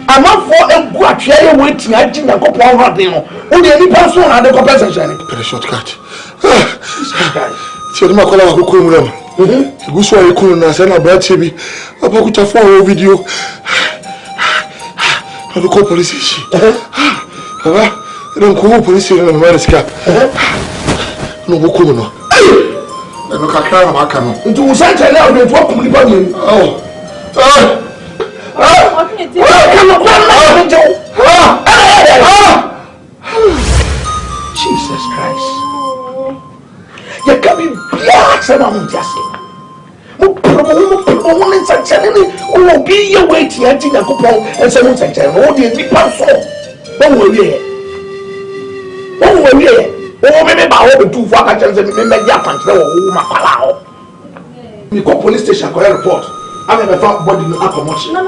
I'm not for a guatia waiting. I think I got one right now. Only any person had a compensation. Pretty shortcut. See, my color who come with them. You saw you couldn't send a bad TV. I put a 4 video. I will call police. I don't call police in America. No, who couldn't. I look at Clara Macano. Into Santa now, they talk to me. Oh. Jesus Christ. You can't be black and I'm just saying. Woman such a will be your waiting until you go and say, such a audience be passed. Don't worry. Don't worry. Oh, maybe about over 2 factions and maybe Japan. We call police station for a report. I'm a fat body no accommodation. I'm